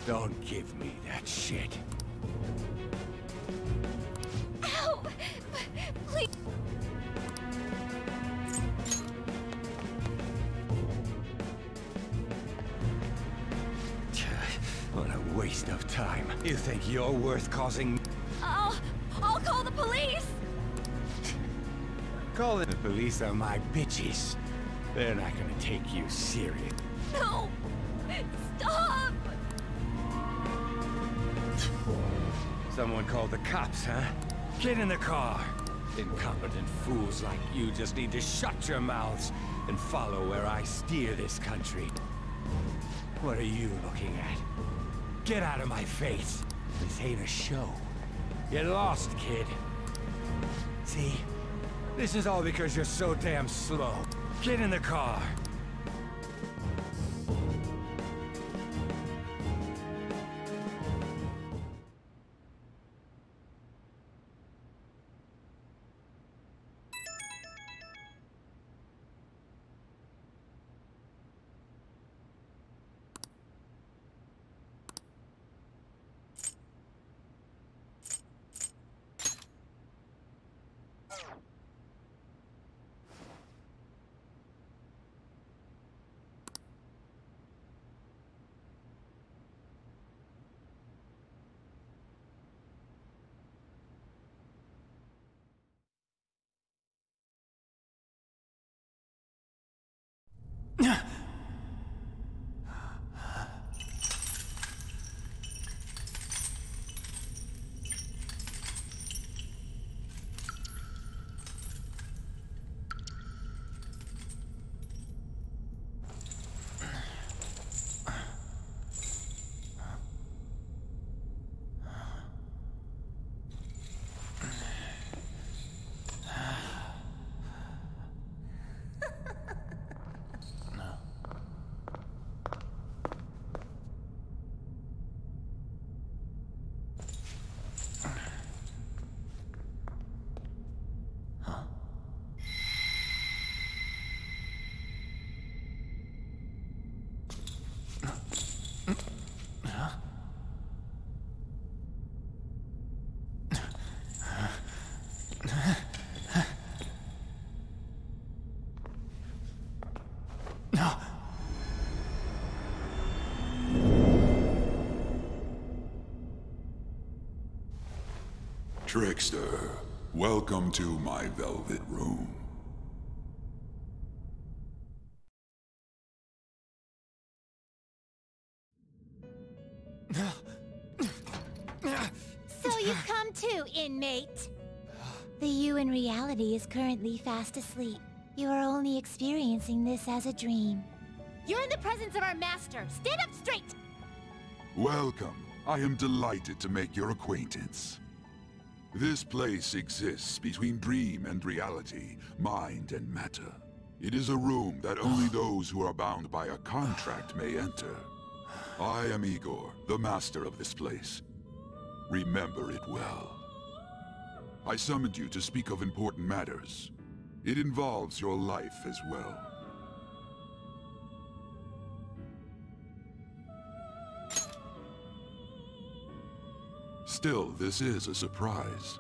Don't give me that shit. Ow! Please. What a waste of time. You think you're worth causing... I'll call the police! Calling the police are my bitches. They're not gonna take you serious. No! Stop! Someone called the cops, huh? Get in the car. Incompetent fools like you just need to shut your mouths and follow where I steer this country. What are you looking at? Get out of my face. This ain't a show. Get lost, kid. See? This is all because you're so damn slow. Get in the car. Trickster, welcome to my velvet room. So you've come too, inmate. The you in reality is currently fast asleep. You are only experiencing this as a dream. You're in the presence of our master. Stand up straight! Welcome. I am delighted to make your acquaintance. This place exists between dream and reality, mind and matter. It is a room that only those who are bound by a contract may enter. I am Igor, the master of this place. Remember it well. I summoned you to speak of important matters. It involves your life as well. Still, this is a surprise.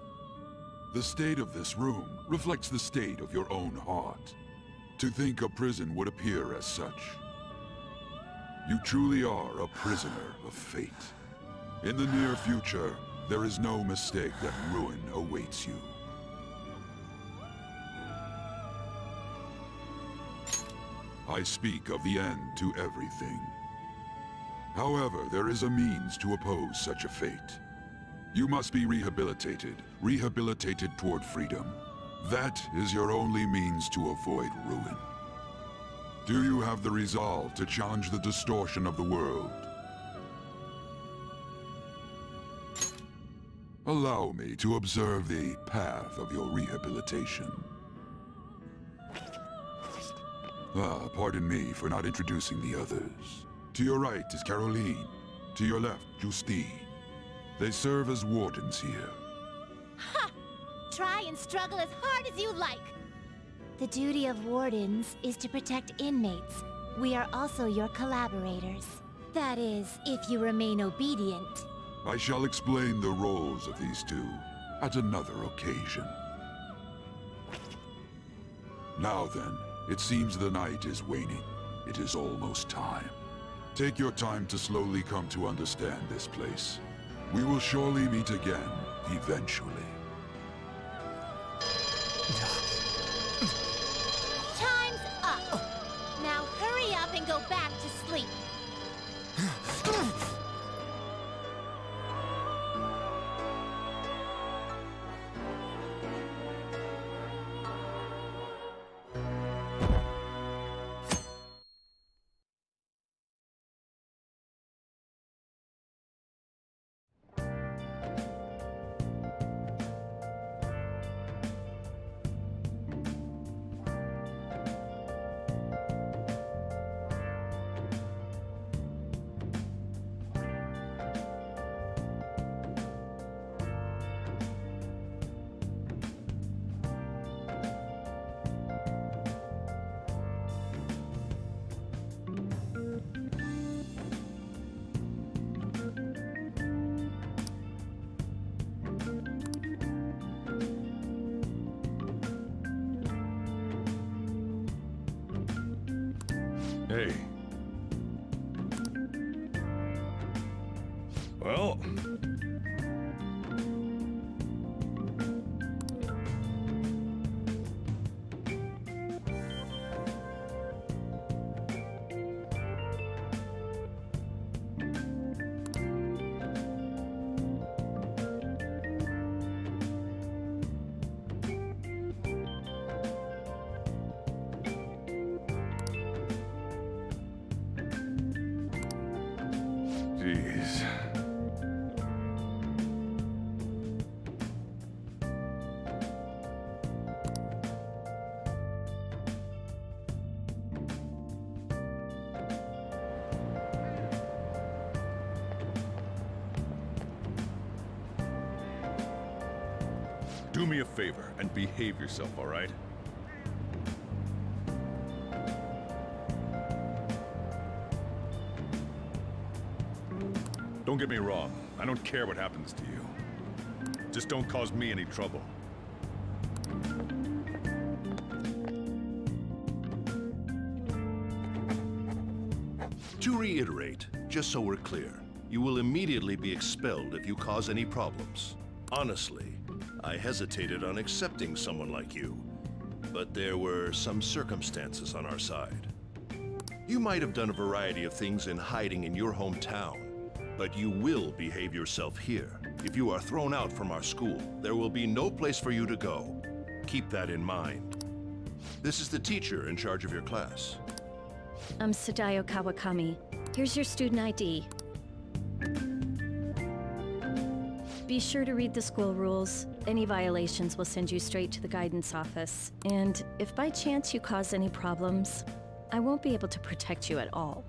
The state of this room reflects the state of your own heart. To think a prison would appear as such. You truly are a prisoner of fate. In the near future, there is no mistake that ruin awaits you. I speak of the end to everything. However, there is a means to oppose such a fate. You must be rehabilitated toward freedom. That is your only means to avoid ruin. Do you have the resolve to challenge the distortion of the world? Allow me to observe the path of your rehabilitation. Pardon me for not introducing the others. To your right is Caroline. To your left, Justine. They serve as wardens here. Ha! Try and struggle as hard as you like! The duty of wardens is to protect inmates. We are also your collaborators. That is, if you remain obedient. I shall explain the roles of these two at another occasion. Now then, it seems the night is waning. It is almost time. Take your time to slowly come to understand this place. We will surely meet again, eventually. Time's up! Now hurry up and go back to sleep. Hey. Well... Jeez. Do me a favor and behave yourself, all right? Don't get me wrong. I don't care what happens to you. Just don't cause me any trouble. To reiterate, just so we're clear, you will immediately be expelled if you cause any problems. Honestly, I hesitated on accepting someone like you, but there were some circumstances on our side. You might have done a variety of things in hiding in your hometown, but you will behave yourself here. If you are thrown out from our school, there will be no place for you to go. Keep that in mind. This is the teacher in charge of your class. I'm Sadayo Kawakami. Here's your student ID. Be sure to read the school rules. Any violations will send you straight to the guidance office. And if by chance you cause any problems, I won't be able to protect you at all.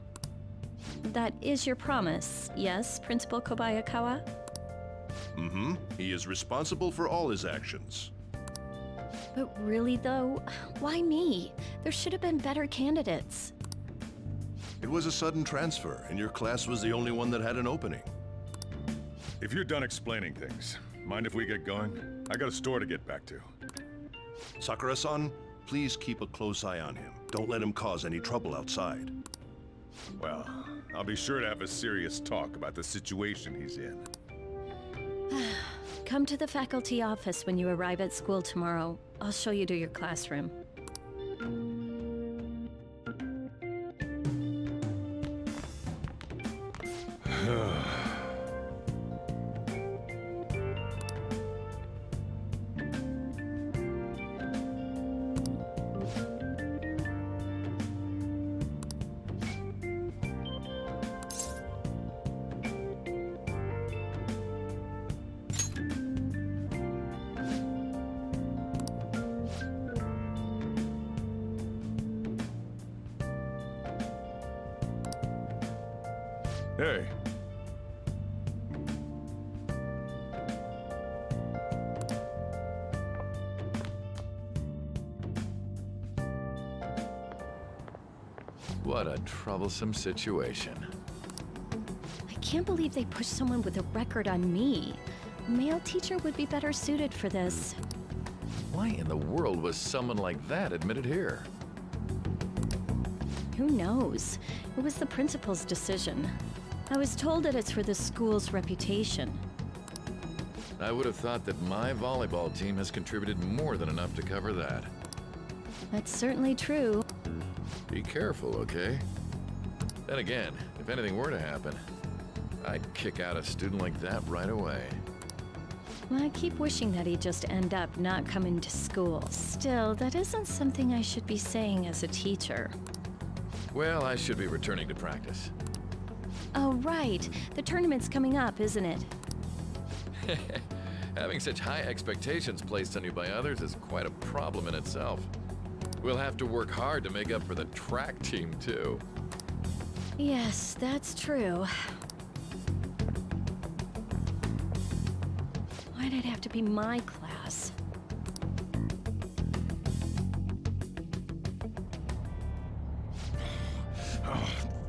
That is your promise, yes, Principal Kobayakawa? Mm-hmm. He is responsible for all his actions. But really, though, why me? There should have been better candidates. It was a sudden transfer, and your class was the only one that had an opening. If you're done explaining things, mind if we get going? I got a store to get back to. Sakura-san, please keep a close eye on him. Don't let him cause any trouble outside. Well, I'll be sure to have a serious talk about the situation he's in. Come to the faculty office when you arrive at school tomorrow. I'll show you to your classroom. Hey. What a troublesome situation. can't believe they pushed someone with a record on me. A male teacher would be better suited for this. Why in the world was someone like that admitted here? Who knows? It was the principal's decision. I was told that it's for the school's reputation. I would have thought that my volleyball team has contributed more than enough to cover that. That's certainly true. Be careful, okay? Then again, if anything were to happen, I'd kick out a student like that right away. Well, I keep wishing that he'd just end up not coming to school. Still, that isn't something I should be saying as a teacher. Well, I should be returning to practice. Oh, right. The tournament's coming up, isn't it? Having such high expectations placed on you by others is quite a problem in itself. We'll have to work hard to make up for the track team, too. Yes, that's true. Why'd it have to be my class?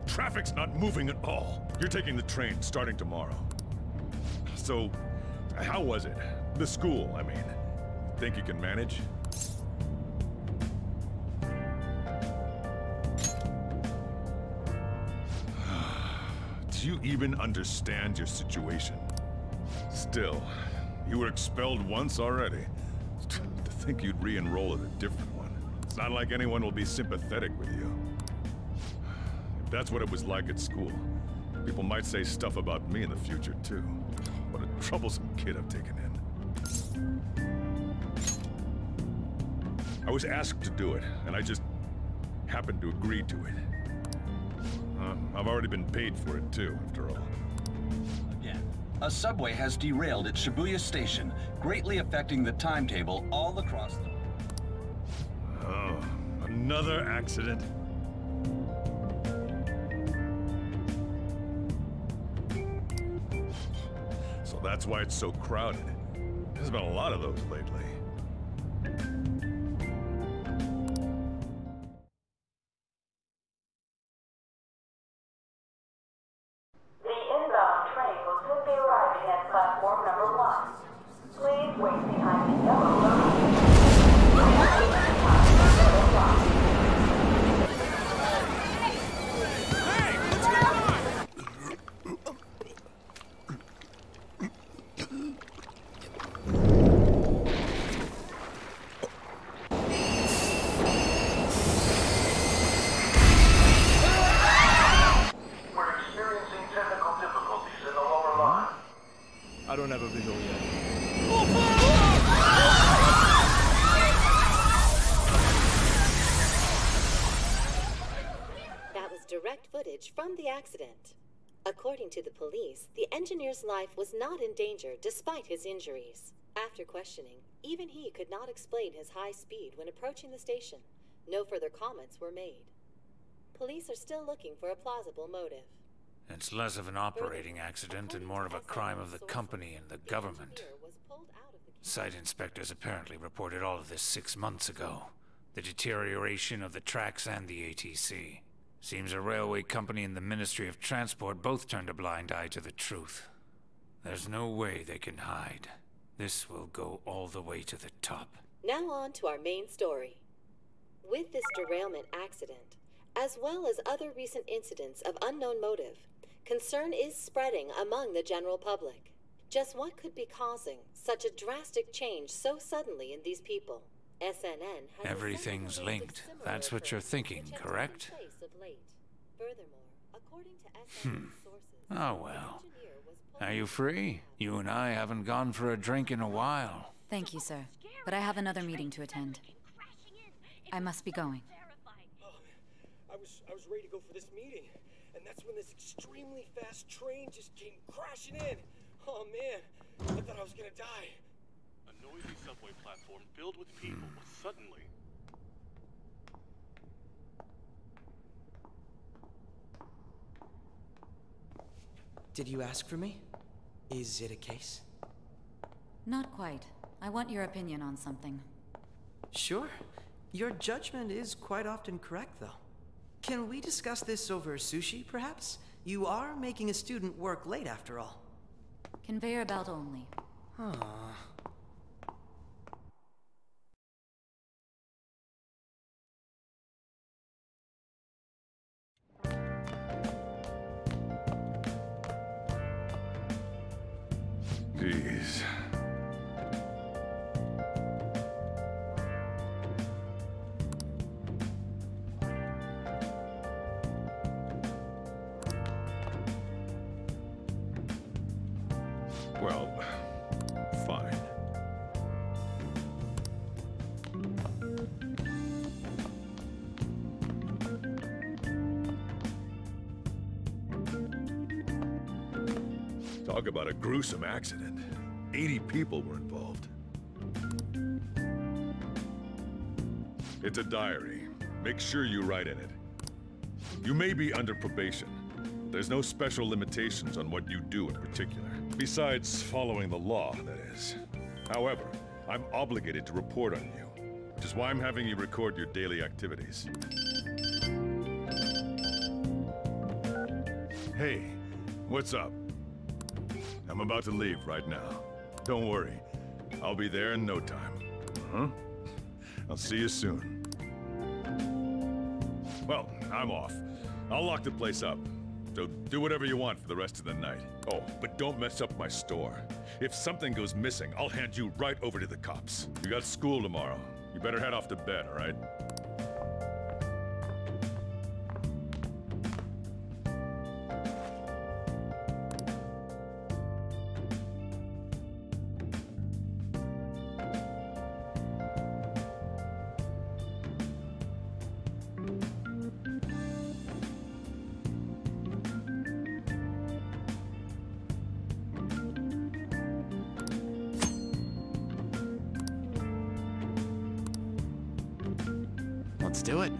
Traffic's not moving at all. You're taking the train starting tomorrow. So, how was it? The school, I mean. Think you can manage? Do you even understand your situation? Still, you were expelled once already. To think you'd re-enroll at a different one. It's not like anyone will be sympathetic with you. If that's what it was like at school, people might say stuff about me in the future, too. What a troublesome kid I've taken in. I was asked to do it, and I just happened to agree to it. I've already been paid for it, too, after all. Again, a subway has derailed at Shibuya Station, greatly affecting the timetable all across the... Oh, another accident? So that's why it's so crowded. There's been a lot of those lately. The inbound train will soon be arriving at platform number 1. Please wait behind the yellow line. I don't have a visual yet. That was direct footage from the accident. According to the police, the engineer's life was not in danger despite his injuries. After questioning, even he could not explain his high speed when approaching the station. No further comments were made. Police are still looking for a plausible motive. It's less of an operating accident and more of a crime of the company and the government. Site inspectors apparently reported all of this 6 months ago. The deterioration of the tracks and the ATC. Seems a railway company and the Ministry of Transport both turned a blind eye to the truth. There's no way they can hide. This will go all the way to the top. Now on to our main story. With this derailment accident, as well as other recent incidents of unknown motive, concern is spreading among the general public. Just what could be causing such a drastic change so suddenly in these people? SNN has everything's linked. That's what you're thinking, correct? Furthermore, according to SNN sources, Oh well. Are you free? You and I haven't gone for a drink in a while. Thank you, sir. But I have another meeting to attend. I must be going. I was ready to go for this meeting, and that's when this extremely fast train just came crashing in. Oh man, I thought I was gonna die. A noisy subway platform filled with people was suddenly... Did you ask for me? Is it a case? Not quite. I want your opinion on something. Sure. Your judgment is quite often correct, though. Can we discuss this over sushi, perhaps? You are making a student work late after all. Conveyor belt only. Huh. Jeez. Well, fine. Talk about a gruesome accident. 80 people were involved. It's a diary. Make sure you write in it. You may be under probation. There's no special limitations on what you do in particular. Besides following the law, that is. However, I'm obligated to report on you, which is why I'm having you record your daily activities. Hey, what's up? I'm about to leave right now. Don't worry, I'll be there in no time. Huh? I'll see you soon. Well, I'm off. I'll lock the place up. So do whatever you want for the rest of the night. Oh, but don't mess up my store. If something goes missing, I'll hand you right over to the cops. You got school tomorrow. You better head off to bed, all right? Let's do it.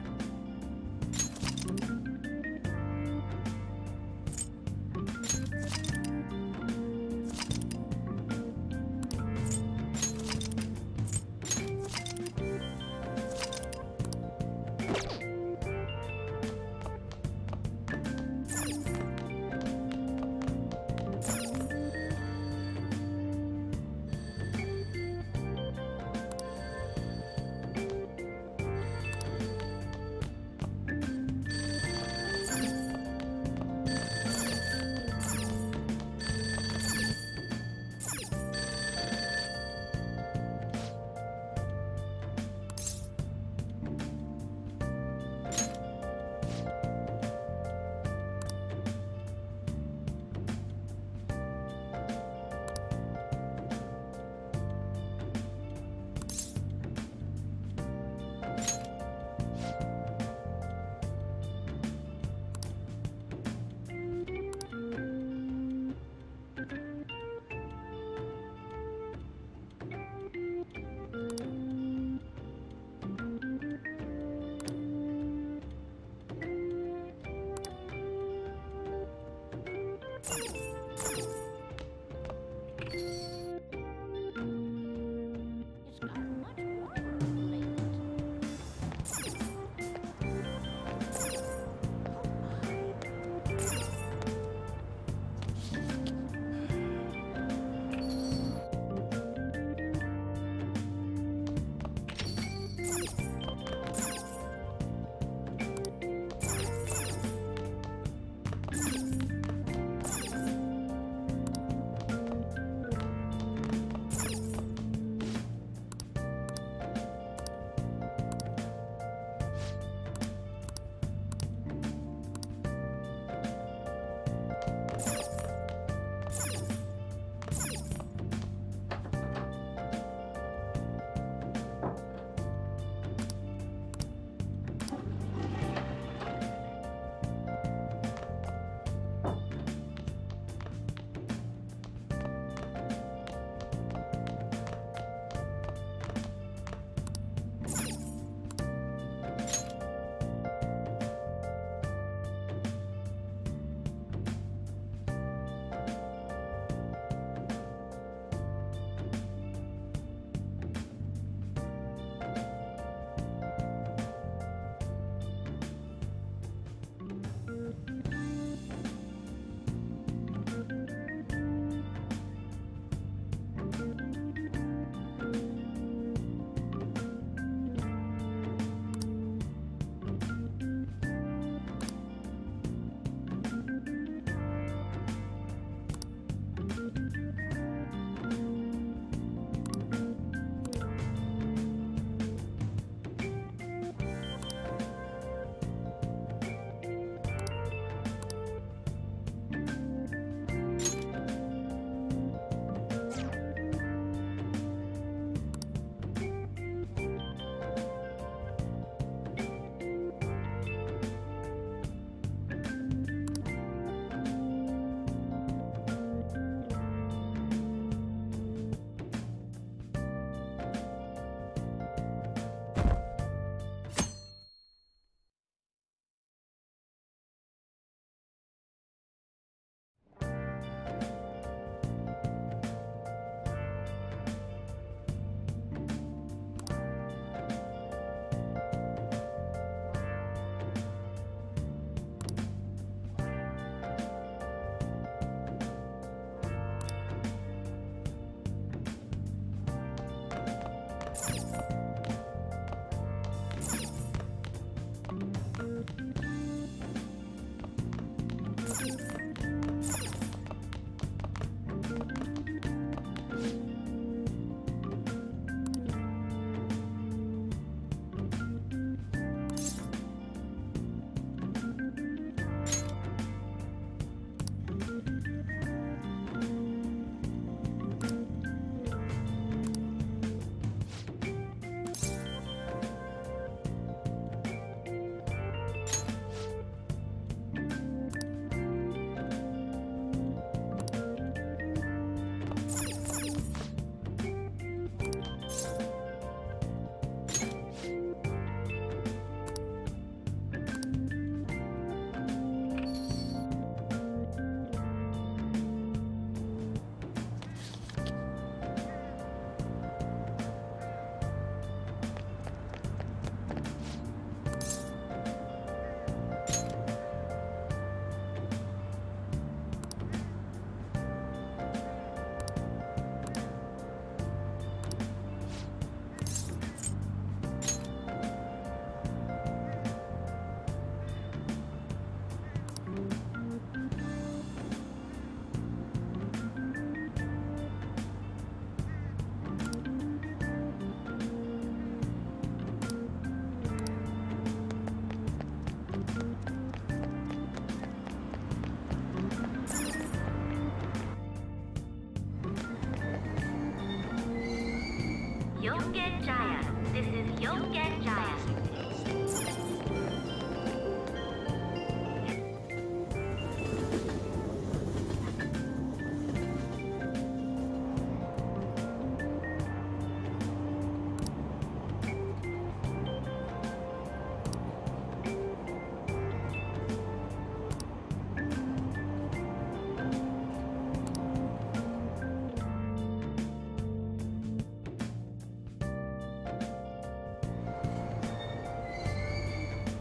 Don't get giant.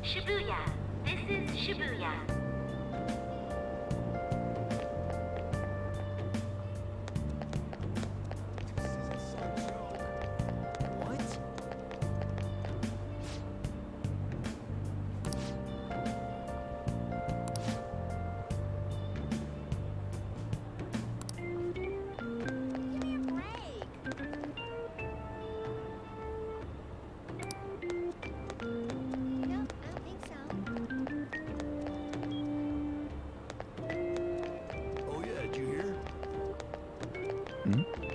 Shibuya. This is Shibuya. Hmm?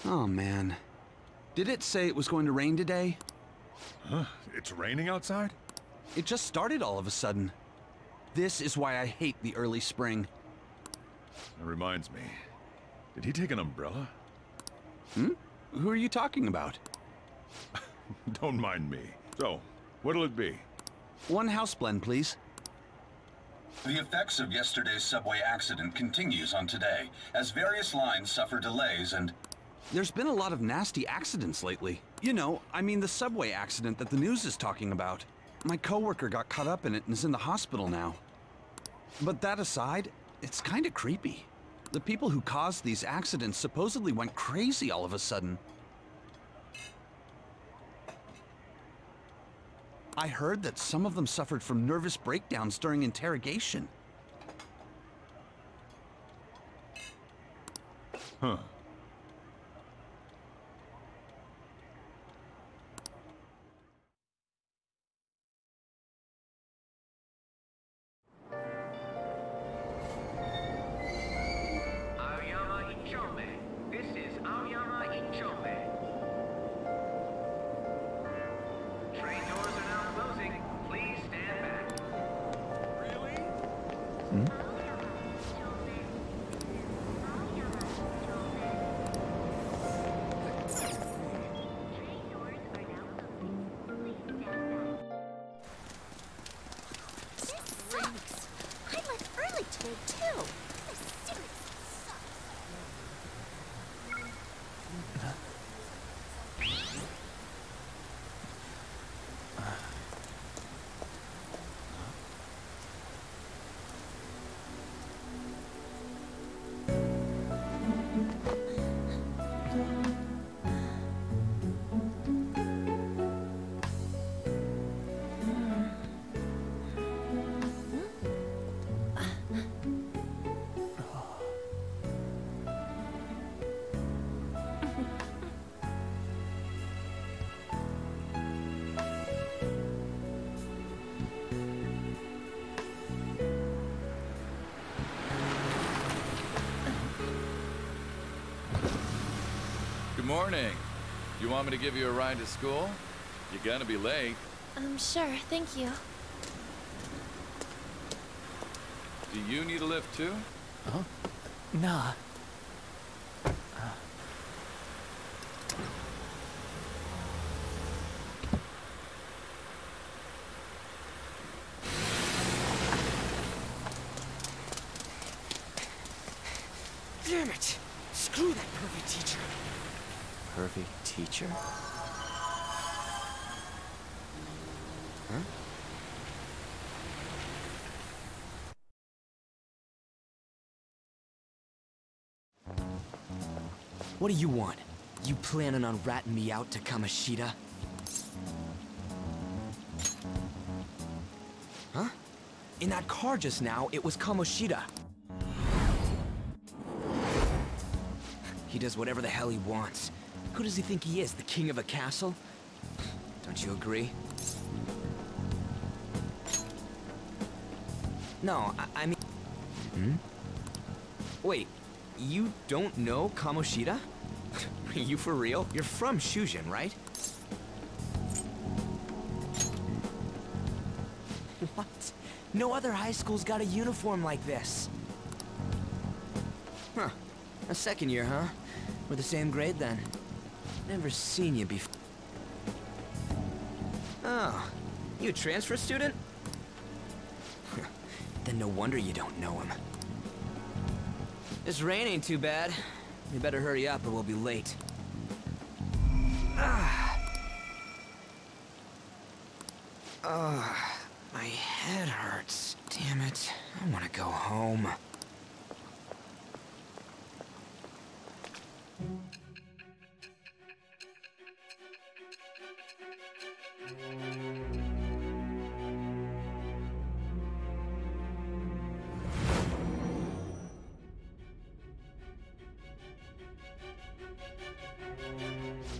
Oh, man. Did it say it was going to rain today? Huh? It's raining outside? It just started all of a sudden. This is why I hate the early spring. That reminds me. Did he take an umbrella? Hmm? Who are you talking about? Don't mind me. So, what'll it be? 1 house blend, please. The effects of yesterday's subway accident continues on today, as various lines suffer delays and... There's been a lot of nasty accidents lately. You know, I mean the subway accident that the news is talking about. My coworker got caught up in it and is in the hospital now. But that aside, it's kinda creepy. The people who caused these accidents supposedly went crazy all of a sudden. I heard that some of them suffered from nervous breakdowns during interrogation. Huh. Good morning. You want me to give you a ride to school? You're gonna be late. Sure, thank you. Do you need a lift too? Huh? Nah. Damn it! Screw that perfect teacher. Perfect teacher? Huh? What do you want? You planning on ratting me out to Kamoshida? Huh? In that car just now, it was Kamoshida. He does whatever the hell he wants. Who does he think he is, the king of a castle? Don't you agree? No, I mean... Hmm? Wait, you don't know Kamoshida? Are you for real? You're from Shujin, right? What? No other high school's got a uniform like this. Huh. A second year, huh? We're the same grade then. Never seen you before. Oh, you a transfer student? Then no wonder you don't know him. This rain ain't too bad. You better hurry up or we'll be late. My head hurts. Damn it. I want to go home.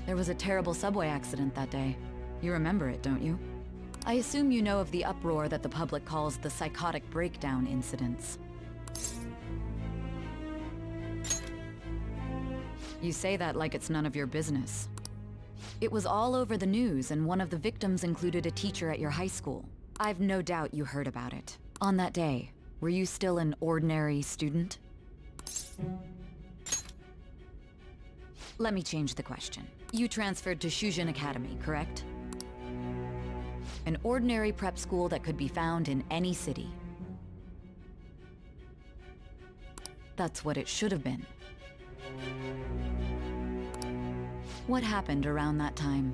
There was a terrible subway accident that day. You remember it, don't you? I assume you know of the uproar that the public calls the psychotic breakdown incidents. You say that like it's none of your business. It was all over the news, and one of the victims included a teacher at your high school. I've no doubt you heard about it. On that day, were you still an ordinary student? Let me change the question. You transferred to Shujin Academy, correct? An ordinary prep school that could be found in any city. That's what it should have been. What happened around that time?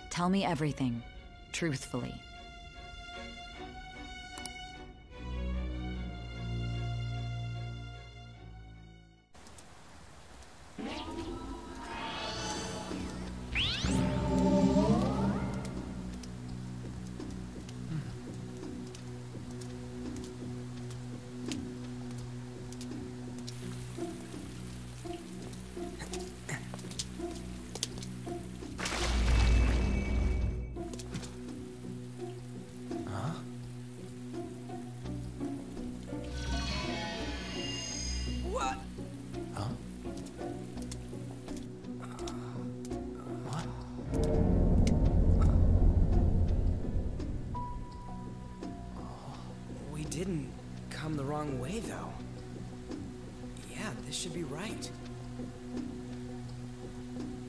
Tell me everything, truthfully. Didn't come the wrong way, though. Yeah, this should be right.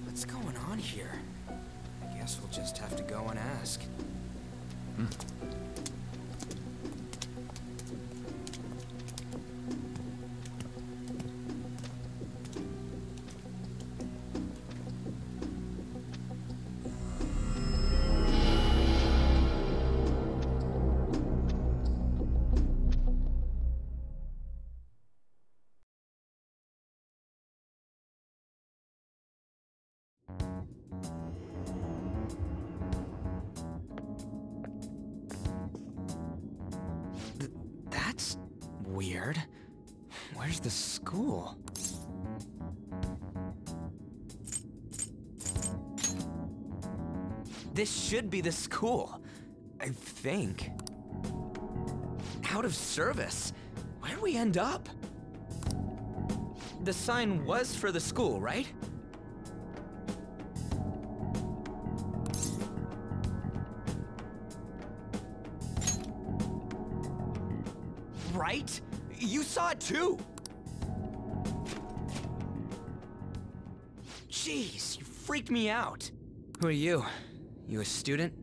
What's going on here? I guess we'll just have to go and ask. That's weird. Where's the school? This should be the school, I think. Out of service? Where'd we end up? The sign was for the school, right? Right? You saw it too! Jeez, you freaked me out. Who are you? You a student?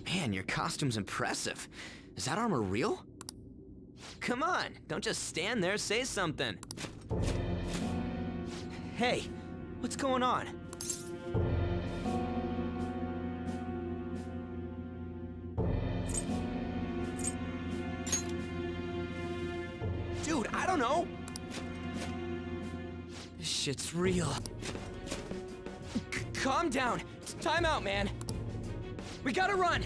Man, your costume's impressive. Is that armor real? Come on, don't just stand there, say something. Hey, what's going on? Dude, I don't know. This shit's real. Calm down. Time out, man. We gotta run.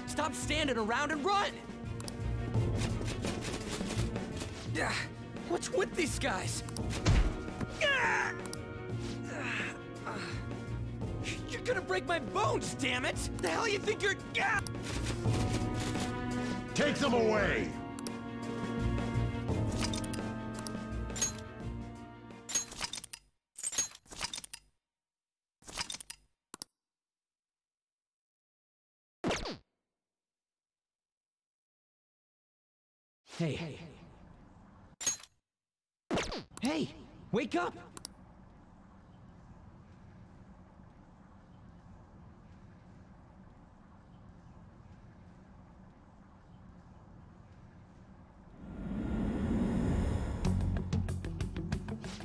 Stop standing around and run. What's with these guys? You're gonna break my bones, damn it! The hell you think you're... Take them away! Hey. Hey, wake up!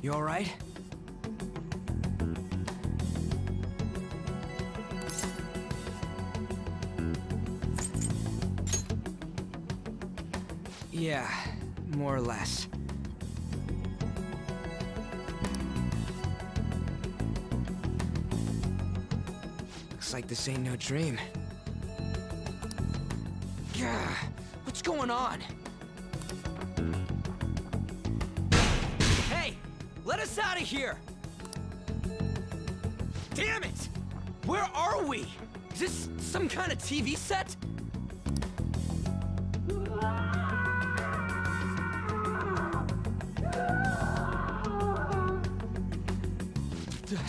You all right? Yeah, more or less. Looks like this ain't no dream. Gah, what's going on? Hey, let us out of here! Damn it! Where are we? Is this some kind of TV set?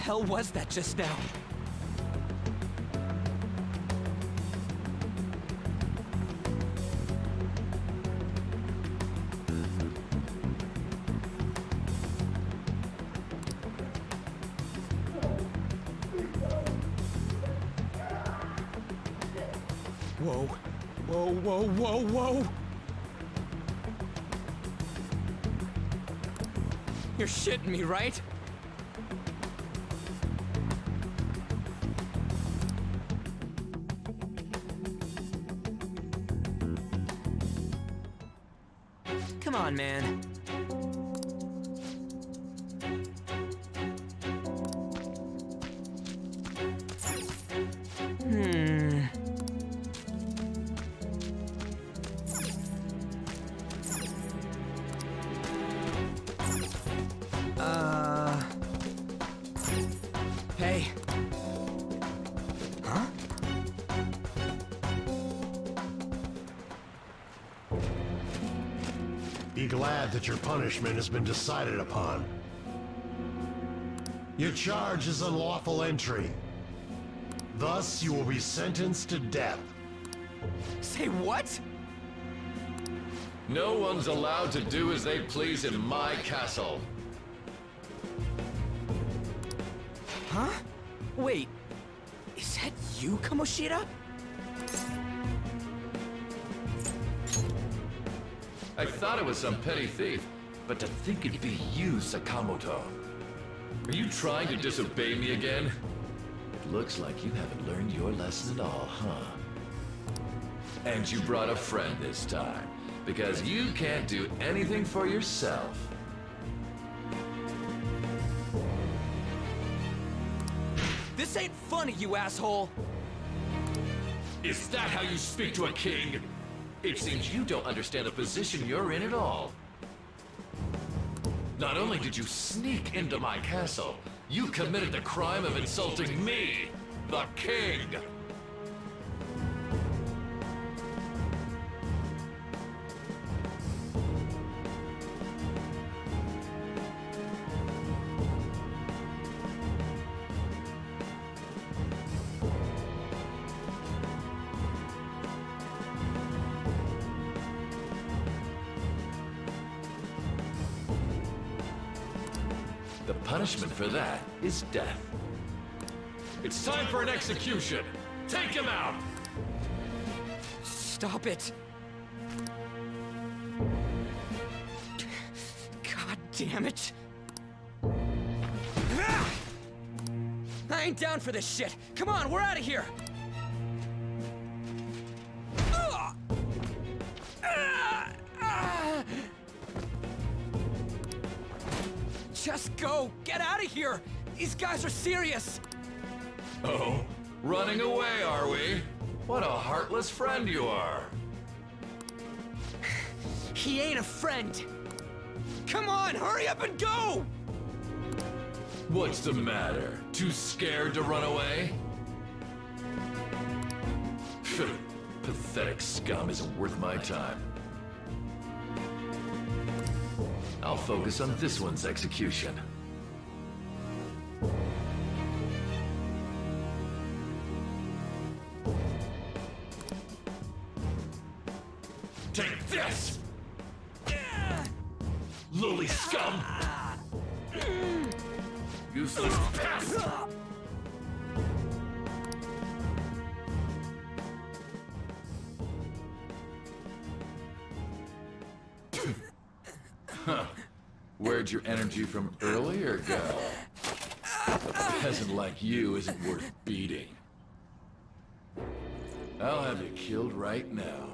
hell was that just now? Whoa. Whoa, whoa, whoa, whoa! You're shitting me, right? Come on, man. Hey. Huh? Be glad that your punishment has been decided upon. Your charge is unlawful entry. Thus, you will be sentenced to death. Say what? No one's allowed to do as they please in my castle. Huh? Wait, is that you, Kamoshida? I thought it was some petty thief, but to think it'd be you, Sakamoto. Are you trying to disobey me again? It looks like you haven't learned your lesson at all, huh? And you brought a friend this time, because you can't do anything for yourself. This ain't funny, you asshole! Is that how you speak to a king? It seems you don't understand the position you're in at all. Not only did you sneak into my castle, you committed the crime of insulting me, the king! The punishment for that is death. It's time for an execution! Take him out! Stop it! God damn it! Ah! I ain't down for this shit! Come on, we're out of here! Just go! Get out of here! These guys are serious! Oh, running away, are we? What a heartless friend you are! He ain't a friend! Come on, hurry up and go! What's the matter? Too scared to run away? Pathetic scum isn't worth my time. I'll focus on this one's execution. Take this! Lowly scum! Useless pest! Huh. Where'd your energy from earlier go? A peasant like you isn't worth beating. I'll have you killed right now.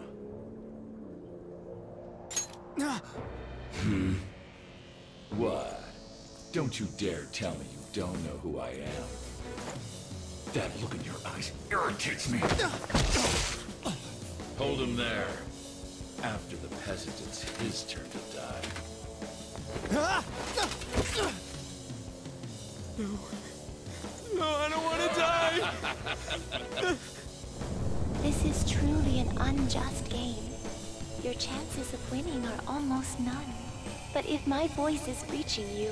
What? Don't you dare tell me you don't know who I am. That look in your eyes irritates me. Hold him there. After the peasant, it's his turn to die. No, I don't want to die! This is truly an unjust game. Your chances of winning are almost none. But if my voice is reaching you,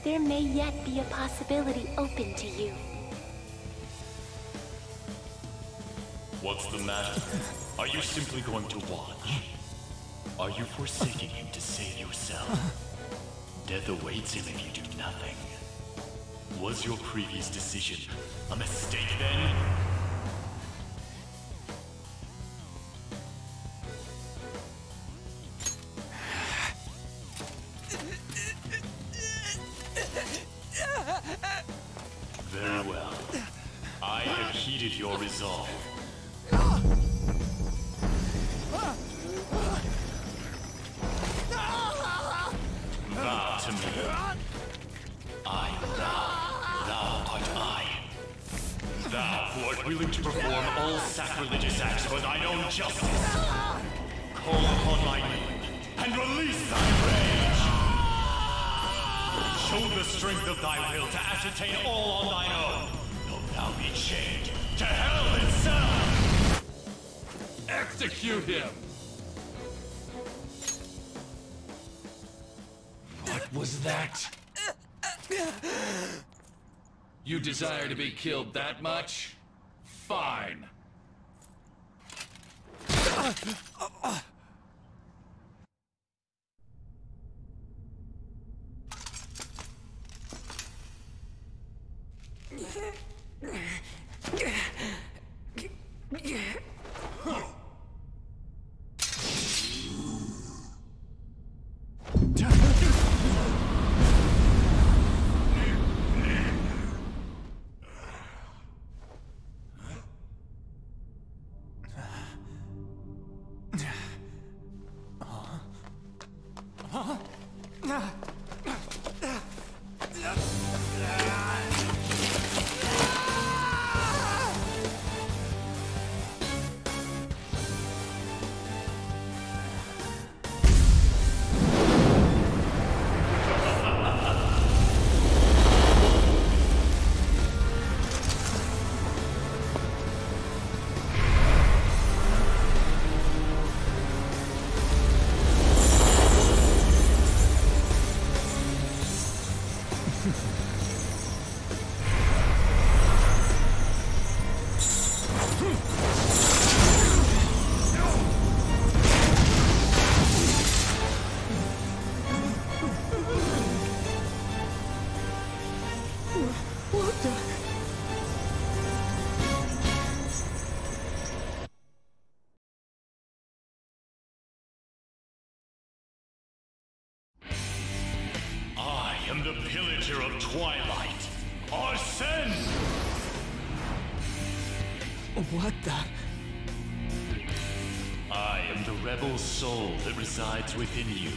there may yet be a possibility open to you. What's the matter? Are you simply going to watch? Are you forsaking him to save yourself? Death awaits him if you do nothing. Was your previous decision a mistake then? Very well. I have heeded your resolve. Vow to me. I am thou art I. Thou who art willing to perform all sacrilegious acts for thine own justice. Call upon my name and release thy rage. Show the strength of thy will to ascertain all on thine own. Though thou be chained to hell itself. Execute him! What was that? You desire to be killed that much? Fine. I am the pillager of Twilight, Arsene! What the? I am the rebel soul that resides within you.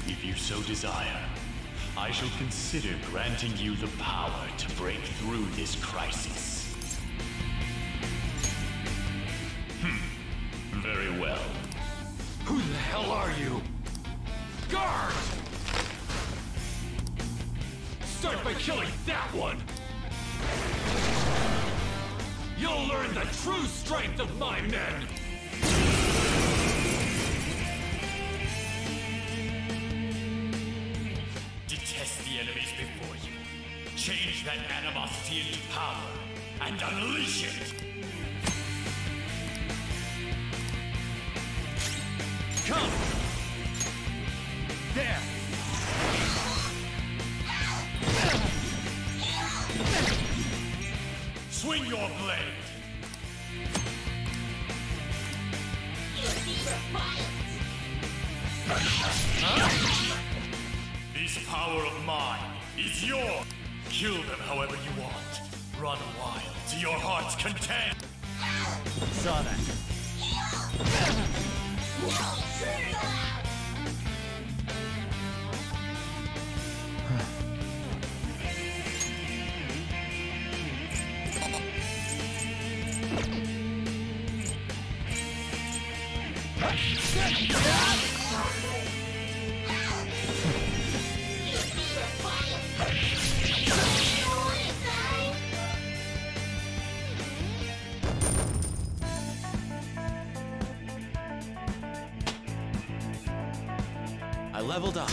If you so desire, I shall consider granting you the power to break through this crisis. Very well. Who the hell are you? Guard! Start by killing that one! You'll learn the true strength of my men! Detest the enemies before you. Change that animosity into power, and unleash it! Come! There! Swing your blade! This power of mine is yours! Kill them however you want. Run wild to your heart's content! Saw that. I leveled up.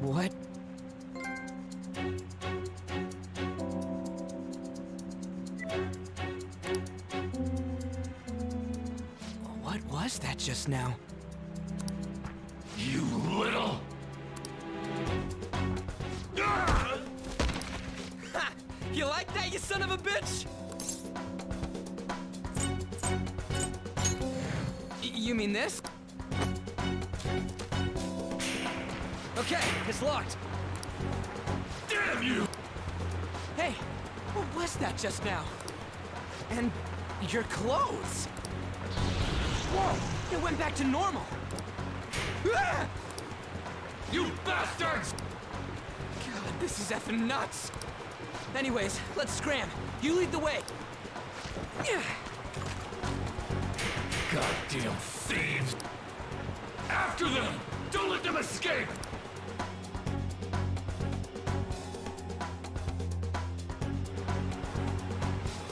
What? What was that just now? You little... Ha! You like that, you son of a bitch? You mean this? Okay, it's locked. Damn you! Hey, what was that just now? And your clothes? Whoa, it went back to normal. Ah! You bastards! God, this is effing nuts. Anyways, let's scram. You lead the way. Goddamn thieves! After them! Don't let them escape!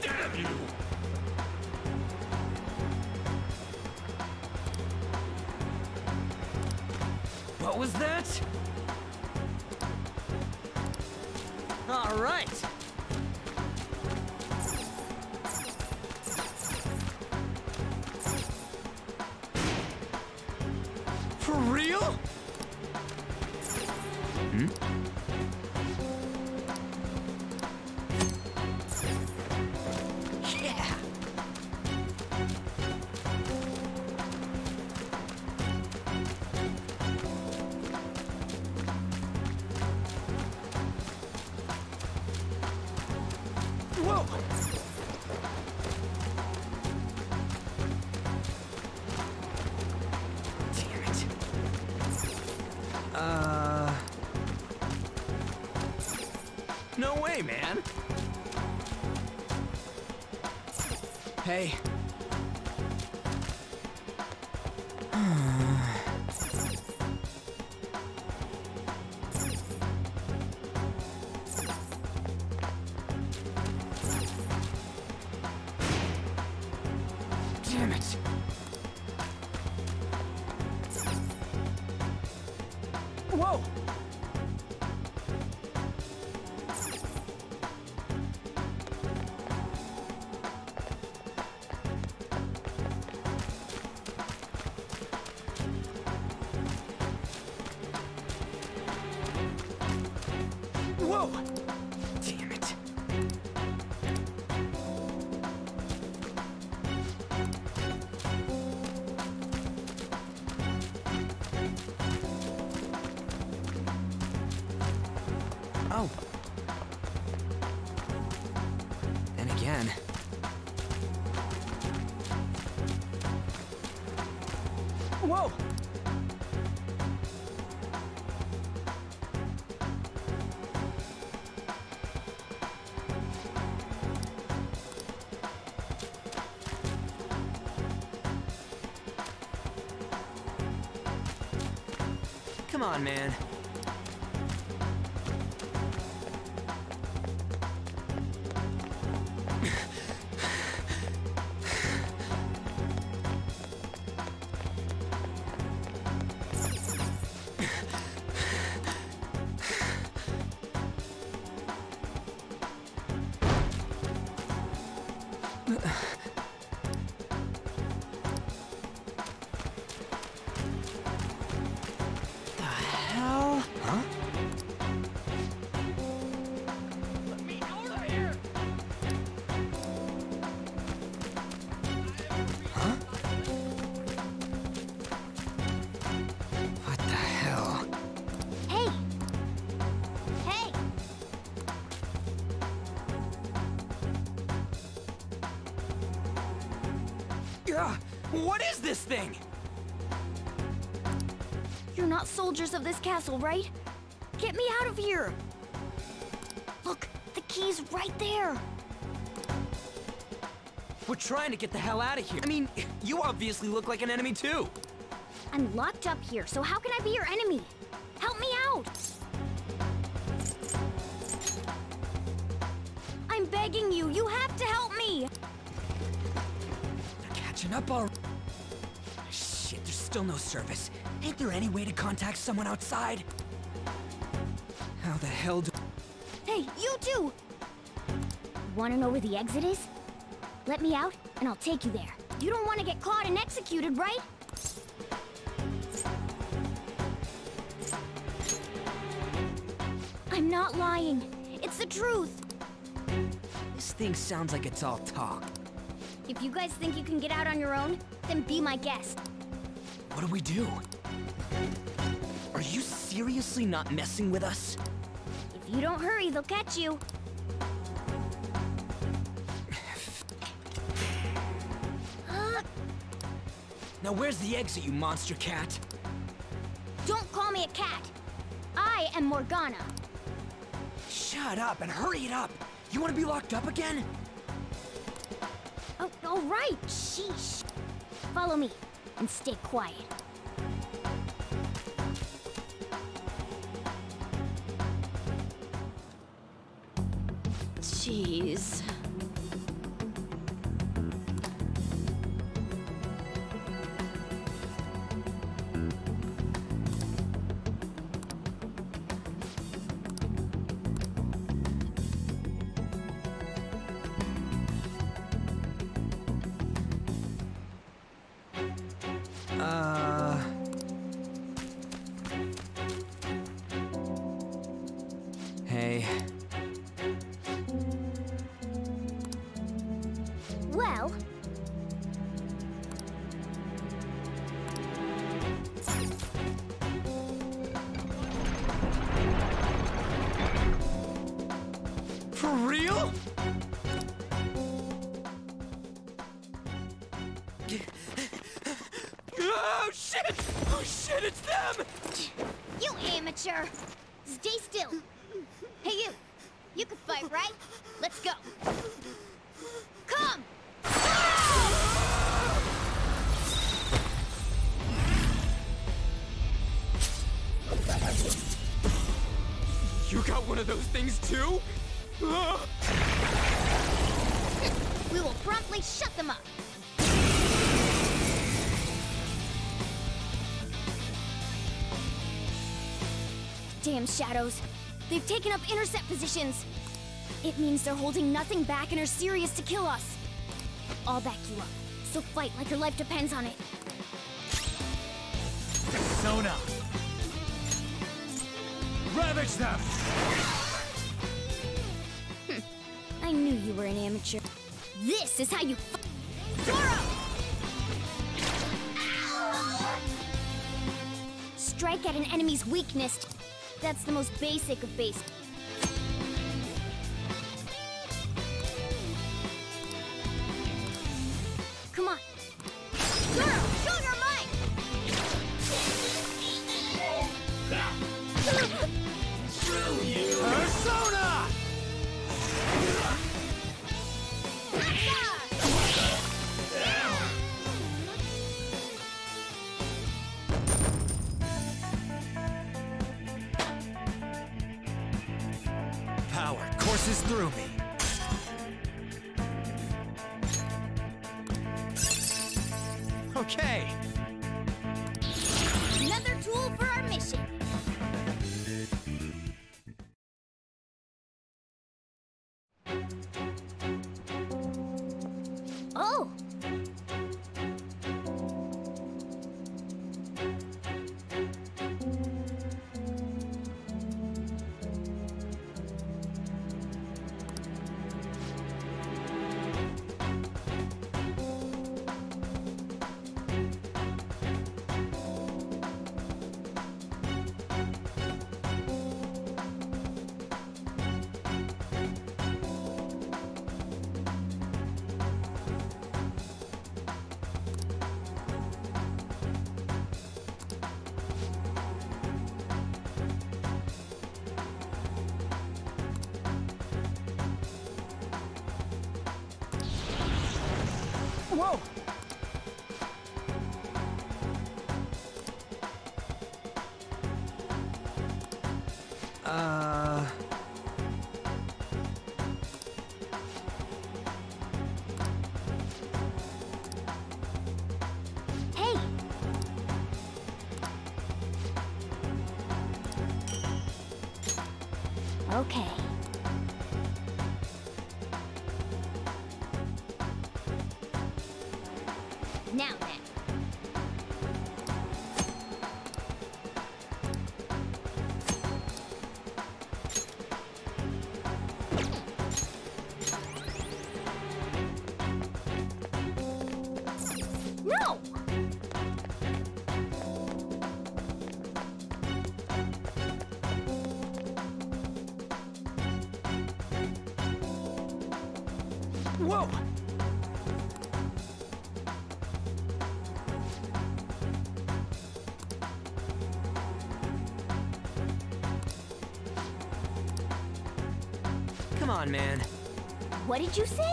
Damn you! What was that? All right. For real? Hmm? Yeah. Whoa! Damn it. No way, man. Hey. Damn it. Whoa! Whoa! Damn it. Oh. And again. Whoa! Come on, man. The hell? Huh? Let me out of here! Huh? What the hell? Hey! Hey! Ugh, what is this thing? You're not soldiers of this castle, right? Get me out of here! Look, the key's right there! We're trying to get the hell out of here. I mean, you obviously look like an enemy too. I'm locked up here, so how can I be your enemy? Help me out! I'm begging you, you have to help me! They're catching up already. Shit, there's still no service. Ain't there any way to contact someone outside? How the hell do... Hey, you too! Wanna know where the exit is? Let me out, and I'll take you there. You don't want to get caught and executed, right? I'm not lying. It's the truth. This thing sounds like it's all talk. If you guys think you can get out on your own, then be my guest. What do we do? Are you seriously not messing with us? If you don't hurry, they'll catch you. Now where's the exit, you monster cat? Don't call me a cat. I am Morgana. Shut up and hurry it up! You want to be locked up again? Oh, all right. Sheesh. Follow me and stay quiet. Jeez. Hey. Well... For real? Oh shit! Oh shit, it's them! You amateur! Stay still! Hey you! You can fight, right? Let's go! Come! You got one of those things too? We will promptly shut them up! Damn shadows. They've taken up intercept positions. It means they're holding nothing back and are serious to kill us. I'll back you up, so fight like your life depends on it. Sona! Ravage them! I knew you were an amateur. This is how you Zoro! Strike at an enemy's weakness. That's the most basic of basic. Come on. Zoro, show your might! Screw you! Persona! Power courses through me. Okay. Another tool for our mission. Oh! Whoa! Hey! Okay. Now then. No! Whoa! Come on, man. What did you say?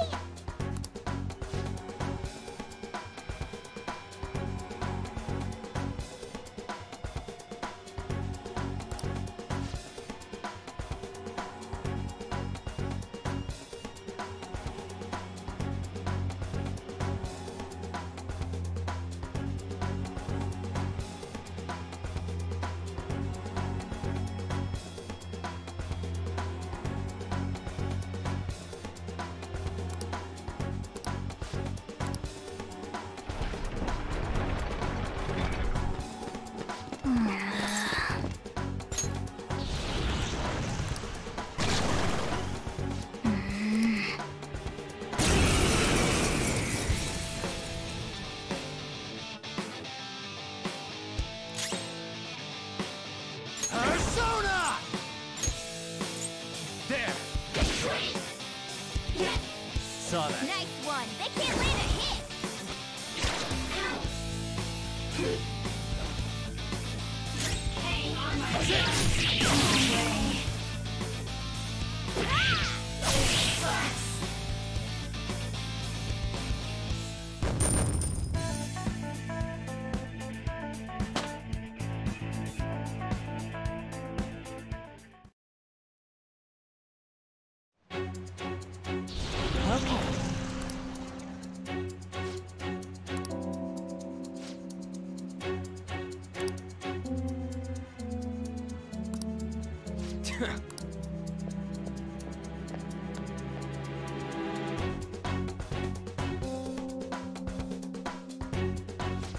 Persona! There! Saw that. Nice one. They can't land a hit.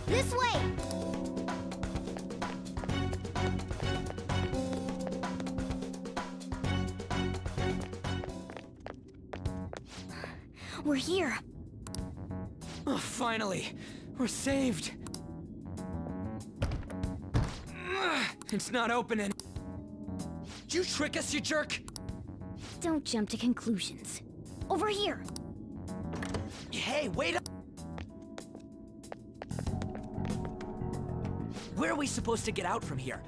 This way! We're here. Oh, finally! We're saved! It's not opening. Did you trick us, you jerk? Don't jump to conclusions. Over here! Hey, wait up! Where are we supposed to get out from here?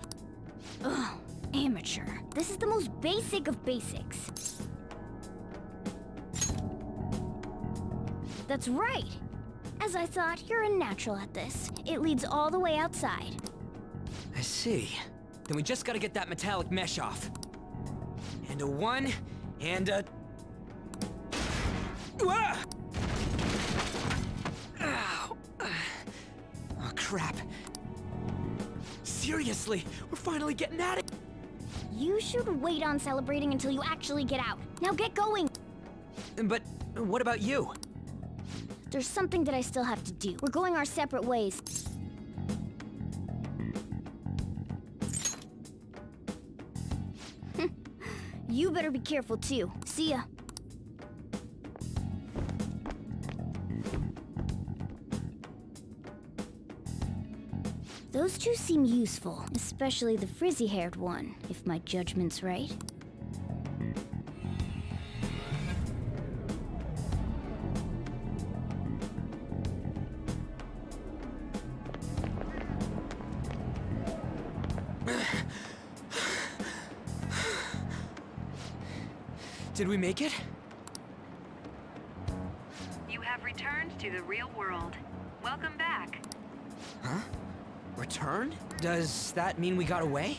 Ugh, amateur. This is the most basic of basics. That's right! As I thought, you're a natural at this. It leads all the way outside. I see. Then we just gotta get that metallic mesh off. And a 1, and a... Ah! Ow. Oh, crap. Seriously, we're finally getting at it! You should wait on celebrating until you actually get out. Now get going! But what about you? There's something that I still have to do. We're going our separate ways. You better be careful too. See ya. Those two seem useful, especially the frizzy-haired one, if my judgment's right. Did we make it? You have returned to the real world. Welcome back. Huh? Returned? Does that mean we got away?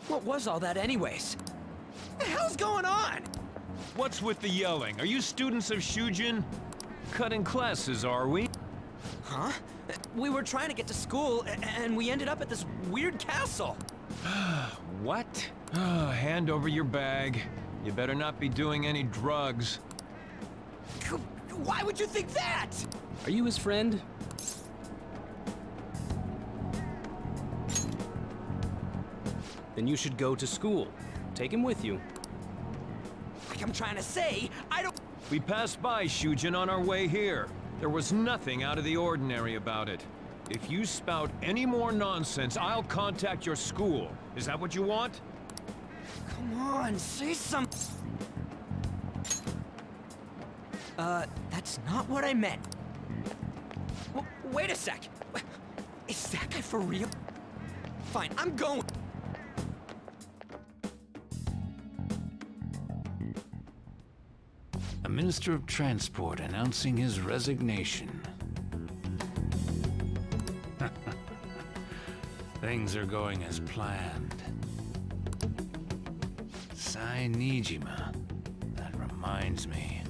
What was all that anyways? What the hell's going on? What's with the yelling? Are you students of Shujin? Cutting classes, are we? Huh? We were trying to get to school, and we ended up at this weird castle. What? Hand over your bag. You better not be doing any drugs. Why would you think that? Are you his friend? Then you should go to school. Take him with you. Like I'm trying to say, I don't... We passed by Shujin on our way here. There was nothing out of the ordinary about it. If you spout any more nonsense, I'll contact your school. Is that what you want? Come on, say something. That's not what I meant. Wait a sec. Is that guy for real? Fine, I'm going. A Minister of Transport announcing his resignation. Things are going as planned. Sai Nijima. That reminds me.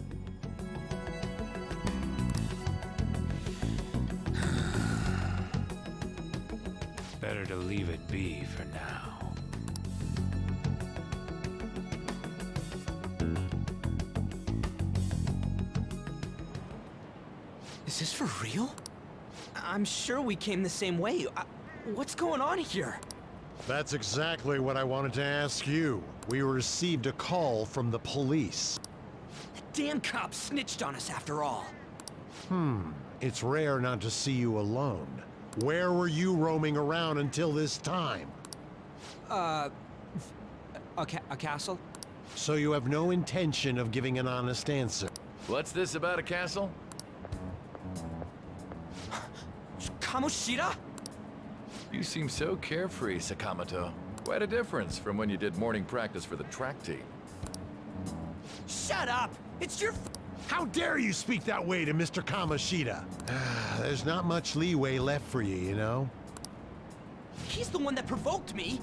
Better to leave it be for now. Is this for real? I'm sure we came the same way. What's going on here? That's exactly what I wanted to ask you. We received a call from the police. The damn cops snitched on us after all. It's rare not to see you alone. Where were you roaming around until this time? A castle? So you have no intention of giving an honest answer? What's this about a castle? Kamoshida? You seem so carefree, Sakamoto. Quite a difference from when you did morning practice for the track team. Shut up! It's your... How dare you speak that way to Mr. Kamoshida? There's not much leeway left for you, you know? He's the one that provoked me!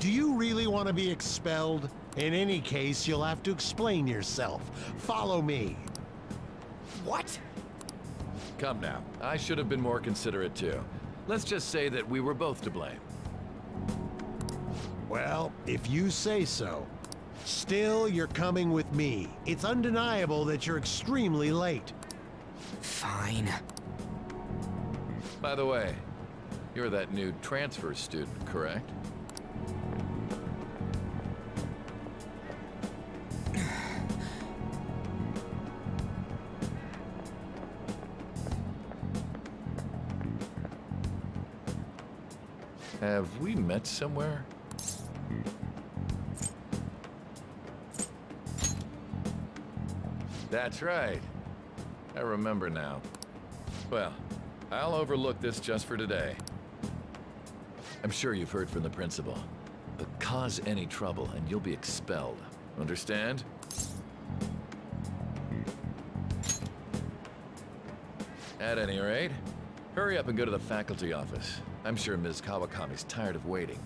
Do you really want to be expelled? In any case, you'll have to explain yourself. Follow me. What? Come now. I should have been more considerate too. Let's just say that we were both to blame. Well, if you say so. Still, you're coming with me. It's undeniable that you're extremely late. Fine. By the way, you're that new transfer student, correct? Have we met somewhere? That's right. I remember now. Well, I'll overlook this just for today. I'm sure you've heard from the principal. But cause any trouble and you'll be expelled. Understand? At any rate, hurry up and go to the faculty office. I'm sure Ms. Kawakami's tired of waiting.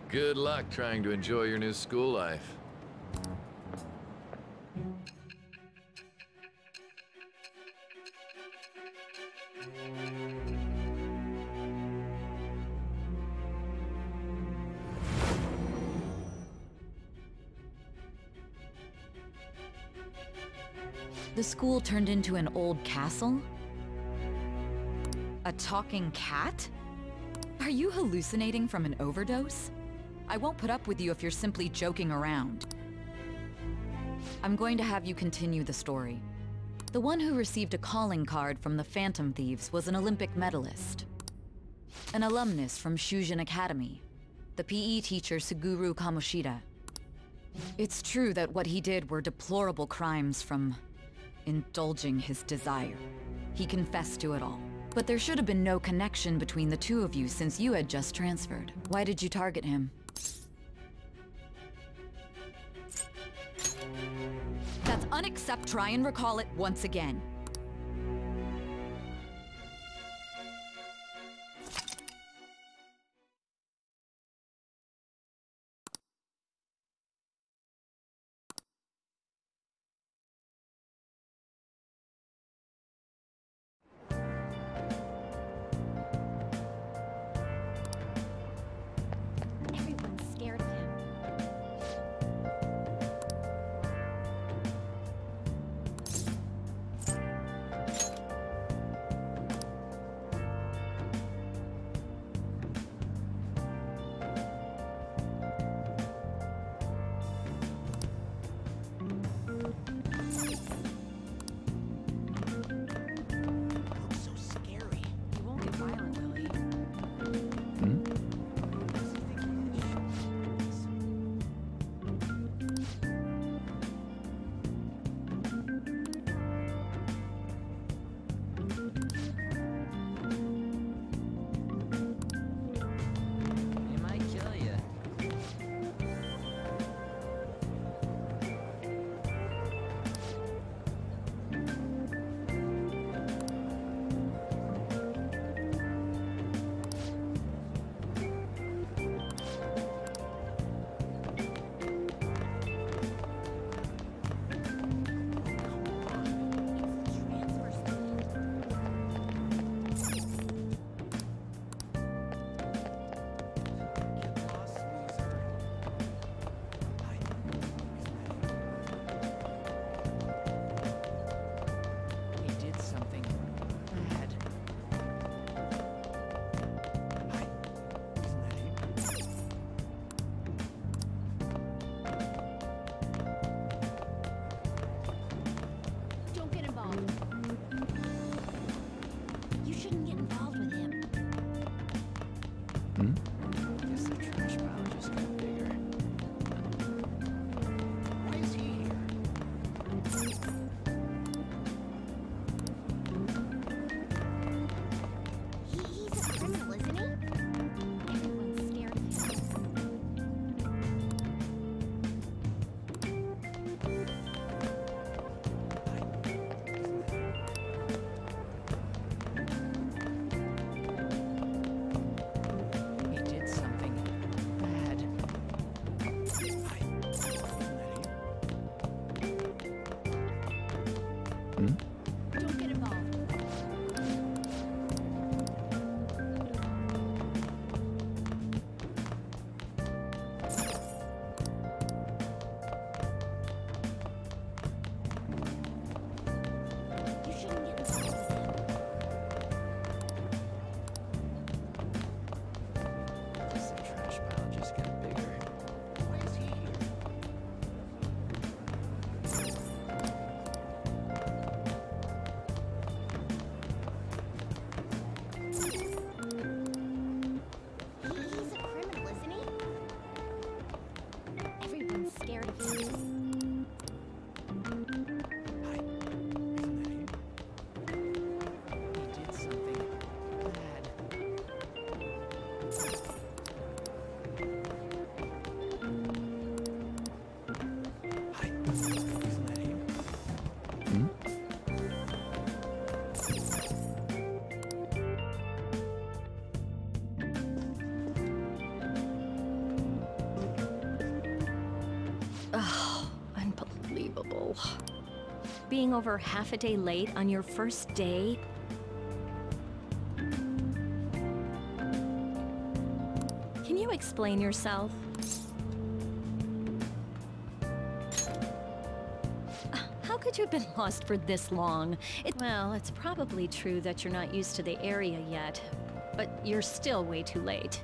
Good luck trying to enjoy your new school life. The school turned into an old castle? A talking cat? Are you hallucinating from an overdose? I won't put up with you if you're simply joking around. I'm going to have you continue the story. The one who received a calling card from the Phantom Thieves was an Olympic medalist. An alumnus from Shujin Academy. The PE teacher Suguru Kamoshida. It's true that what he did were deplorable crimes from indulging his desire. He confessed to it all. But there should have been no connection between the two of you since you had just transferred. Why did you target him? That's unacceptable. Try and recall it once again. Don't get involved. You shouldn't get involved with him. This trash pile just got bigger. Why is he here? He's a criminal, isn't he? Everyone's scared of him. He did something bad. Hi. Isn't that him? Oh, unbelievable. Being over half a day late on your first day? Can you explain yourself? How could you have been lost for this long? Well, it's probably true that you're not used to the area yet, but you're still way too late.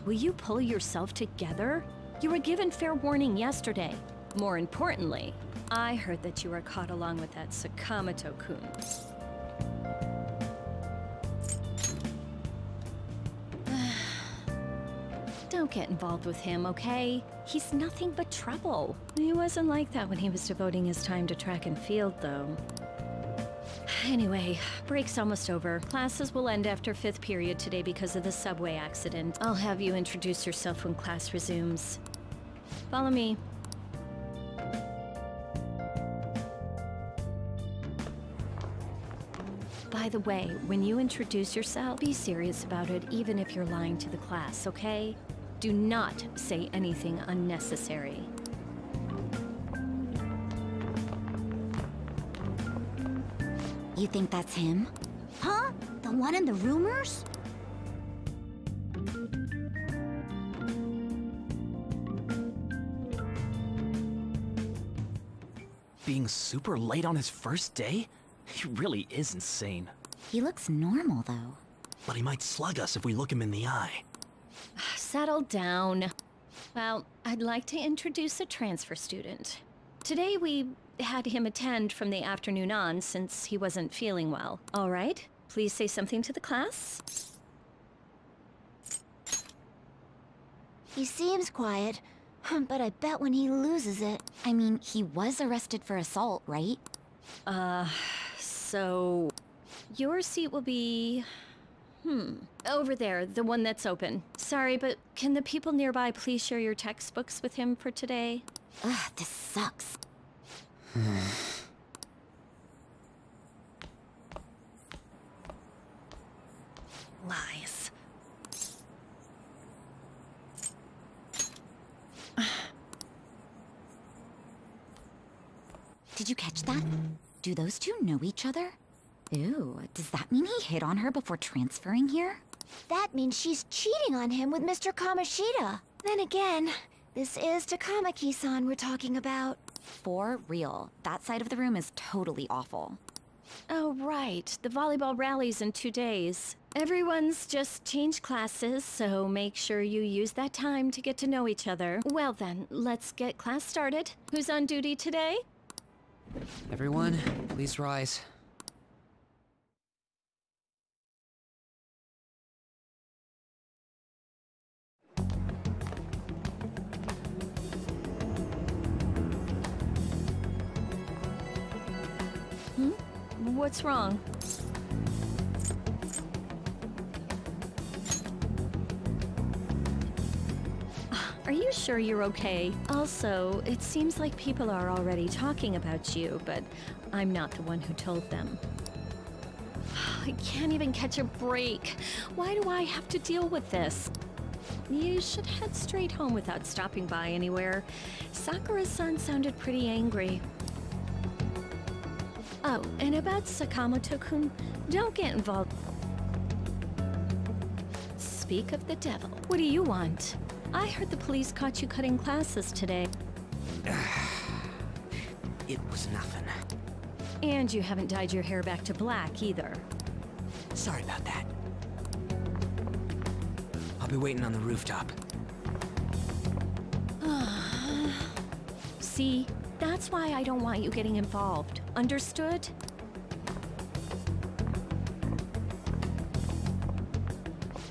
Will you pull yourself together? You were given fair warning yesterday. More importantly, I heard that you were caught along with that Sakamoto-kun. Don't get involved with him, okay? He's nothing but trouble. He wasn't like that when he was devoting his time to track and field, though. Anyway, break's almost over. Classes will end after 5th period today because of the subway accident. I'll have you introduce yourself when class resumes. Follow me. By the way, when you introduce yourself, be serious about it, even if you're lying to the class, okay? Do not say anything unnecessary. You think that's him? Huh? The one in the rumors? Being super late on his first day? He really is insane. He looks normal, though. But he might slug us if we look him in the eye. Settle down. Well, I'd like to introduce a transfer student. Today we had him attend from the afternoon on since he wasn't feeling well. All right, please say something to the class. He seems quiet, but I bet when he loses it... I mean, he was arrested for assault, right? So... your seat will be... over there, the one that's open. Sorry, but can the people nearby please share your textbooks with him for today? Ugh, this sucks. Lies. Did you catch that? Do those two know each other? Ew, does that mean he hit on her before transferring here? That means she's cheating on him with Mr. Kamoshida. Then again, this is Takamaki-san we're talking about. For real, that side of the room is totally awful. Oh, right. The volleyball rally's in 2 days. Everyone's just changed classes, so make sure you use that time to get to know each other. Well then, let's get class started. Who's on duty today? Everyone, please rise. What's wrong? Are you sure you're okay? Also, it seems like people are already talking about you, but I'm not the one who told them. I can't even catch a break. Why do I have to deal with this? You should head straight home without stopping by anywhere. Sakura-san sounded pretty angry. Oh, and about Sakamoto-kun, don't get involved. Speak of the devil. What do you want? I heard the police caught you cutting classes today. It was nothing. And you haven't dyed your hair back to black, either. Sorry about that. I'll be waiting on the rooftop. See? That's why I don't want you getting involved. Understood?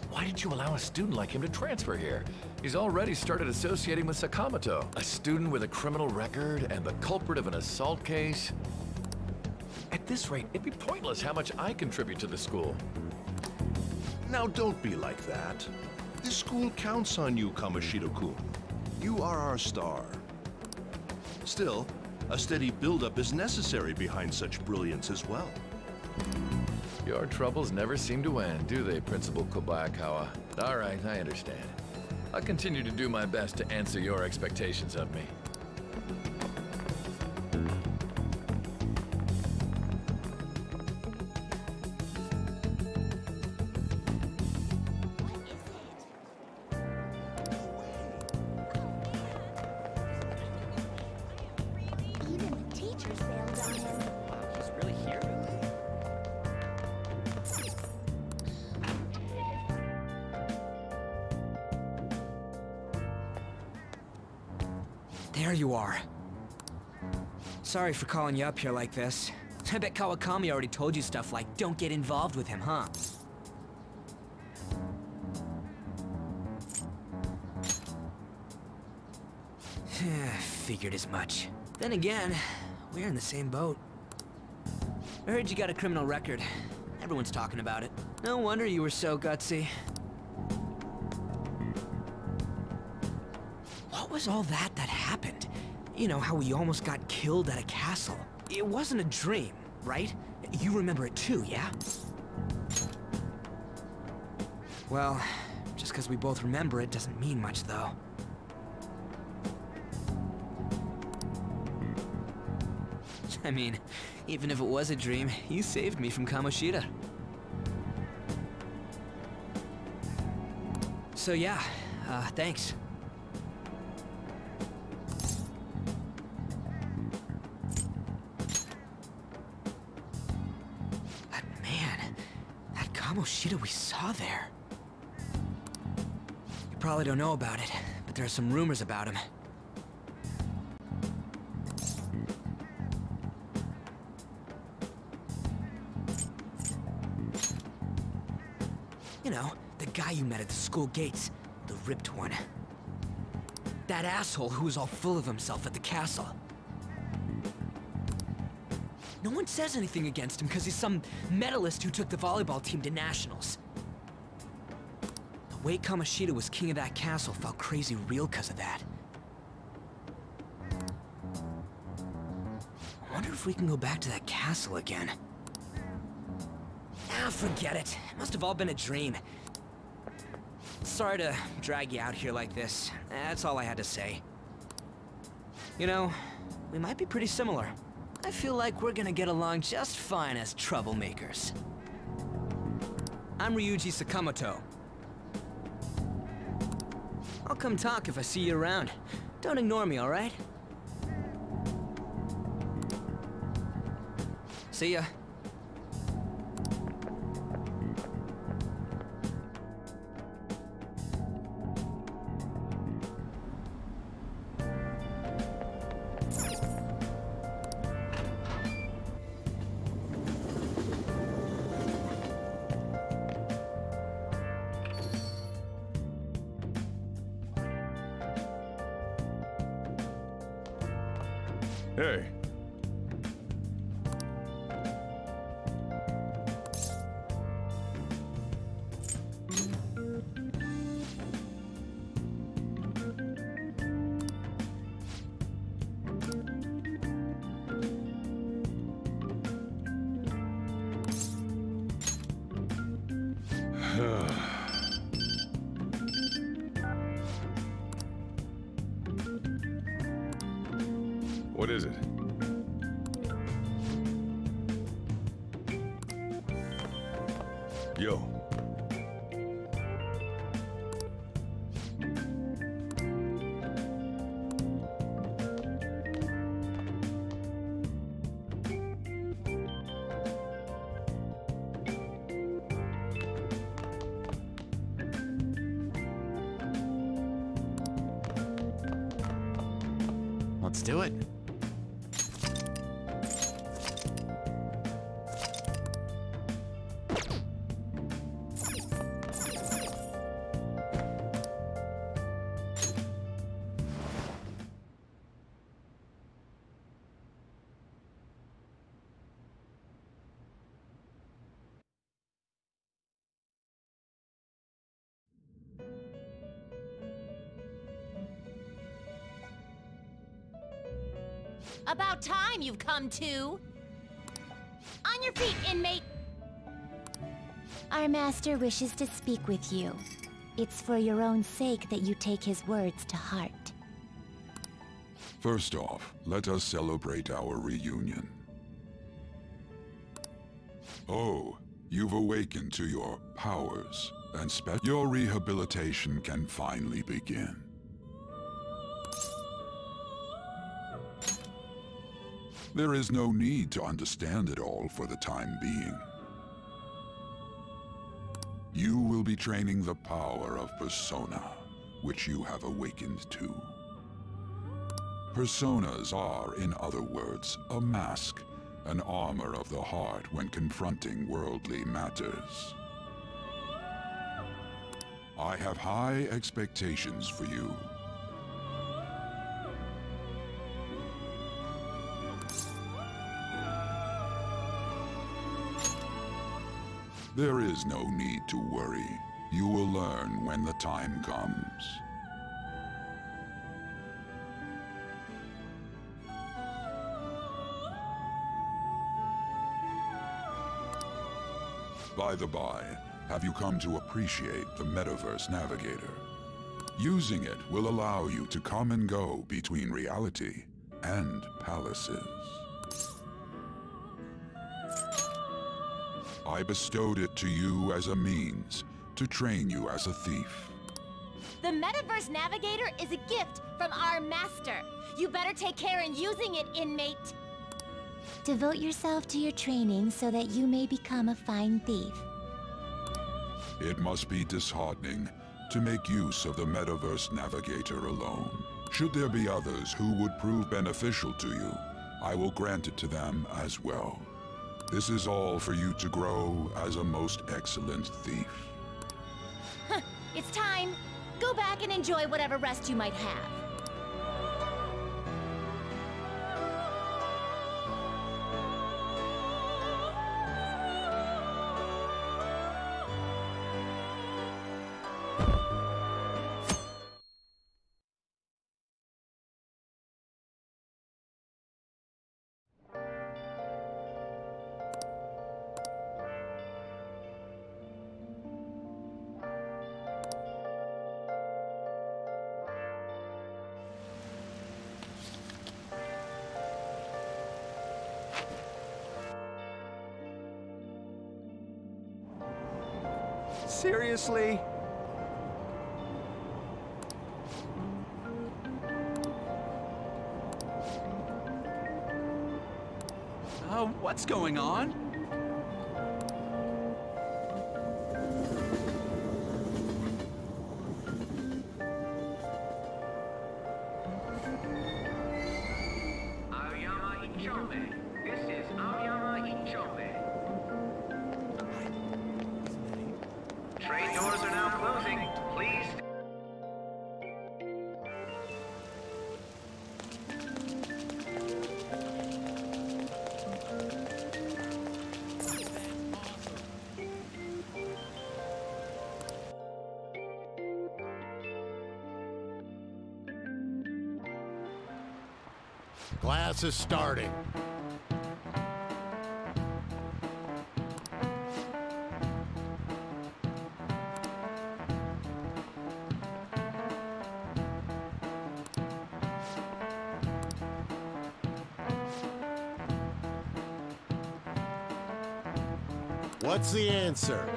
Why did you allow a student like him to transfer here? He's already started associating with Sakamoto, a student with a criminal record and the culprit of an assault case. At this rate, it'd be pointless how much I contribute to the school. Now don't be like that. This school counts on you, Kamoshida-kun. You are our star. Still, a steady buildup is necessary behind such brilliance as well. Your troubles never seem to end, do they, Principal Kobayakawa? All right, I understand. I'll continue to do my best to answer your expectations of me. There you are. Sorry for calling you up here like this. I bet Kawakami already told you stuff like, don't get involved with him, huh? Figured as much. Then again, we're in the same boat. I heard you got a criminal record. Everyone's talking about it. No wonder you were so gutsy. What was all that happened? You know, how we almost got killed at a castle. It wasn't a dream, right? You remember it too, yeah? Well, just because we both remember it doesn't mean much, though. I mean, even if it was a dream, you saved me from Kamoshida. So yeah, thanks. But man, that Kamoshida we saw there. You probably don't know about it, but there are some rumors about him. You know, the guy you met at the school gates. The ripped one. That asshole who was all full of himself at the castle. No one says anything against him because he's some medalist who took the volleyball team to nationals. The way Kamoshida was king of that castle felt crazy real because of that. I wonder if we can go back to that castle again. Ah, forget it. It must have all been a dream. Sorry to drag you out here like this. That's all I had to say. You know, we might be pretty similar. I feel like we're gonna get along just fine as troublemakers. I'm Ryuji Sakamoto. I'll come talk if I see you around. Don't ignore me, alright? See ya. Hey. What is it? Yo. Let's do it. About time you've come to. On your feet, inmate! Our master wishes to speak with you. It's for your own sake that you take his words to heart. First off, let us celebrate our reunion. Oh, you've awakened to your powers, and your rehabilitation can finally begin. There is no need to understand it all for the time being. You will be training the power of Persona, which you have awakened to. Personas are, in other words, a mask, an armor of the heart when confronting worldly matters. I have high expectations for you. There is no need to worry. You will learn when the time comes. By the by, have you come to appreciate the Metaverse Navigator? Using it will allow you to come and go between reality and palaces. I bestowed it to you as a means to train you as a thief. The Metaverse Navigator is a gift from our master. You better take care in using it, inmate. Devote yourself to your training so that you may become a fine thief. It must be disheartening to make use of the Metaverse Navigator alone. Should there be others who would prove beneficial to you, I will grant it to them as well. This is all for you to grow as a most excellent thief. It's time. Go back and enjoy whatever rest you might have. Seriously? What's going on? Aoyama Ichome. This is Aoyama Ichome. Train doors are now closing. Please. Class is starting. What's the answer?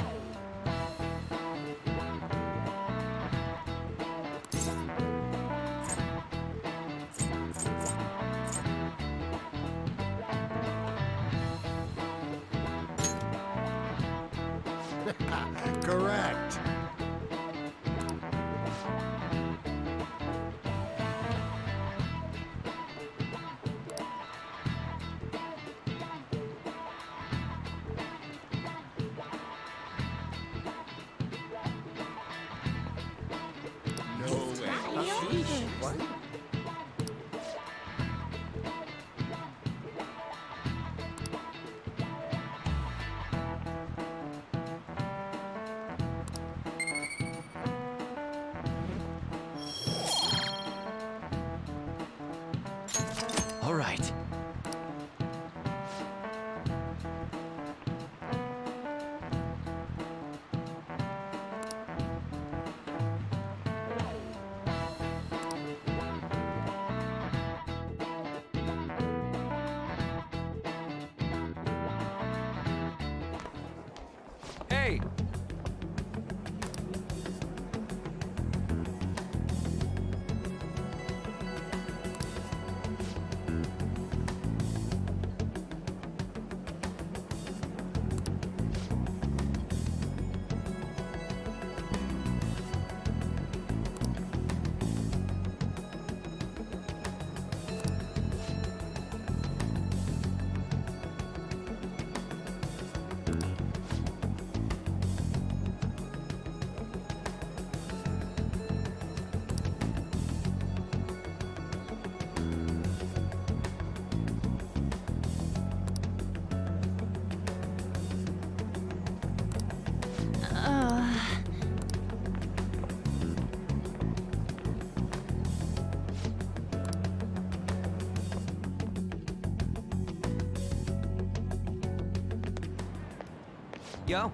What? All right. Hey! Yo.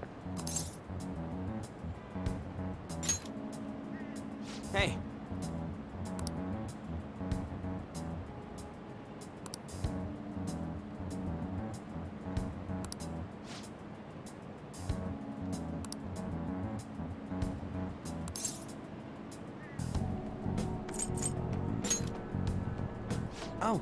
Hey. Oh.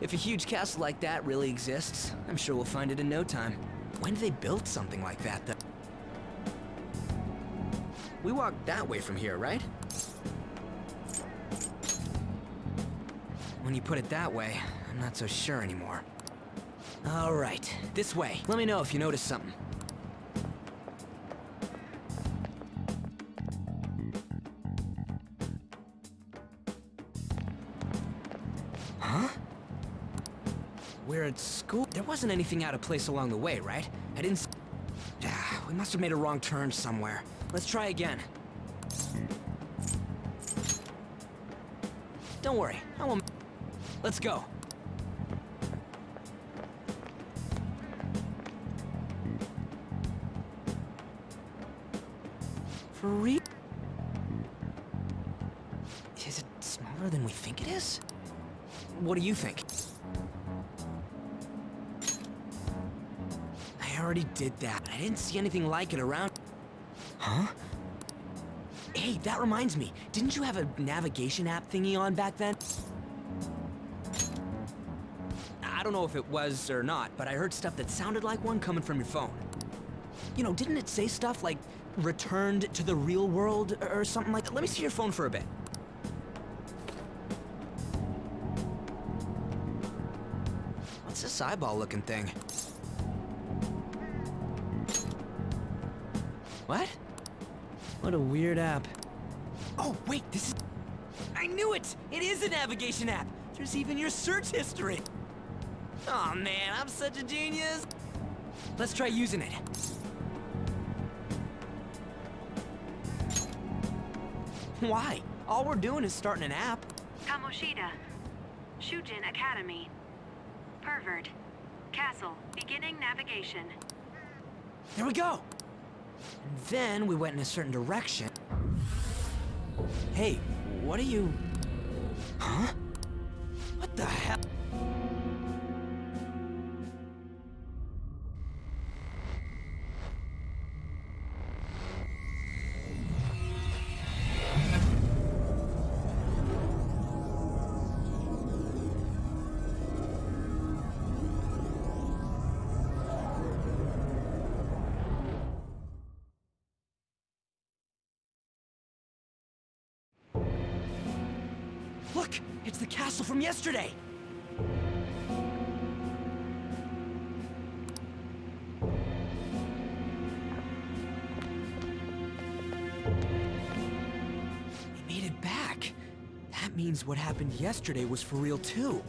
If a huge castle like that really exists, I'm sure we'll find it in no time. When did they build something like that, though? We walked that way from here, right? When you put it that way, I'm not so sure anymore. All right, this way. Let me know if you notice something. Huh? We're at school. There wasn't anything out of place along the way, right? I didn't we must have made a wrong turn somewhere. Let's try again. Don't worry, I won't. Let's go. For real? Is it smaller than we think it is? What do you think? I already did that. I didn't see anything like it around. Huh? Hey, that reminds me. Didn't you have a navigation app thingy on back then? I don't know if it was or not, but I heard stuff that sounded like one coming from your phone. You know, didn't it say stuff like returned to the real world or something like that? Let me see your phone for a bit. What's this eyeball-looking thing? What? What a weird app. Oh, wait, this is... I knew it! It is a navigation app! There's even your search history! Oh man, I'm such a genius! Let's try using it. Why? All we're doing is starting an app. Kamoshida. Shujin Academy. Pervert. Castle. Beginning navigation. There we go! And then we went in a certain direction. Hey, what are you... Huh? What the hell? Look! It's the castle from yesterday! We made it back. That means what happened yesterday was for real too.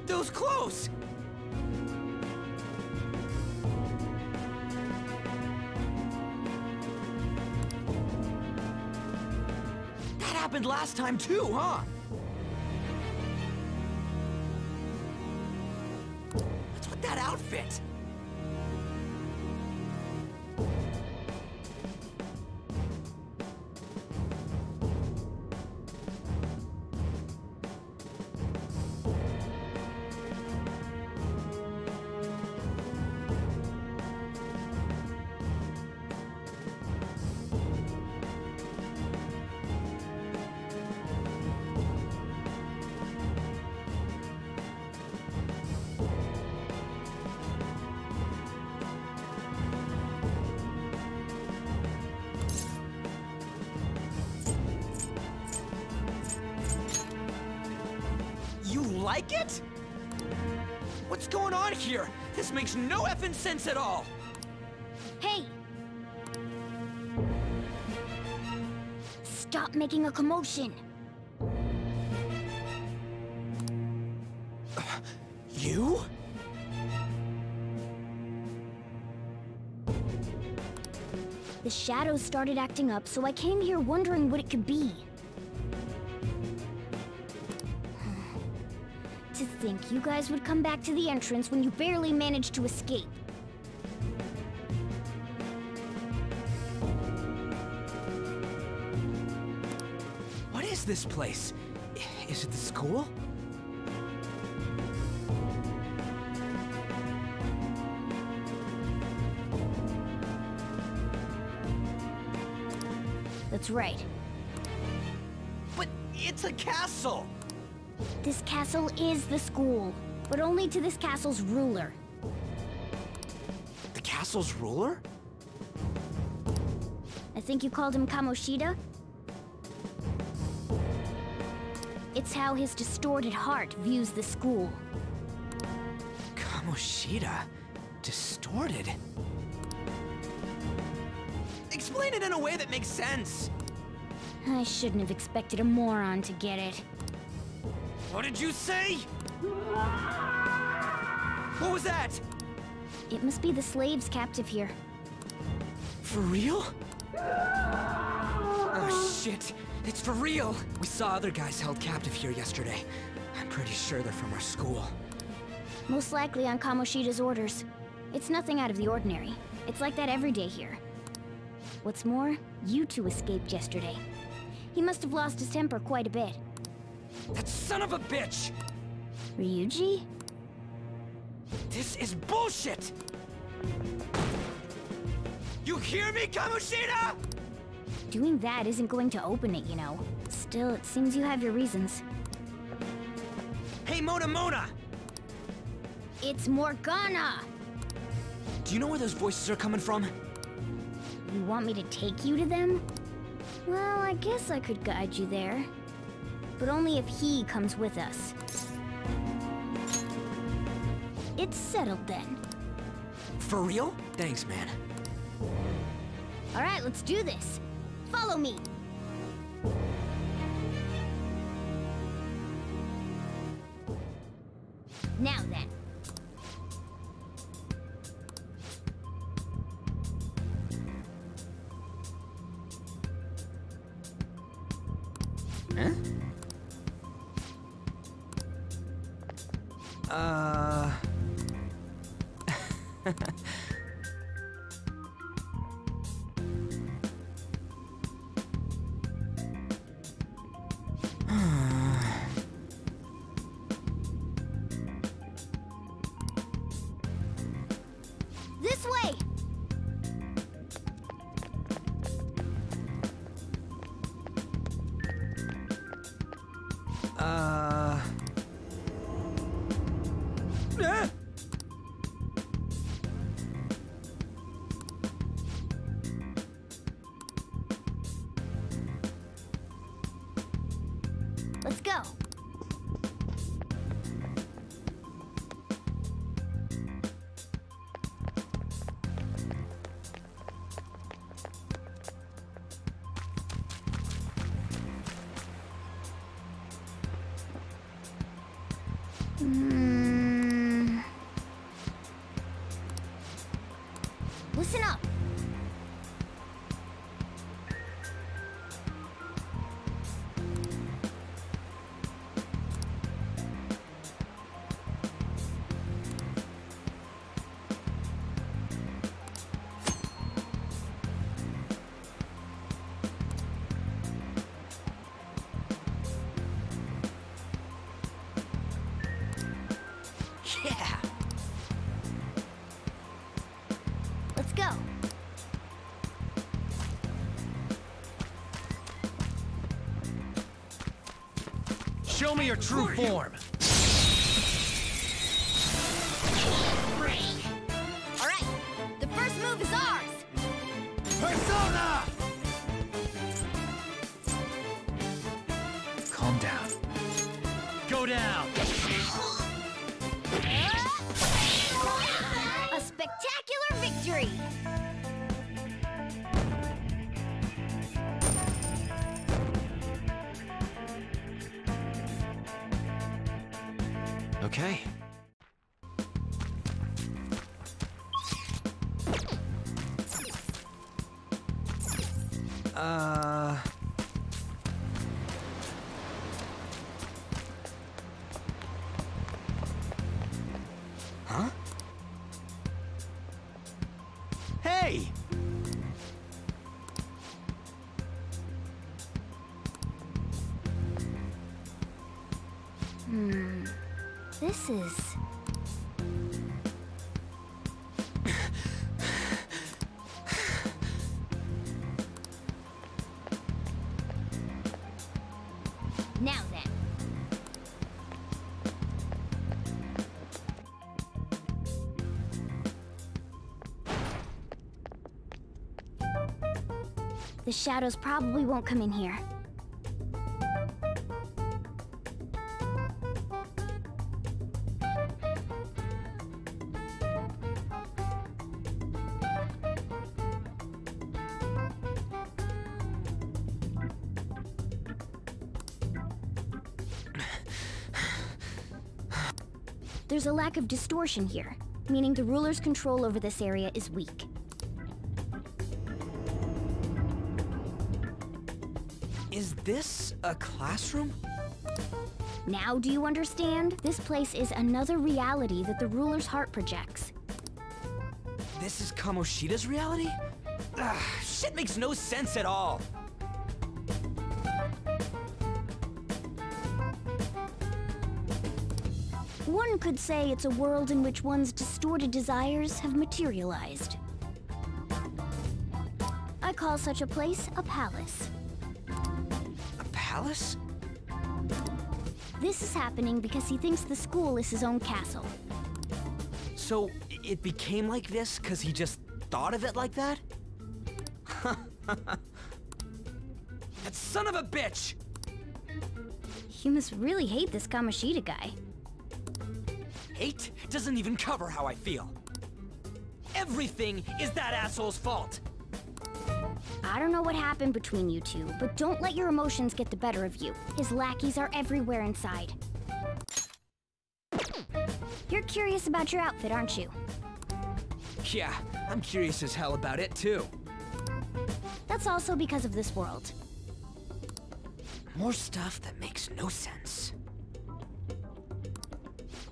That was close! That happened last time too, huh? What's with that outfit? You like it? What's going on here? This makes no effing sense at all! Hey! Stop making a commotion! You? The shadows started acting up, so I came here wondering what it could be. To think you guys would come back to the entrance when you barely managed to escape. What is this place? Is it the school? That's right. But it's a castle! This castle is the school, but only to this castle's ruler. The castle's ruler? I think you called him Kamoshida? It's how his distorted heart views the school. Kamoshida? Distorted? Explain it in a way that makes sense! I shouldn't have expected a moron to get it. What did you say? What was that? It must be the slaves captive here. For real? Oh shit, it's for real! We saw other guys held captive here yesterday. I'm pretty sure they're from our school. Most likely on Kamoshida's orders. It's nothing out of the ordinary. It's like that every day here. What's more, you two escaped yesterday. He must have lost his temper quite a bit. That son of a bitch! Ryuji? This is bullshit! You hear me, Kamoshida?! Doing that isn't going to open it, you know. Still, it seems you have your reasons. Hey, Mona! It's Morgana! Do you know where those voices are coming from? You want me to take you to them? Well, I guess I could guide you there. But only if he comes with us. It's settled then. For real? Thanks, man. Alright, let's do this. Follow me. Now then. This way! Listen up. Yeah! Let's go. Show me your true form. All right, the first move is ours. Persona! Calm down. Go down. A spectacular victory. Okay. Huh? Hey! This is... Now then. The shadows probably won't come in here. There's a lack of distortion here, meaning the ruler's control over this area is weak. Is this a classroom? Now do you understand? This place is another reality that the ruler's heart projects. This is Kamoshida's reality? Shit makes no sense at all. One could say it's a world in which one's distorted desires have materialized. I call such a place a palace. A palace? This is happening because he thinks the school is his own castle. So, it became like this because he just thought of it like that? That son of a bitch! You must really hate this Kamoshida guy. Hate doesn't even cover how I feel. Everything is that asshole's fault. I don't know what happened between you two, but don't let your emotions get the better of you. His lackeys are everywhere inside. You're curious about your outfit, aren't you? Yeah, I'm curious as hell about it too. That's also because of this world. More stuff that makes no sense.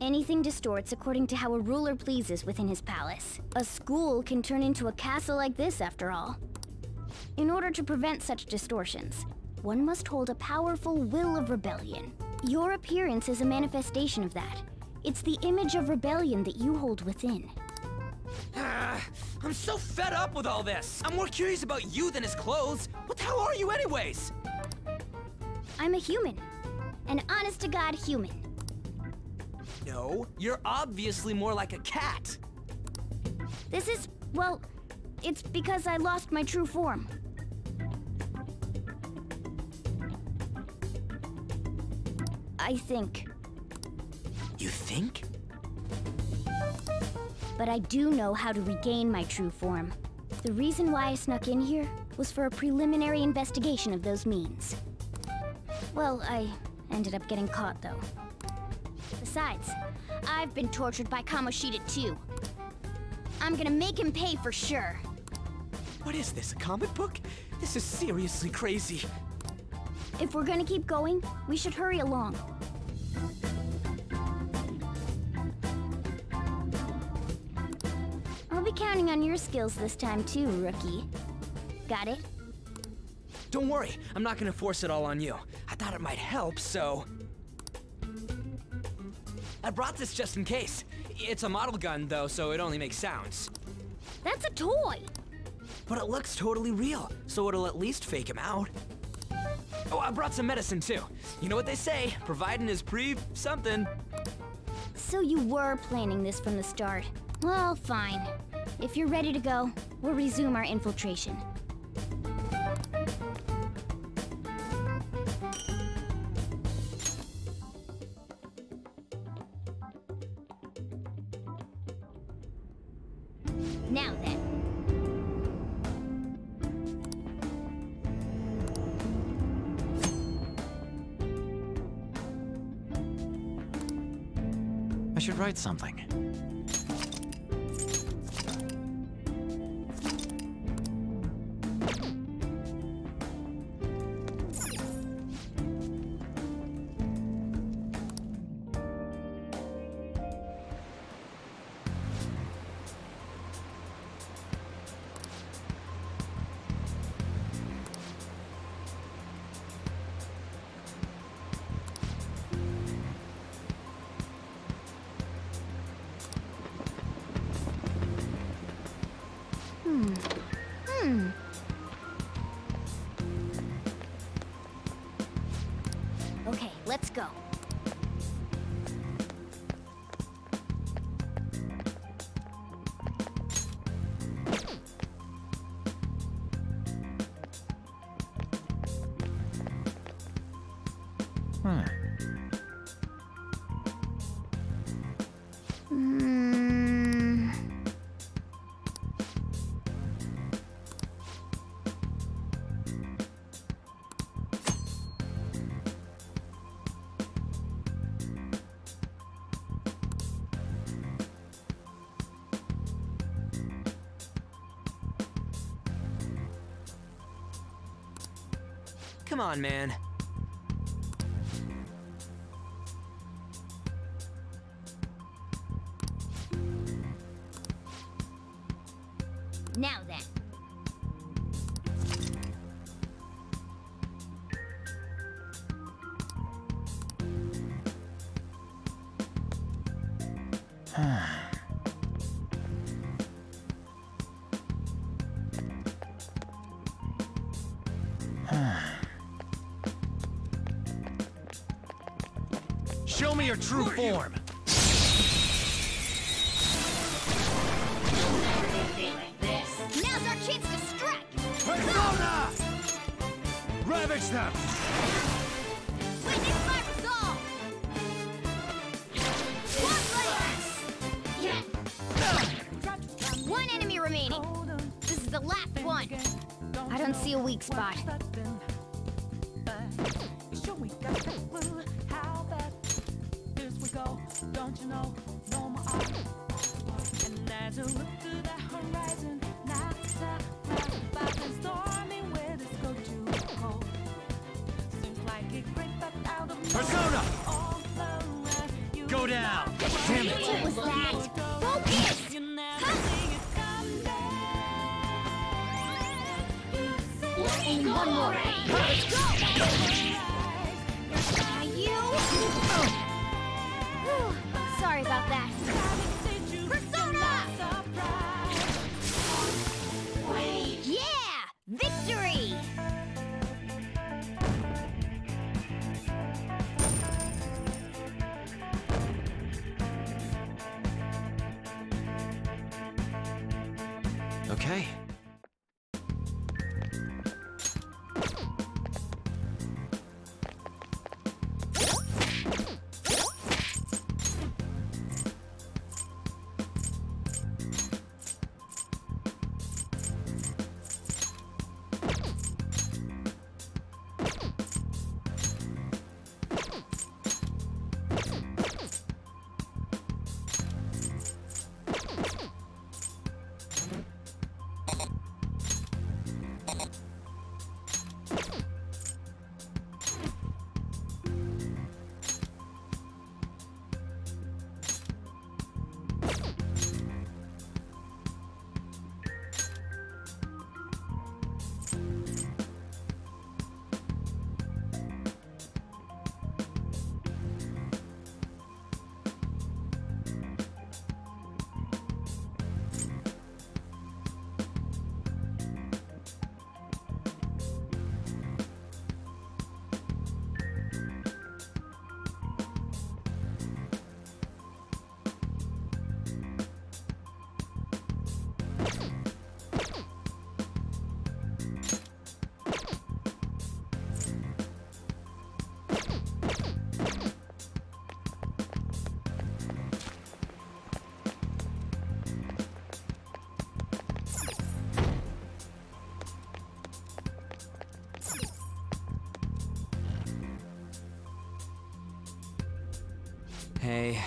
Anything distorts according to how a ruler pleases within his palace. A school can turn into a castle like this, after all. In order to prevent such distortions, one must hold a powerful will of rebellion. Your appearance is a manifestation of that. It's the image of rebellion that you hold within. I'm so fed up with all this. I'm more curious about you than his clothes. What the hell are you anyways? I'm a human. An honest-to-God human. No, you're obviously more like a cat. This is, well, it's because I lost my true form. I think. You think? But I do know how to regain my true form. The reason why I snuck in here was for a preliminary investigation of those means. Well, I ended up getting caught, though. Besides, I've been tortured by Kamoshida too. I'm gonna make him pay for sure. What is this, a comic book? This is seriously crazy. If we're gonna keep going, we should hurry along. I'll be counting on your skills this time too, rookie. Got it? Don't worry, I'm not gonna force it all on you. I thought it might help, so... I brought this just in case. It's a model gun, though, so it only makes sounds. That's a toy! But it looks totally real, so it'll at least fake him out. Oh, I brought some medicine, too. You know what they say, providing is something. So you were planning this from the start. Well, fine. If you're ready to go, we'll resume our infiltration. Now then. I should write something. Okay, let's go. Come on, man. Now then. Show me your true form! Now's our chance to strike! Persona! Ravage them! Witness my resolve! One enemy remaining. This is the last one. I don't see a weak spot. Don't you know, no more art. And as you look through the horizon, now about the stormy where this go to go. Seems like it great but out of Persona! Go down! Damn it! What was that? Focus! You never see it come back. And one more. Let's go! Sorry about that. Persona! Yeah! Victory! Okay. Hey.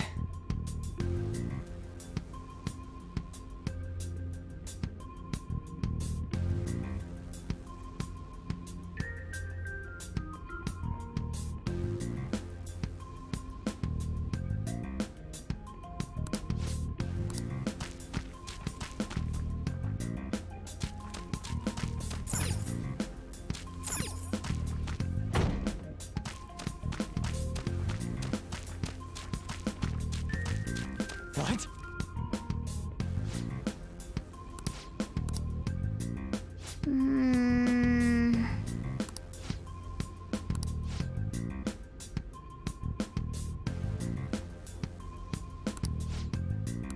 What?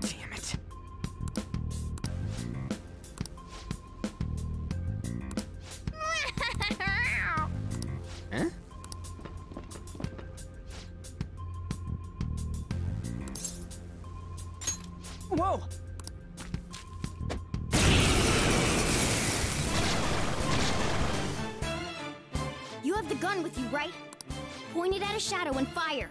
Damn it. Huh? Whoa! You have the gun with you, right? Point it at a shadow and fire.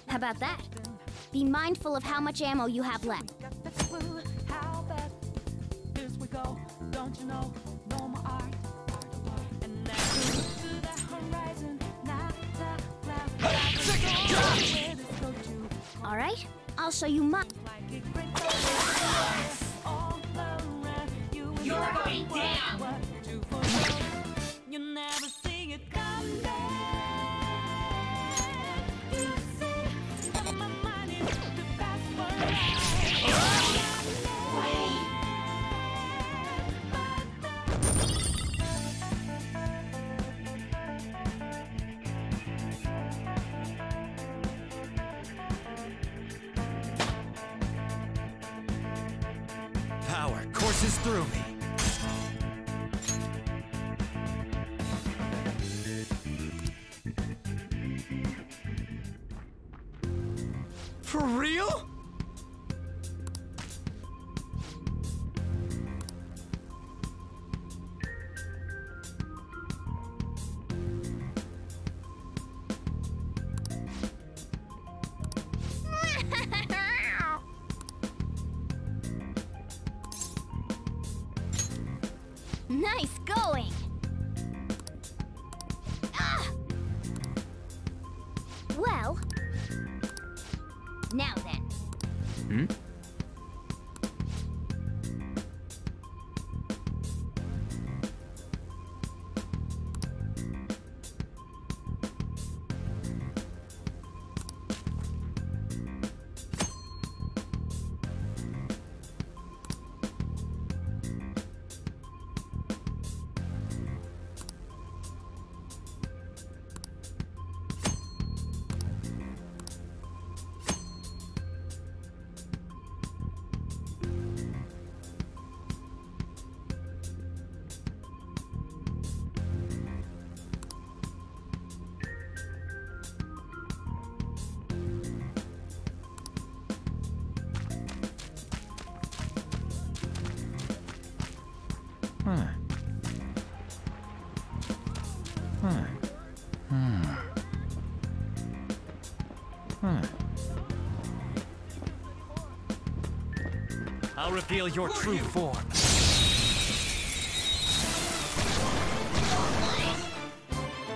How about that? Be mindful of how much ammo you have left. All right, I'll show you my. You're going down! You never see it come Power courses through me. For real? Nice going! Ah! Well, now then. I'll reveal your true form.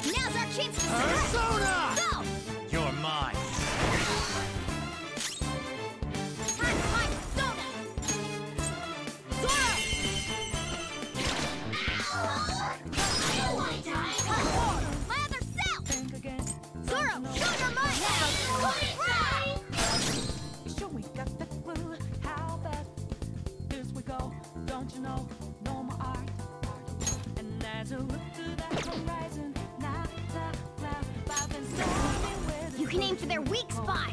Now's our chance to Persona! Go! You're mine. You can aim for their weak spot.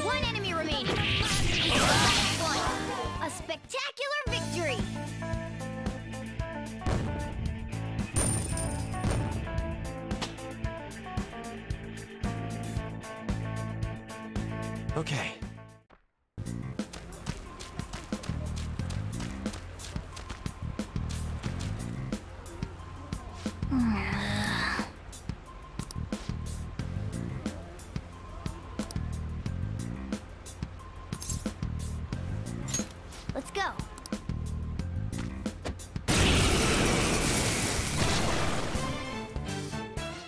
One enemy remaining. A spectacular victory! Okay. Let's go.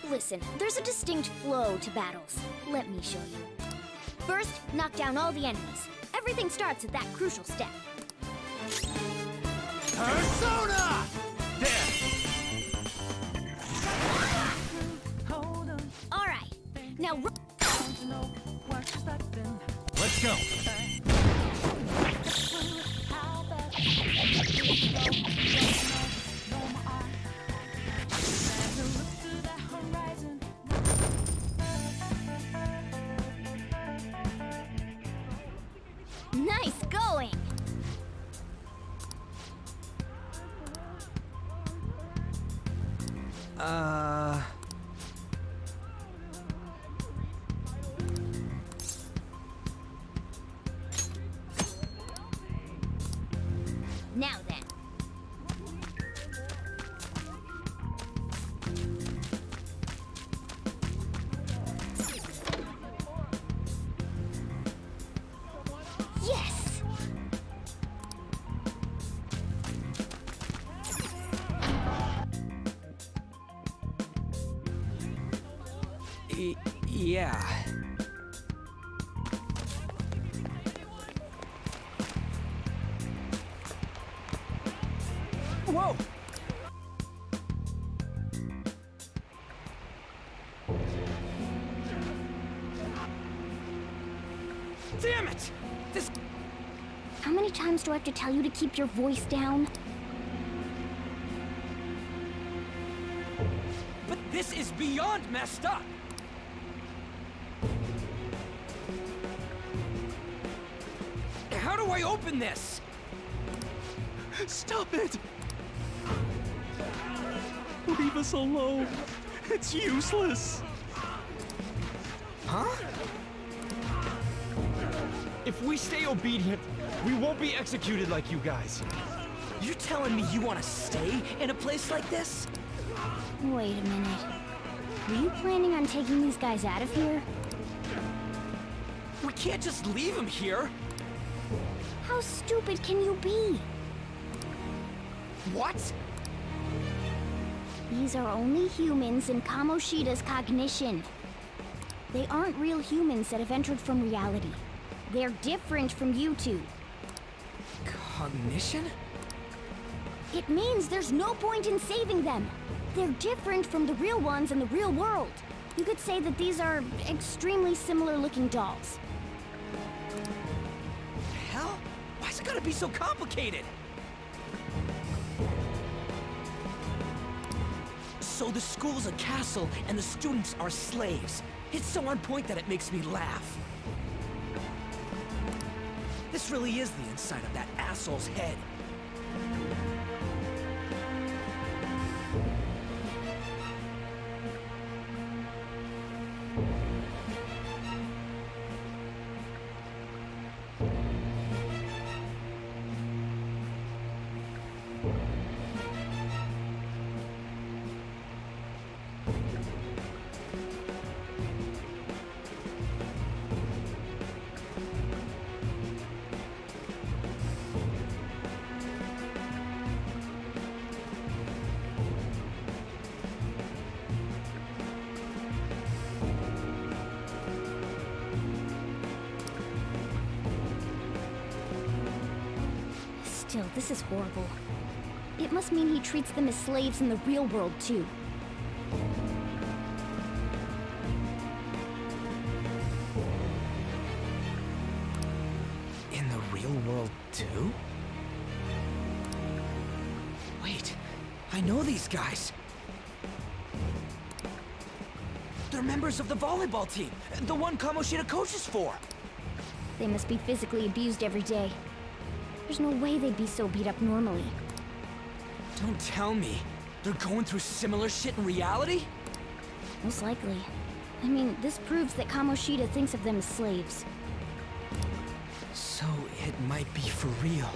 Listen, there's a distinct flow to battles. Let me show you. First, knock down all the enemies. Everything starts at that crucial step. Persona! There! All right, now Let's go! Nice going! Now then. Yes! Yeah. Whoa! Damn it! This... How many times do I have to tell you to keep your voice down? But this is beyond messed up! How do I open this? Stop it! Leave us alone. It's useless. Huh? If we stay obedient, we won't be executed like you guys. You telling me you want to stay in a place like this? Wait a minute. Were you planning on taking these guys out of here? We can't just leave them here. How stupid can you be? What? These are only humans in Kamoshida's cognition. They aren't real humans that have entered from reality. They're different from you two. Cognition? It means there's no point in saving them. They're different from the real ones in the real world. You could say that these are extremely similar looking dolls. Hell? Why's it gotta be so complicated? So the school's a castle and the students are slaves. It's so on point that it makes me laugh. This really is the inside of that asshole's head. Still, this is horrible. It must mean he treats them as slaves in the real world, too. In the real world, too? Wait, I know these guys. They're members of the volleyball team, the one Kamoshida coaches for. They must be physically abused every day. There's no way they'd be so beat up normally. Don't tell me. They're going through similar shit in reality? Most likely. I mean, this proves that Kamoshida thinks of them as slaves. So it might be for real.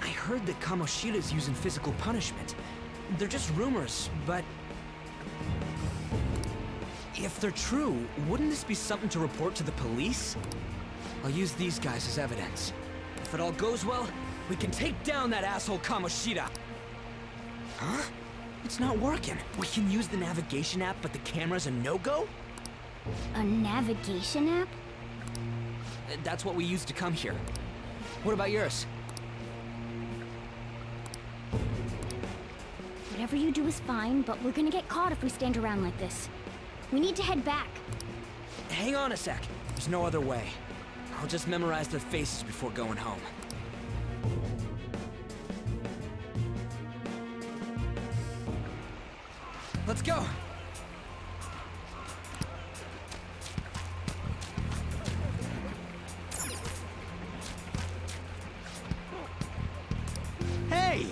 I heard that Kamoshida's using physical punishment. They're just rumors, but... if they're true, wouldn't this be something to report to the police? I'll use these guys as evidence. If it all goes well, we can take down that asshole Kamoshida! Huh? It's not working. We can use the navigation app, but the camera's a no-go? A navigation app? That's what we used to come here. What about yours? Whatever you do is fine, but we're gonna get caught if we stand around like this. We need to head back. Hang on a sec. There's no other way. I'll just memorize their faces before going home. Let's go! Hey!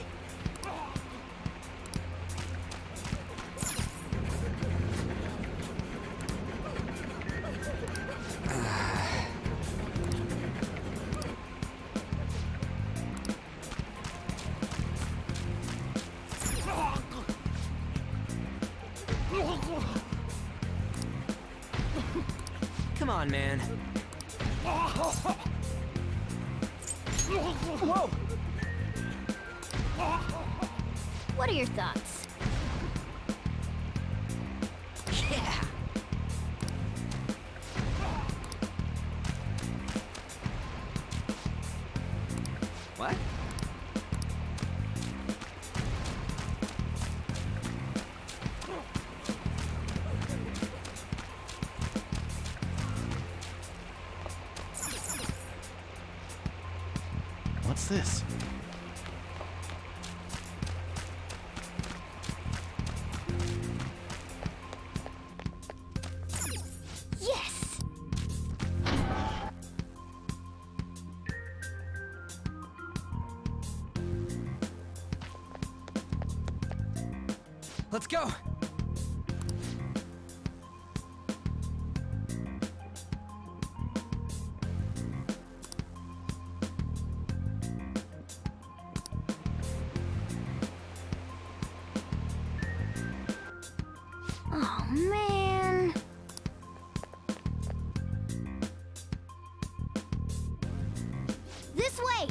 Come on, man. Whoa! What are your thoughts? Yeah! What? What's this? Yes! Let's go! Oh, man. This way!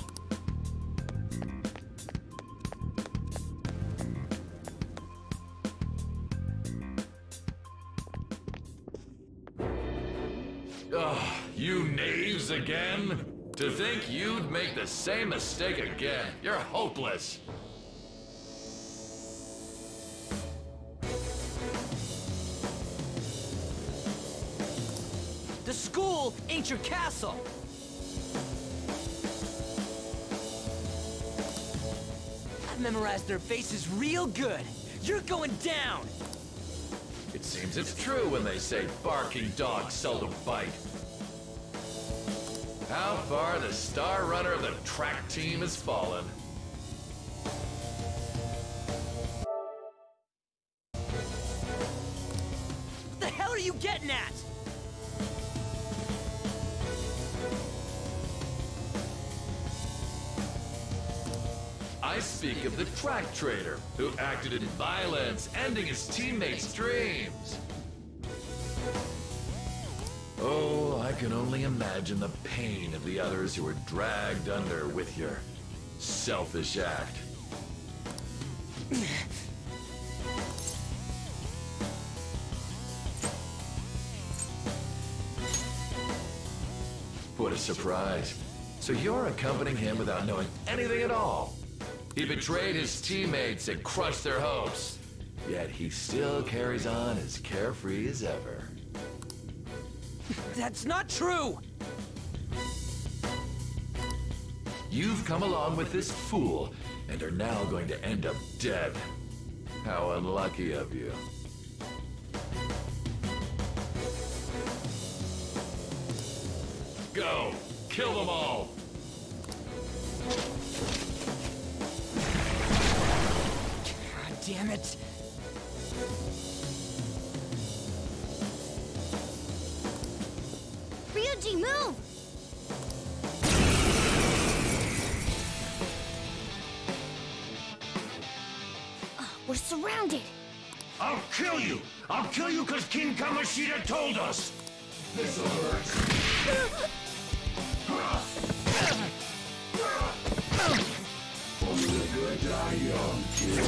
Ugh, you knaves again? To think you'd make the same mistake again. You're hopeless. The school ain't your castle! I've memorized their faces real good. You're going down! It seems it's true when they say barking dogs seldom bite. How far the star runner of the track team has fallen. What the hell are you getting at? I speak of the track trader who acted in violence, ending his teammates' dreams. Oh, I can only imagine the pain of the others who were dragged under with your selfish act. What a surprise. So you're accompanying him without knowing anything at all. He betrayed his teammates and crushed their hopes. Yet he still carries on as carefree as ever. That's not true! You've come along with this fool and are now going to end up dead. How unlucky of you. Go! Kill them all! it! Ryuji, move! We're surrounded! I'll kill you! I'll kill you because King Kamoshida told us! This'll hurt. Only the good die young, kid.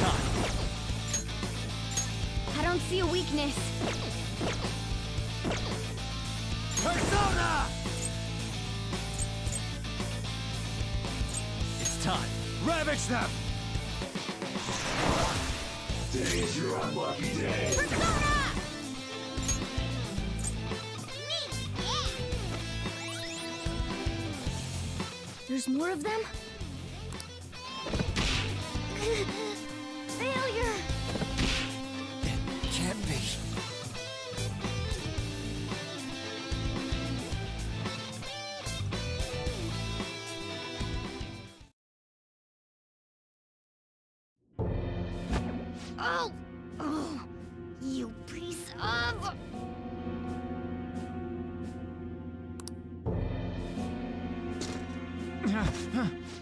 I don't see a weakness. Persona! It's time. Ravage them! Today's your unlucky day. Persona! There's more of them? Failure! Can't be. Oh! Oh! You piece of...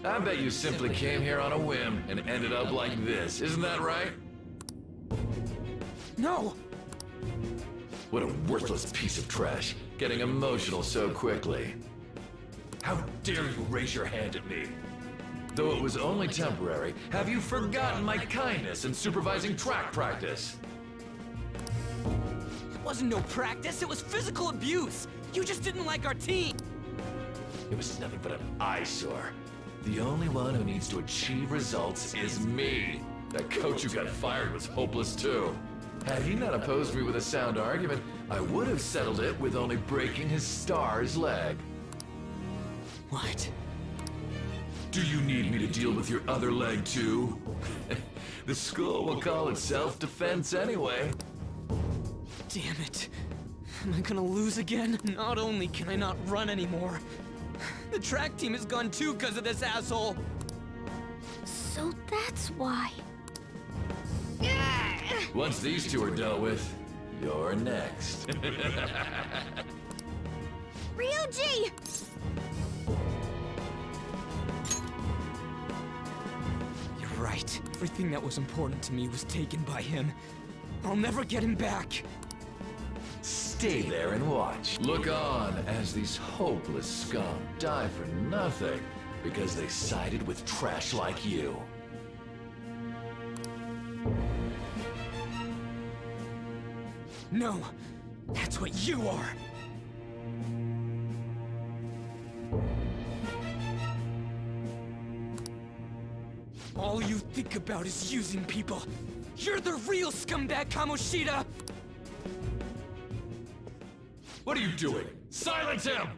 I bet you simply came here on a whim and ended up like this, isn't that right? No! What a worthless piece of trash, getting emotional so quickly. How dare you raise your hand at me? Though it was only temporary, have you forgotten my kindness in supervising track practice? It wasn't no practice, it was physical abuse! You just didn't like our team! It was nothing but an eyesore. The only one who needs to achieve results is me. That coach who got fired was hopeless too. Had he not opposed me with a sound argument, I would have settled it with only breaking his star's leg. What? Do you need me to deal with your other leg too? The school will call it self-defense anyway. Damn it. Am I gonna lose again? Not only can I not run anymore, the track team is gone too because of this asshole! So that's why. Once these two are dealt with, you're next. Ryuji! You're right. Everything that was important to me was taken by him. I'll never get him back. Stay there and watch. Look on as these hopeless scum die for nothing because they sided with trash like you. No, that's what you are. All you think about is using people. You're the real scumbag, Kamoshida! What are you doing? Silence him!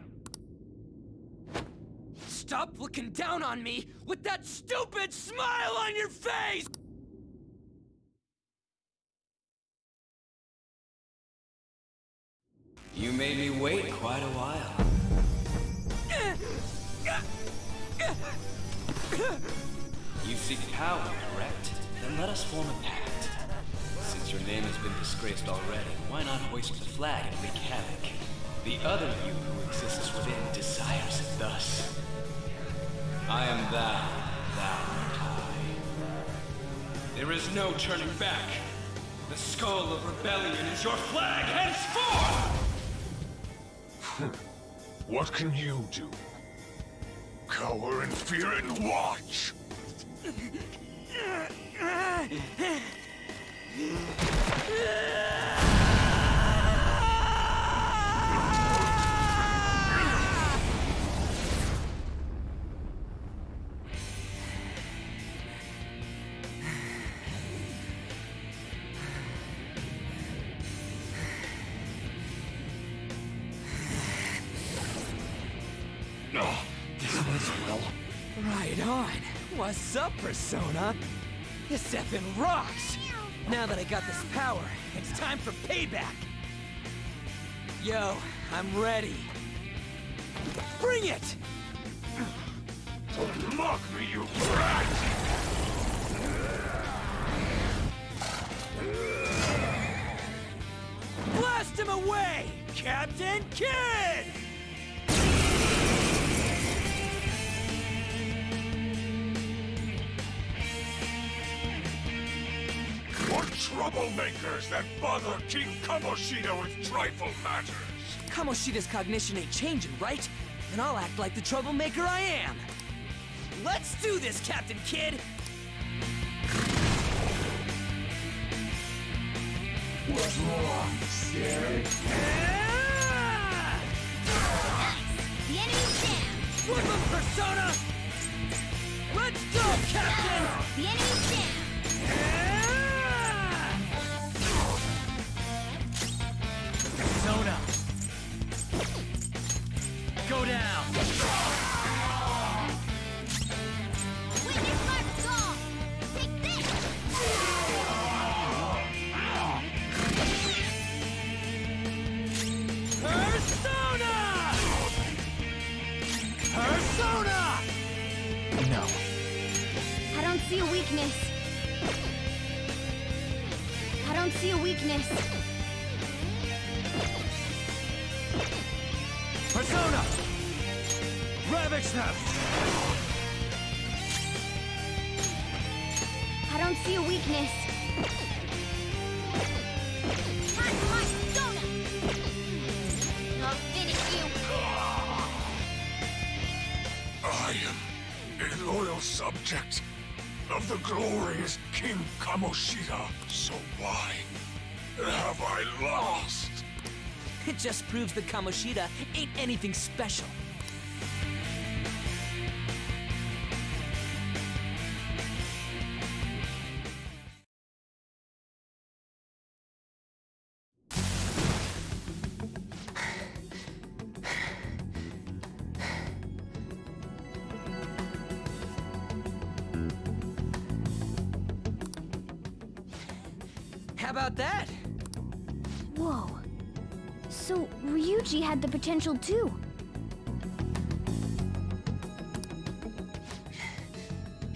Stop looking down on me with that stupid smile on your face! You made me wait quite a while. You seek power, correct? Then let us form a pact. Since your name has been disgraced already, why not hoist the flag and wreak havoc? The other you who exists within desires it thus. I am thou, thou art I. There is no turning back. The skull of rebellion is your flag henceforth! What can you do? Cower in fear and watch! This was well. Right on. What's up, Persona? This effing rocks! Now that I got this power, it's time for payback! Yo, I'm ready. Bring it! Mock me, you brat! troublemakers that bother King Kamoshida with trifle matters. Kamoshida's cognition ain't changing, right? And I'll act like the troublemaker I am. Let's do this, Captain Kidd! What's wrong, scared? The enemy's down! Flip him, Persona! Let's go, Captain! The enemy's down! Persona! Go down! Witness my resolve! Take this! Persona! Persona! No. I don't see a weakness. I don't see a weakness. Persona! Ravage them! I don't see a weakness. Time for my persona! I'll finish you! I am a loyal subject of the glorious King Kamoshida. So why have I lost? It just proves that Kamoshida ain't anything special. How about that? Whoa. So, Ryuji had the potential too.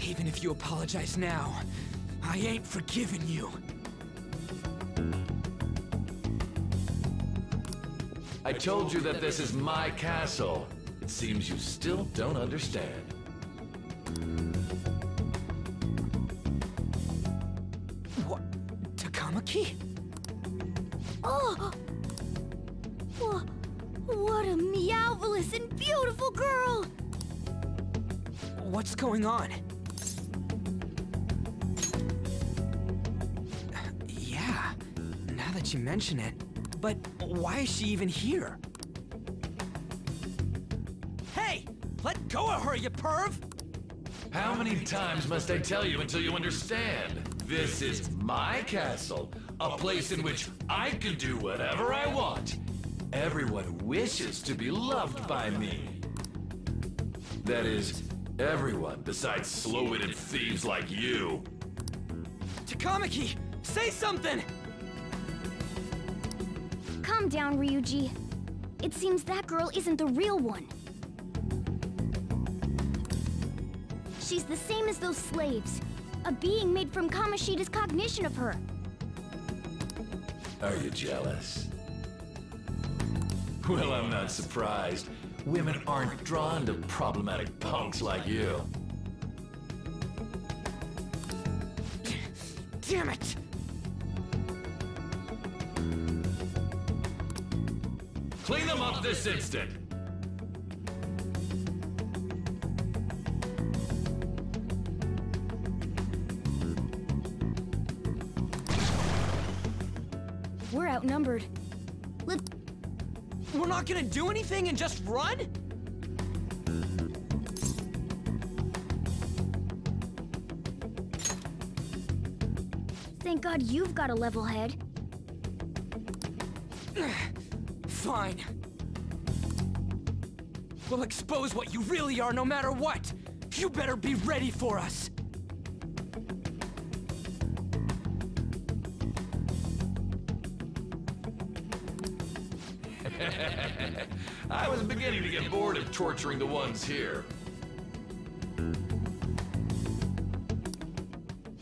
Even if you apologize now, I ain't forgiving you. I told you that this is my castle. It seems you still don't understand. What? Takamaki? Oh! What a meowvelous and beautiful girl! What's going on? Yeah, now that you mention it. But why is she even here? Hey! Let go of her, you perv! How many times must I tell you until you understand? This is my castle, a place in which I can do whatever I want. Everyone wishes to be loved by me. That is, everyone besides slow-witted thieves like you. Takamaki, say something! Calm down, Ryuji. It seems that girl isn't the real one. She's the same as those slaves. A being made from Kamoshida's cognition of her. Are you jealous? Well, I'm not surprised. Women aren't drawn to problematic punks like you. Damn it! Clean them up this instant! We're outnumbered. We're not gonna do anything and just run? Thank God you've got a level head. Fine. We'll expose what you really are no matter what. You better be ready for us. I was beginning to get bored of torturing the ones here.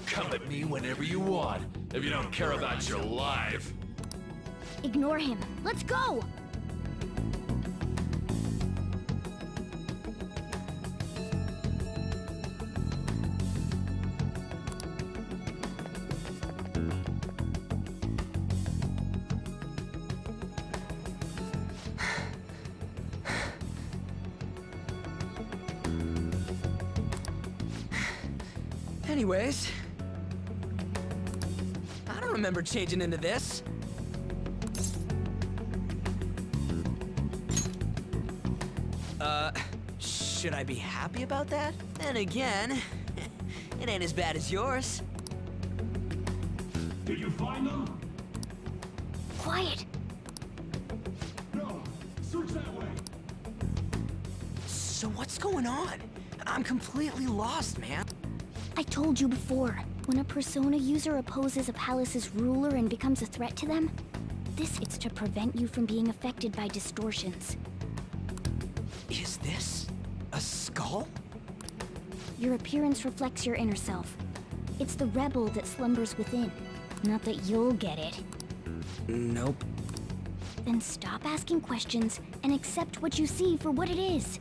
Come at me whenever you want, if you don't care about your life. Ignore him. Let's go! Anyways, I don't remember changing into this. Should I be happy about that? Then again, it ain't as bad as yours. Did you find them? Quiet! No, search that way. So what's going on? I'm completely lost, man. I told you before, when a Persona user opposes a palace's ruler and becomes a threat to them, it's to prevent you from being affected by distortions. Is this a skull? Your appearance reflects your inner self. It's the rebel that slumbers within. Not that you'll get it. Nope. Then stop asking questions and accept what you see for what it is.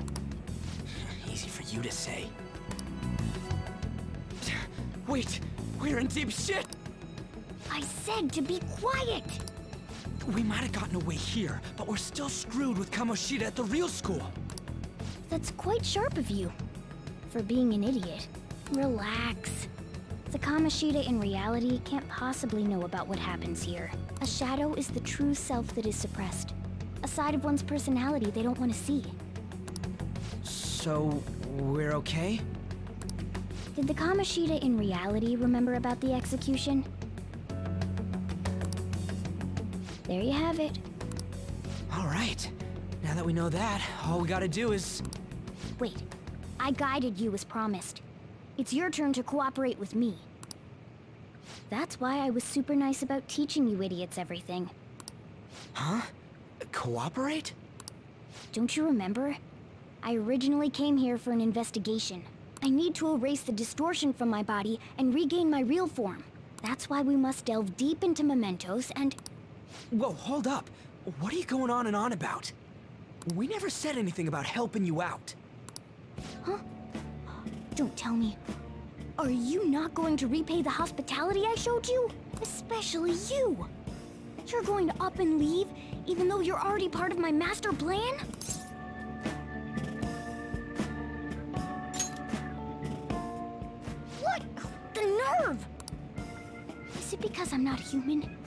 Easy for you to say. Wait, we're in deep shit! I said to be quiet! We might have gotten away here, but we're still screwed with Kamoshida at the real school. That's quite sharp of you. For being an idiot. Relax. The Kamoshida in reality can't possibly know about what happens here. A shadow is the true self that is suppressed. A side of one's personality they don't want to see. So, we're okay? Did the Kamoshida in reality remember about the execution? There you have it. All right. Now that we know that, all we gotta do is... Wait. I guided you as promised. It's your turn to cooperate with me. That's why I was super nice about teaching you idiots everything. Huh? Cooperate? Don't you remember? I originally came here for an investigation. I need to erase the distortion from my body and regain my real form. That's why we must delve deep into mementos and... Whoa, hold up. What are you going on and on about? We never said anything about helping you out. Huh? Don't tell me. Are you not going to repay the hospitality I showed you? Especially you! You're going to up and leave, even though you're already part of my master plan? What? The nerve! Is it because I'm not human?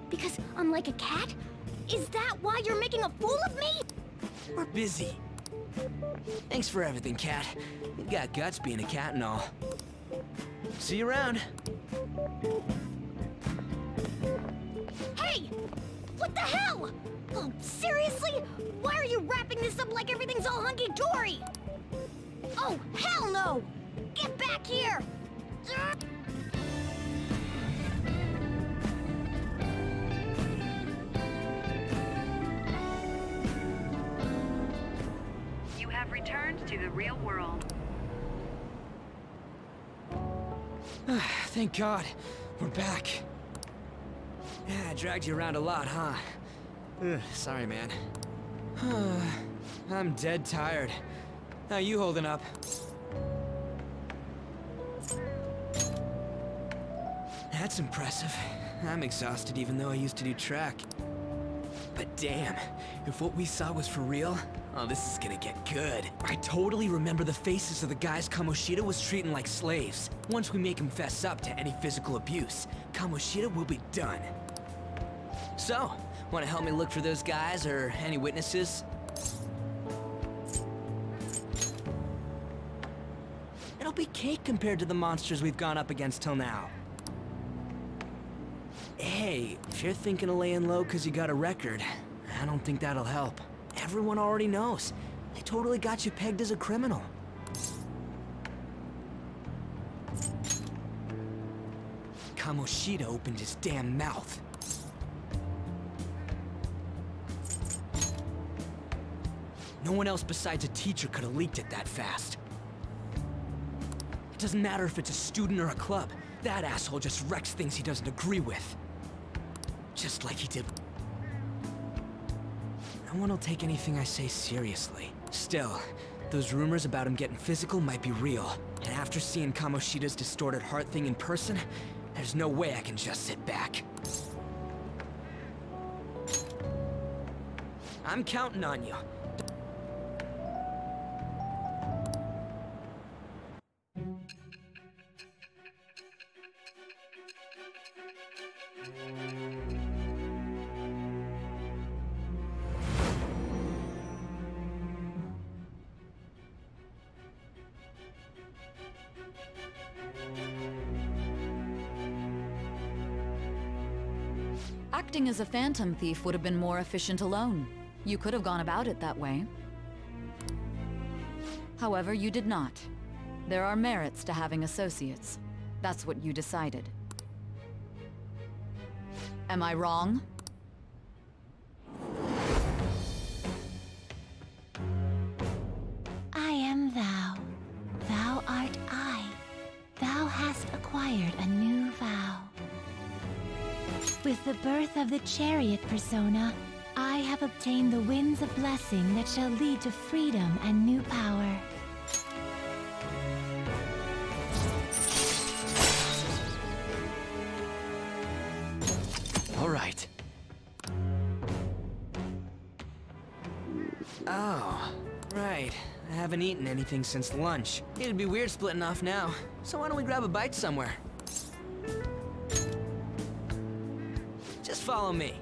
Because I'm like a cat? Is that why you're making a fool of me? We're busy. Thanks for everything, Cat. You got guts being a cat and all. See you around. Hey! What the hell? Oh, seriously? Why are you wrapping this up like everything's all hunky-dory? Oh, hell no! Get back here! You have returned to the real world. Thank God. We're back. Yeah, I dragged you around a lot, huh? Sorry, man. I'm dead tired. How you holding up? That's impressive. I'm exhausted even though I used to do track. But damn, if what we saw was for real, oh, this is gonna get good. I totally remember the faces of the guys Kamoshida was treating like slaves. Once we make him fess up to any physical abuse, Kamoshida will be done. So, wanna help me look for those guys or any witnesses? It'll be cake compared to the monsters we've gone up against till now. Hey, if you're thinking of laying low because you got a record, I don't think that'll help. Everyone already knows. They totally got you pegged as a criminal. Kamoshida opened his damn mouth. No one else besides a teacher could have leaked it that fast. It doesn't matter if it's a student or a club. That asshole just wrecks things he doesn't agree with. Just like he did. No one will take anything I say seriously. Still, those rumors about him getting physical might be real. And after seeing Kamoshida's distorted heart thing in person, there's no way I can just sit back. I'm counting on you. Acting as a phantom thief would have been more efficient alone. You could have gone about it that way. However, you did not. There are merits to having associates. That's what you decided. Am I wrong? I am thou. Thou art I. Thou hast acquired a new vow. With the birth of the chariot persona, I have obtained the winds of blessing that shall lead to freedom and new power. All right. Oh, right. I haven't eaten anything since lunch. It'd be weird splitting off now. So why don't we grab a bite somewhere? Just follow me.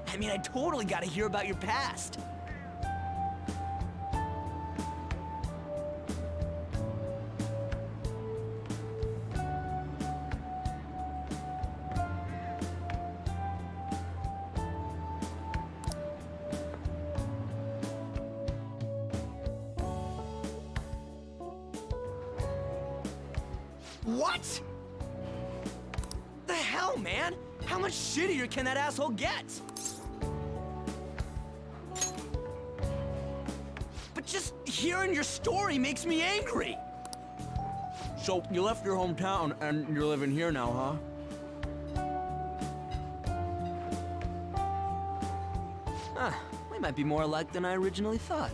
I mean, I totally gotta hear about your past. What? The hell, man? How much shittier can that asshole get? But just hearing your story makes me angry. So, you left your hometown and you're living here now, huh? Huh, we might be more alike than I originally thought.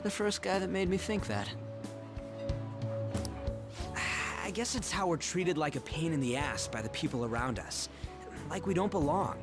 the first guy that made me think that. I guess it's how we're treated like a pain in the ass by the people around us. Like we don't belong.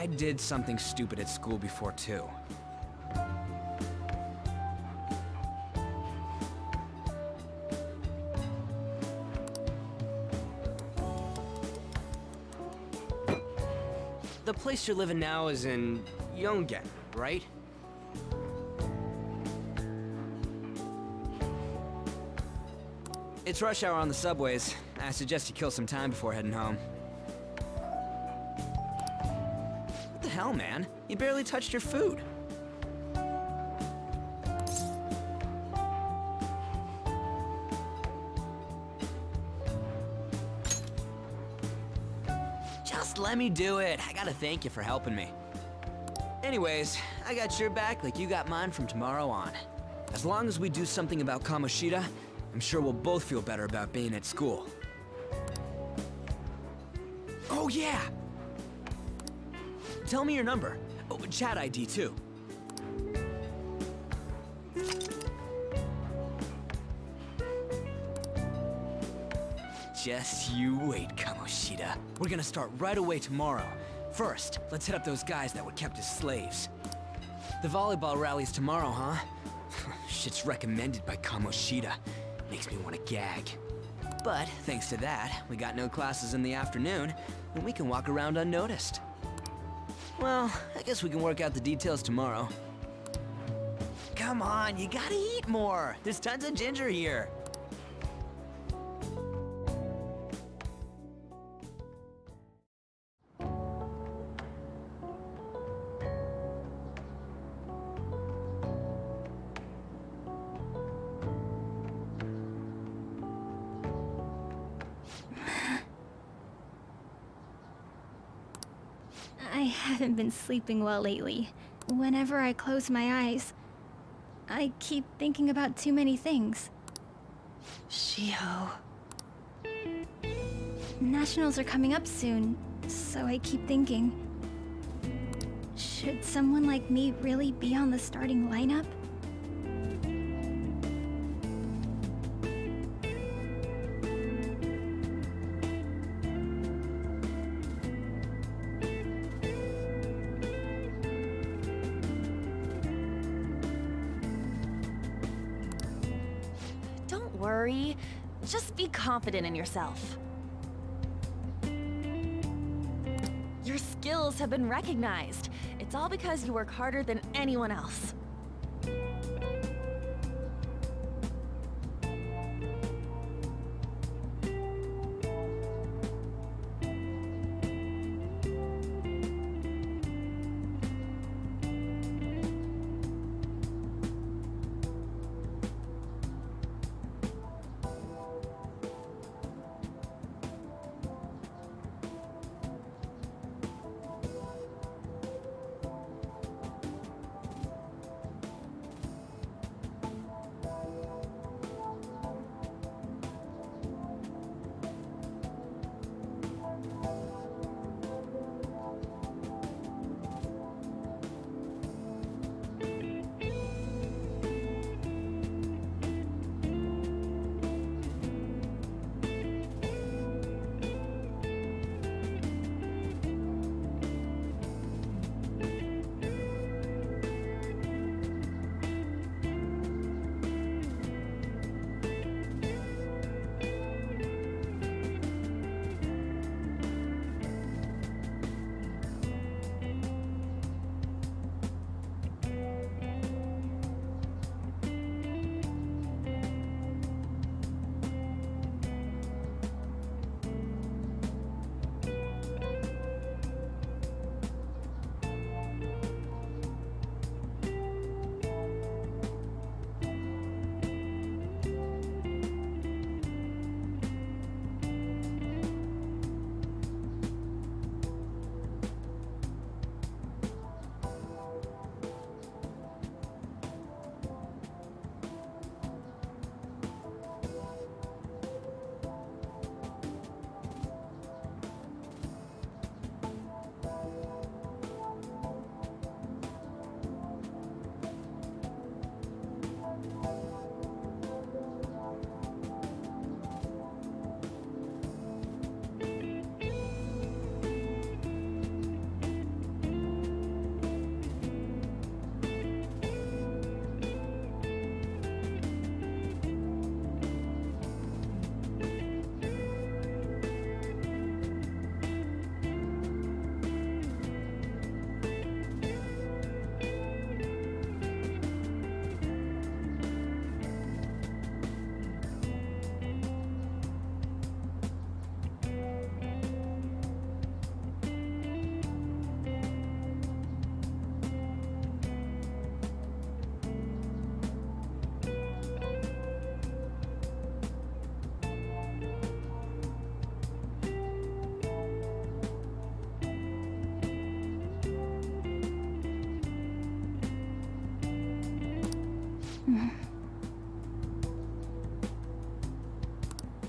I did something stupid at school before, too. The place you're living now is in Yongen, right? It's rush hour on the subways. I suggest you kill some time before heading home. What the hell, man? You barely touched your food. Just let me do it. I gotta thank you for helping me. Anyways, I got your back like you got mine from tomorrow on. As long as we do something about Kamoshida, I'm sure we'll both feel better about being at school. Oh yeah! Tell me your number. Oh, chat ID too. Just you wait, Kamoshida. We're gonna start right away tomorrow. First, let's hit up those guys that were kept as slaves. The volleyball rally's tomorrow, huh? Shit's recommended by Kamoshida. Makes me want to gag. But thanks to that, we got no classes in the afternoon, and we can walk around unnoticed. Well, I guess we can work out the details tomorrow. Come on, you gotta eat more. There's tons of ginger here. I haven't been sleeping well lately. Whenever I close my eyes, I keep thinking about too many things. Shiho. Nationals are coming up soon, so I keep thinking, should someone like me really be on the starting lineup? Just be confident in yourself. Your skills have been recognized. It's all because you work harder than anyone else.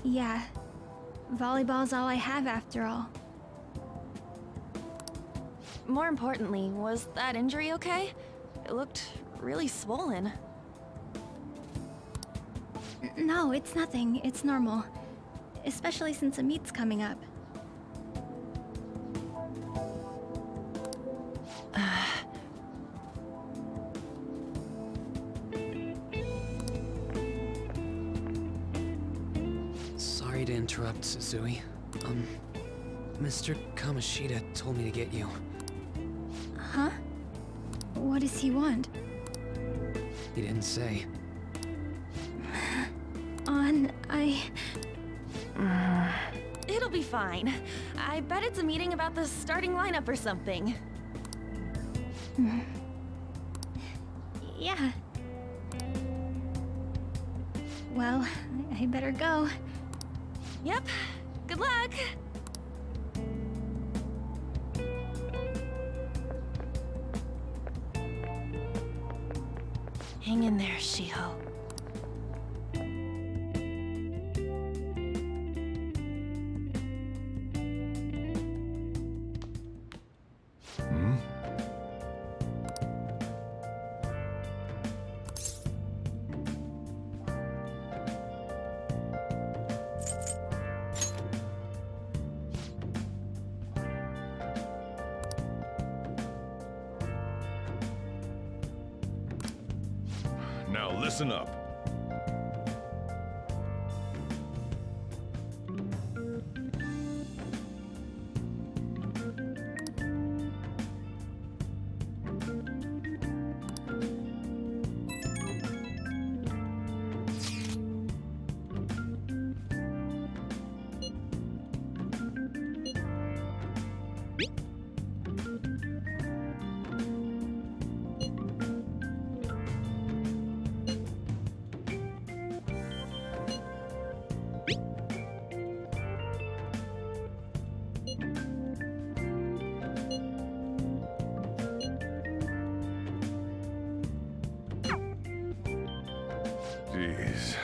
Yeah. Volleyball's all I have after all. More importantly, was that injury okay? It looked really swollen. No, it's nothing. It's normal. Especially since a meet's coming up. Sorry to interrupt, Suzui. Mr. Kamoshida told me to get you. Huh? What does he want? He didn't say. It'll be fine. I bet it's a meeting about the starting lineup or something. Yeah. Well, I better go. Yep. Good luck! Hang in there, Shiho. Now listen up. Jeez.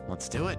Let's do it.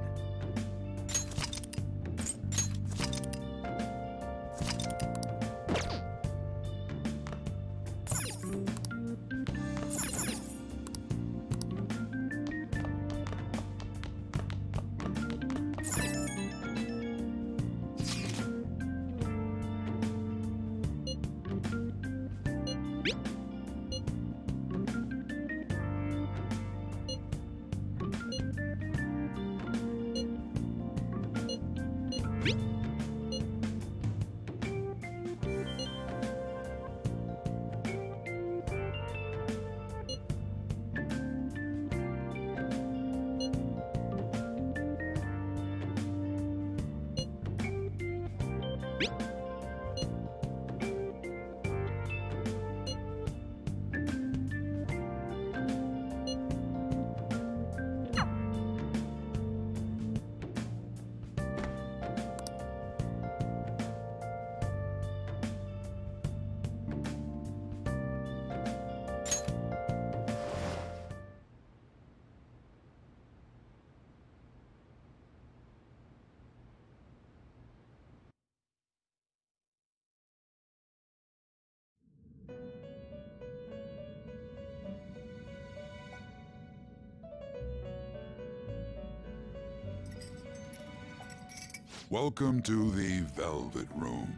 Welcome to the Velvet Room.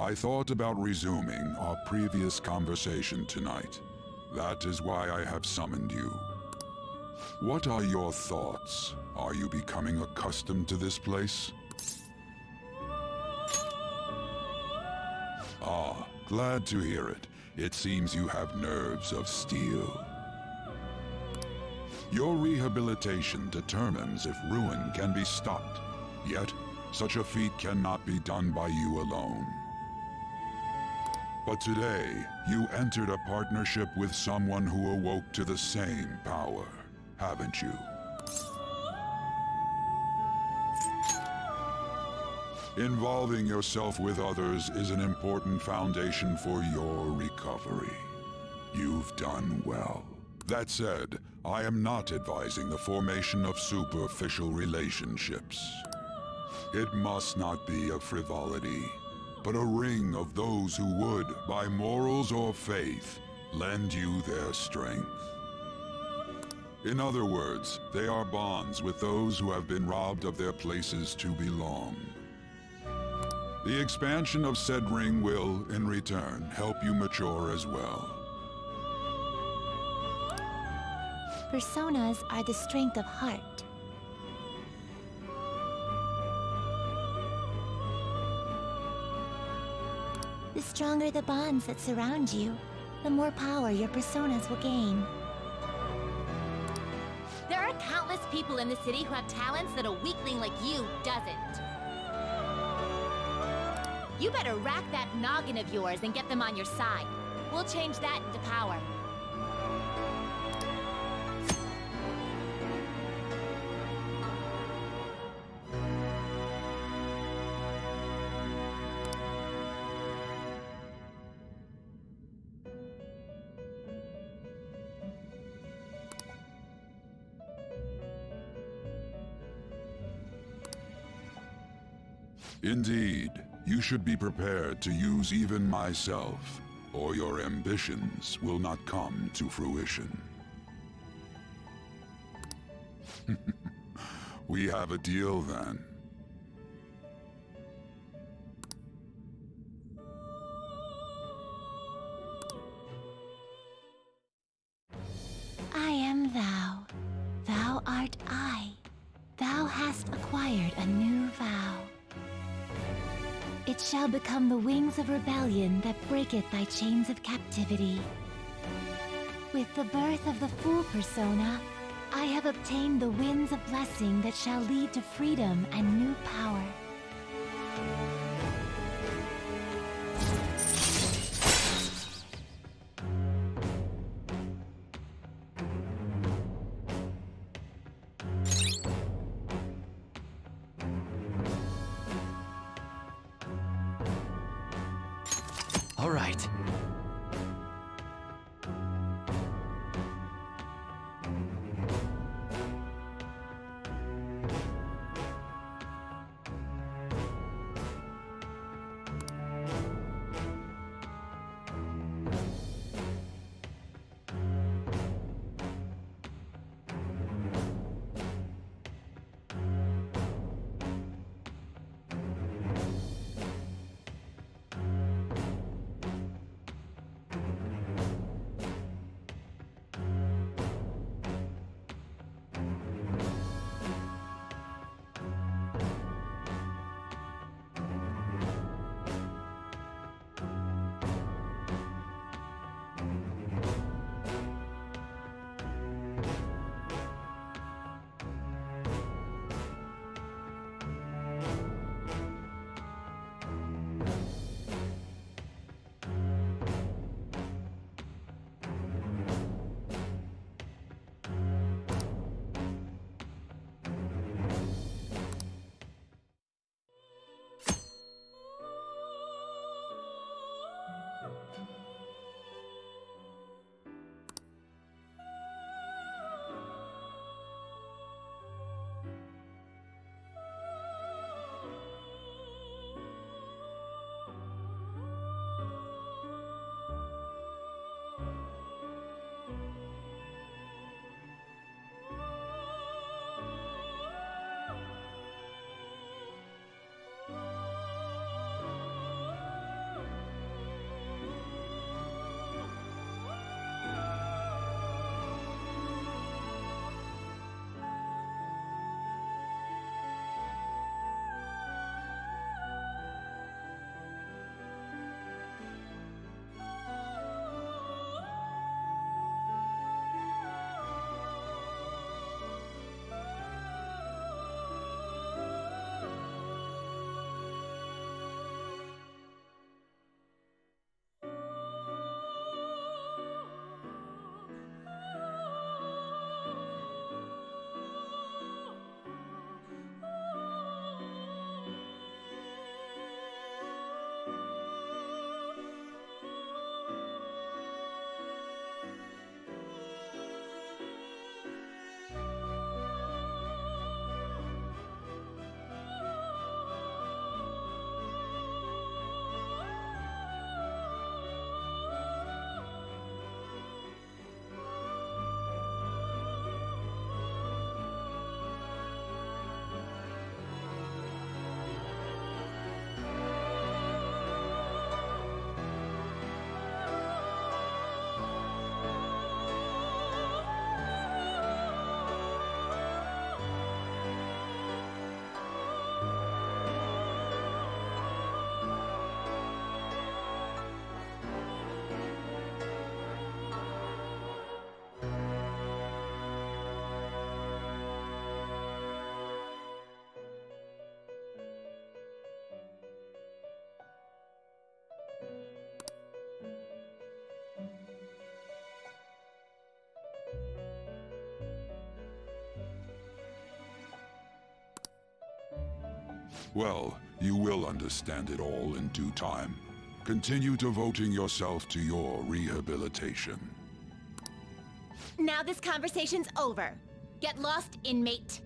I thought about resuming our previous conversation tonight. That is why I have summoned you. What are your thoughts? Are you becoming accustomed to this place? Ah, glad to hear it. It seems you have nerves of steel. Your rehabilitation determines if ruin can be stopped. Yet, such a feat cannot be done by you alone. But today, you entered a partnership with someone who awoke to the same power, haven't you? Involving yourself with others is an important foundation for your recovery. You've done well. That said, I am not advising the formation of superficial relationships. It must not be a frivolity, but a ring of those who would, by morals or faith, lend you their strength. In other words, they are bonds with those who have been robbed of their places to belong. The expansion of said ring will, in return, help you mature as well. Personas are the strength of heart. The stronger the bonds that surround you, the more power your personas will gain. There are countless people in the city who have talents that a weakling like you doesn't. You better rack that noggin of yours and get them on your side. We'll change that into power. Indeed, you should be prepared to use even myself, or your ambitions will not come to fruition. We have a deal then. I am thou. Thou art I. Thou hast acquired a new vow. It shall become the wings of rebellion that breaketh thy chains of captivity. With the birth of the Fool persona, I have obtained the winds of blessing that shall lead to freedom and new power. All right. Well, you will understand it all in due time. Continue devoting yourself to your rehabilitation. Now this conversation's over. Get lost, inmate.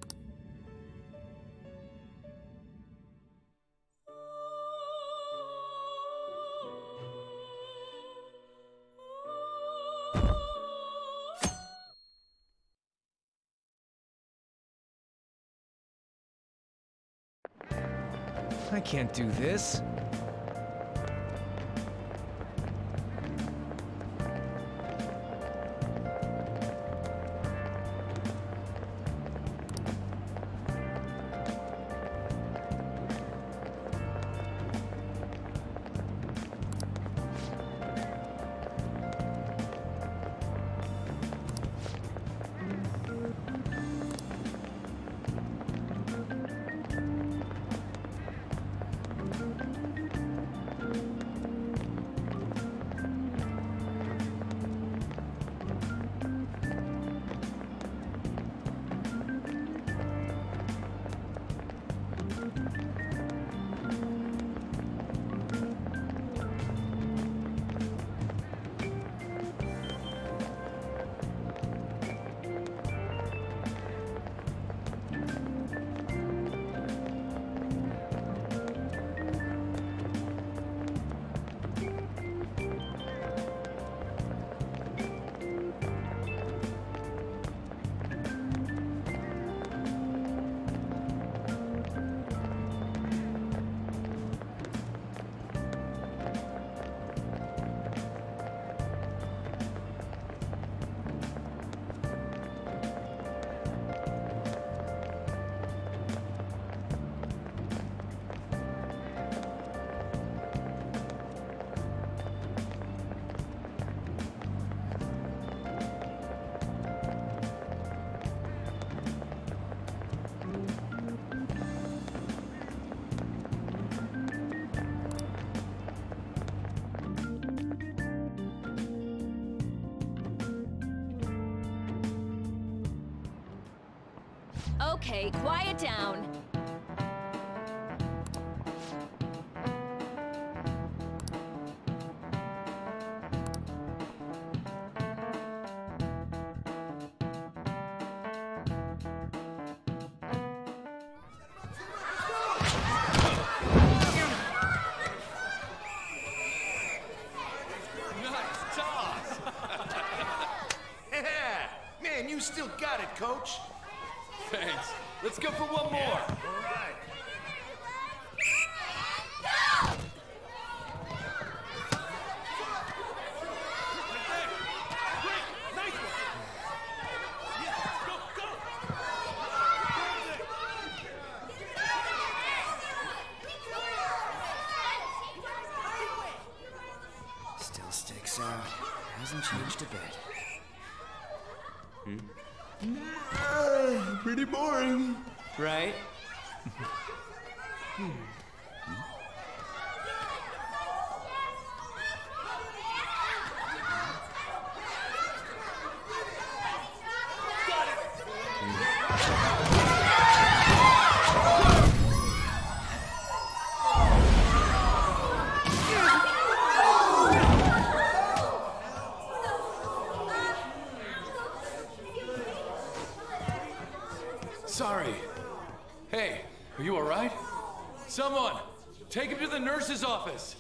I can't do this. Okay, quiet down. Man, you still got it, coach. Thanks. Let's go for one more. All right. Still sticks out. Hasn't changed a bit. Pretty boring. Right? Sorry. Hey, are you all right? Someone, take him to the nurse's office.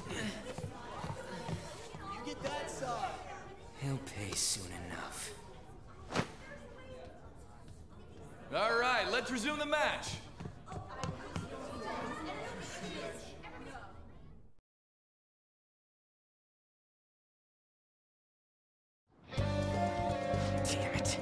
You get that side. He'll pay soon enough. All right, let's resume the match. Damn it.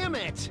Damn it!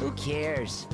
Who cares?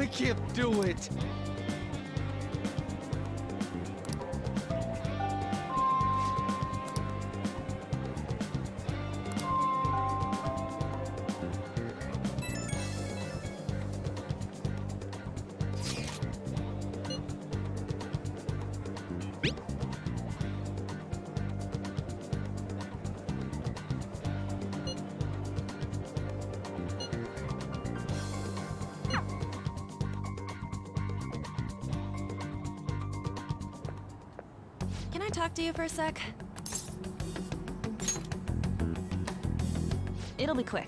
I can't do it! Can I talk to you for a sec? It'll be quick.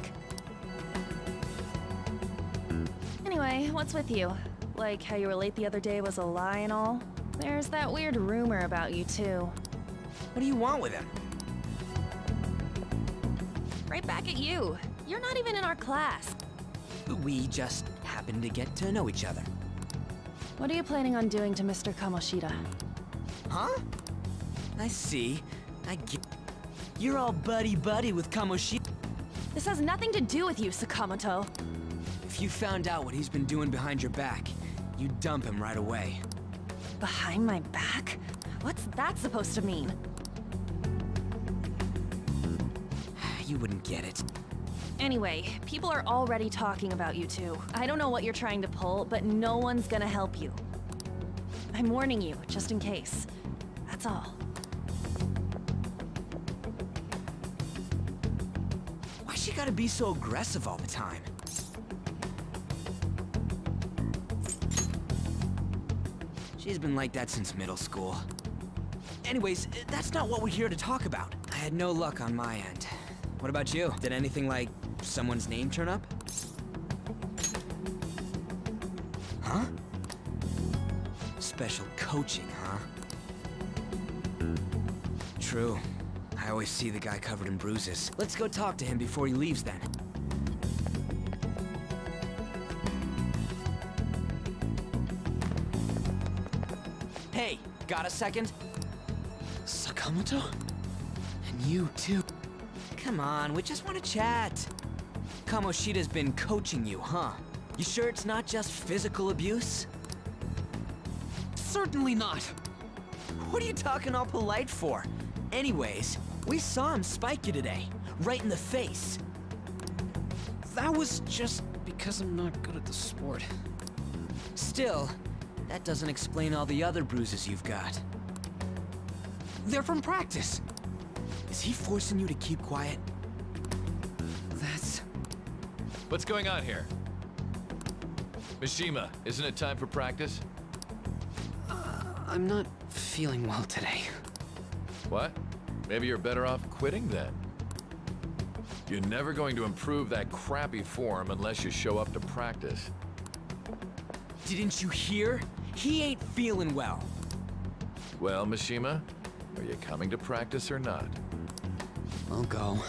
Anyway, what's with you? Like how you were late the other day was a lie and all? There's that weird rumor about you too. What do you want with him? Right back at you. You're not even in our class. We just happened to get to know each other. What are you planning on doing to Mr. Kamoshida? Huh? I see. I get... You're all buddy-buddy with Kamoshida. This has nothing to do with you, Sakamoto. If you found out what he's been doing behind your back, you'd dump him right away. Behind my back? What's that supposed to mean? You wouldn't get it. Anyway, people are already talking about you two. I don't know what you're trying to pull, but no one's gonna help you. I'm warning you, just in case. That's all. Why she gotta be so aggressive all the time? She's been like that since middle school. Anyways, that's not what we're here to talk about. I had no luck on my end. What about you? Did anything like someone's name turn up? Huh? Special coaching, huh? True. I always see the guy covered in bruises. Let's go talk to him before he leaves then. Hey, got a second? Sakamoto? And you too. Come on, we just want to chat. Kamoshida's been coaching you, huh? You sure it's not just physical abuse? Certainly not. What are you talking all polite for? Anyways, we saw him spike you today, right in the face. That was just because I'm not good at the sport. Still, that doesn't explain all the other bruises you've got. They're from practice. Is he forcing you to keep quiet? That's... What's going on here? Mishima, isn't it time for practice? I'm not feeling well today. What? Maybe you're better off quitting then. You're never going to improve that crappy form unless you show up to practice. Didn't you hear? He ain't feeling well. Well, Mishima, are you coming to practice or not? I'll go.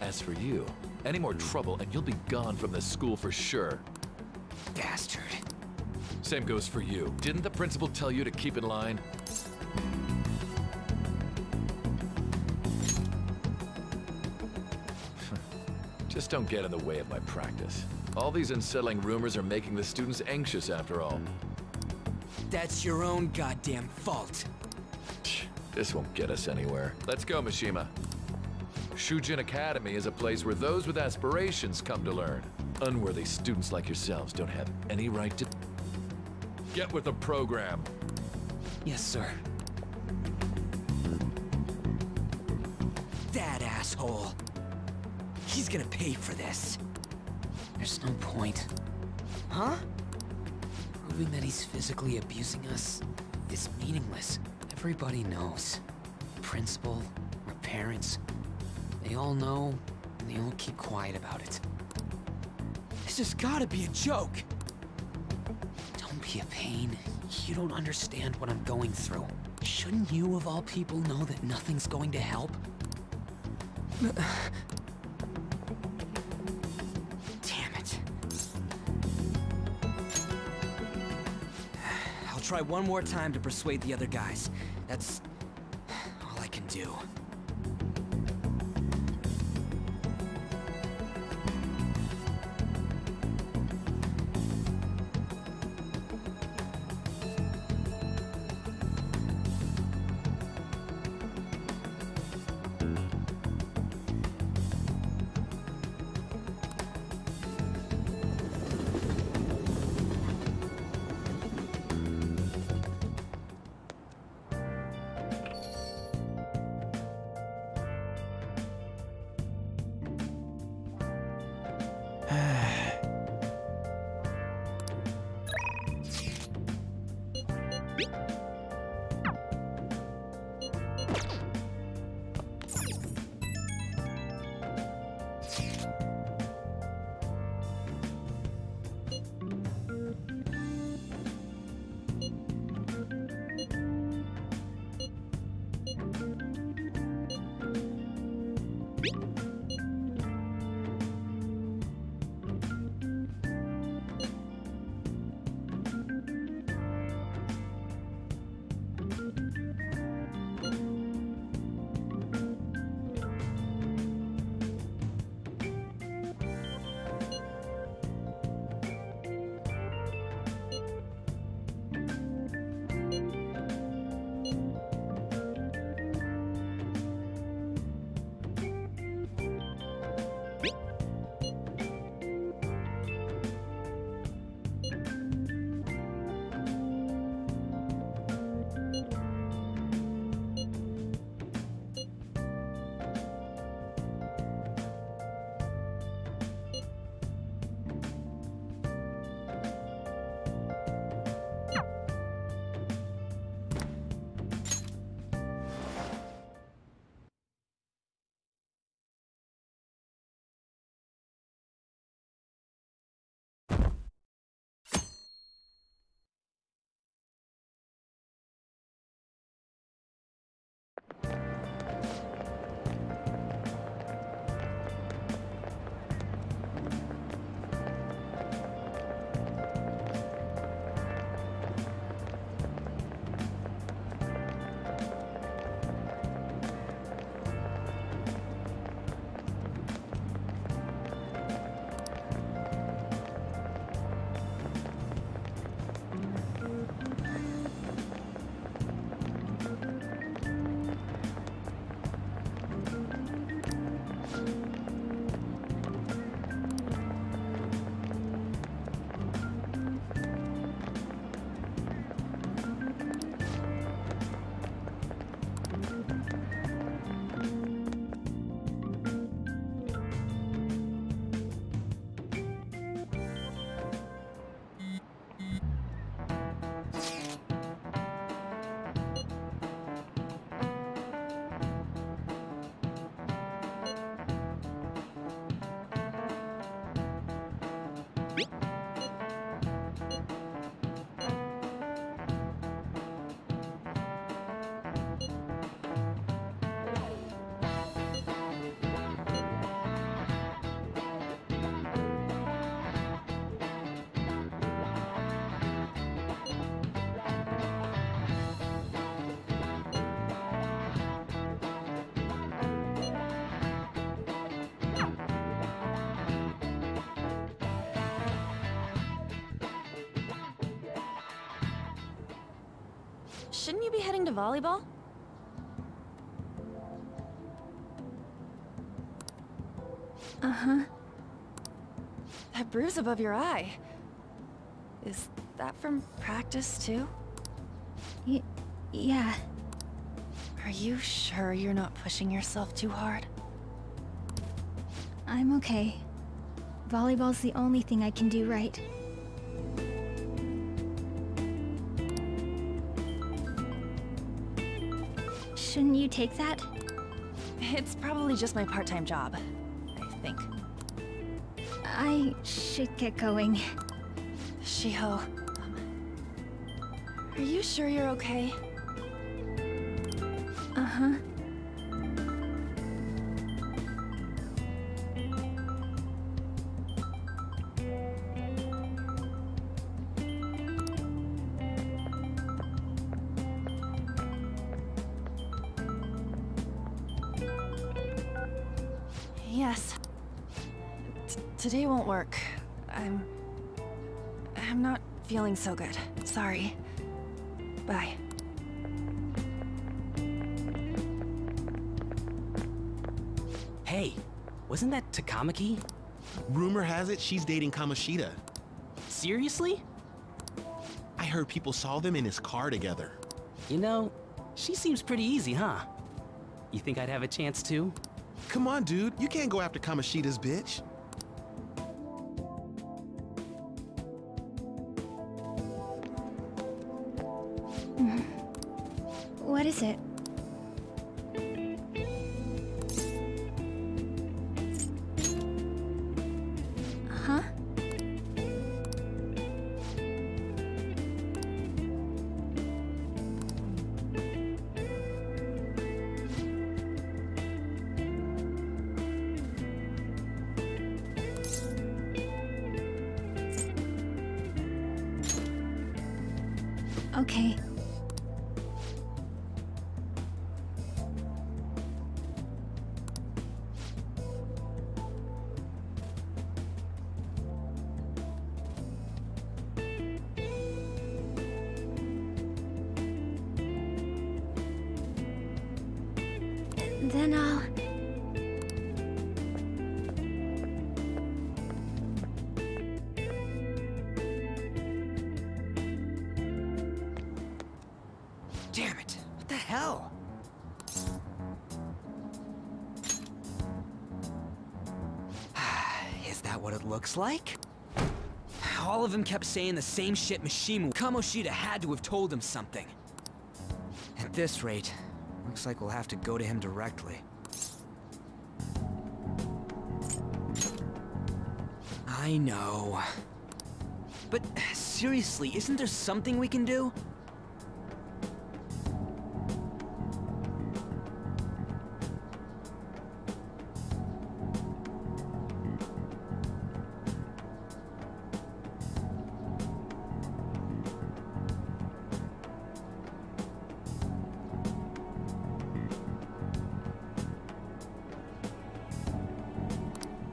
As for you, any more trouble and you'll be gone from this school for sure. Bastard. Same goes for you. Didn't the principal tell you to keep in line? Just don't get in the way of my practice. All these unsettling rumors are making the students anxious after all. That's your own goddamn fault. This won't get us anywhere. Let's go, Mishima. Shujin Academy is a place where those with aspirations come to learn. Unworthy students like yourselves don't have any right to... Get with the program. Yes, sir. That asshole. He's gonna pay for this. There's no point. Huh? Proving that he's physically abusing us is meaningless. Everybody knows. The principal, our parents, they all know, and they all keep quiet about it. This has gotta be a joke. Don't be a pain. You don't understand what I'm going through. Shouldn't you, of all people, know that nothing's going to help? Damn it. I'll try one more time to persuade the other guys. That's all I can do. Shouldn't you be heading to volleyball? Uh-huh. That bruise above your eye. Is that from practice, too? Yeah. Are you sure you're not pushing yourself too hard? I'm okay. Volleyball's the only thing I can do right. Shouldn't you take that? It's probably just my part-time job, I think. I should get going. Shiho, are you sure you're okay? Uh-huh. Yes. Today won't work. I'm not feeling so good. Sorry. Bye. Hey, wasn't that Takamaki? Rumor has it she's dating Kamoshida. Seriously? I heard people saw them in his car together. You know, she seems pretty easy, huh? You think I'd have a chance too? Come on, dude. You can't go after Kamoshida's bitch. What is it? Huh? Okay. Then I'll... Damn it! What the hell? Is that what it looks like? All of them kept saying the same shit Mishimu. Kamoshida had to have told him something. At this rate, looks like we'll have to go to him directly. I know. But seriously, isn't there something we can do?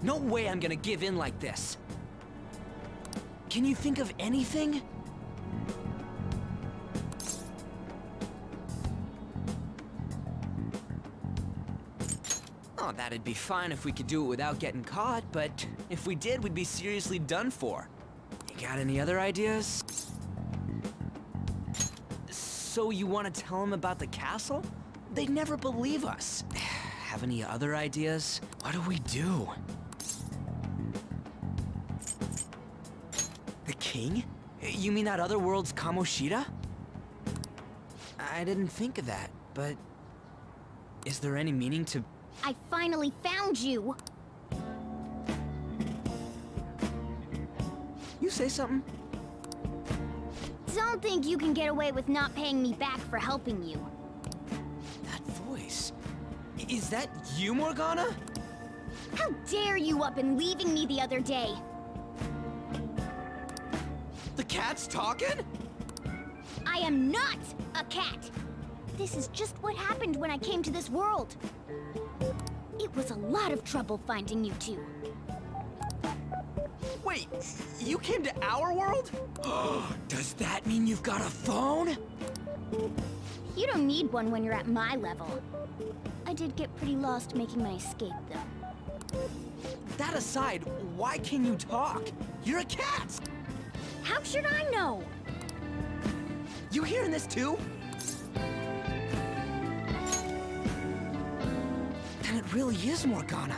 No way I'm gonna give in like this. Can you think of anything? Oh, that'd be fine if we could do it without getting caught, but if we did, we'd be seriously done for. You got any other ideas? So you want to tell them about the castle? They'd never believe us. Have any other ideas? What do we do? The king? You mean that other world's Kamoshida? I didn't think of that, but... is there any meaning to... I finally found you! say something? Don't think you can get away with not paying me back for helping you. That voice... Is that you, Morgana? How dare you up and leaving me the other day? The cat's talking? I am not a cat! This is just what happened when I came to this world. It was a lot of trouble finding you two. Wait, you came to our world? Does that mean you've got a phone? You don't need one when you're at my level. I did get pretty lost making my escape, though. That aside, why can you talk? You're a cat! How should I know? You hearing this too? Then it really is Morgana.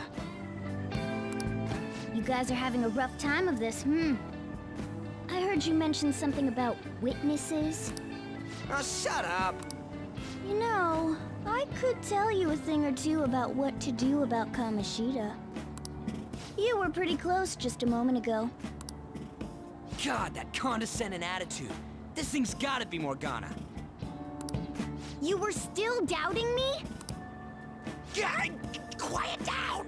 You guys are having a rough time of this, I heard you mention something about witnesses. Oh, shut up! You know, I could tell you a thing or two about what to do about Kamoshida. You were pretty close just a moment ago. God, that condescending attitude. This thing's gotta be Morgana. You were still doubting me? God, quiet down!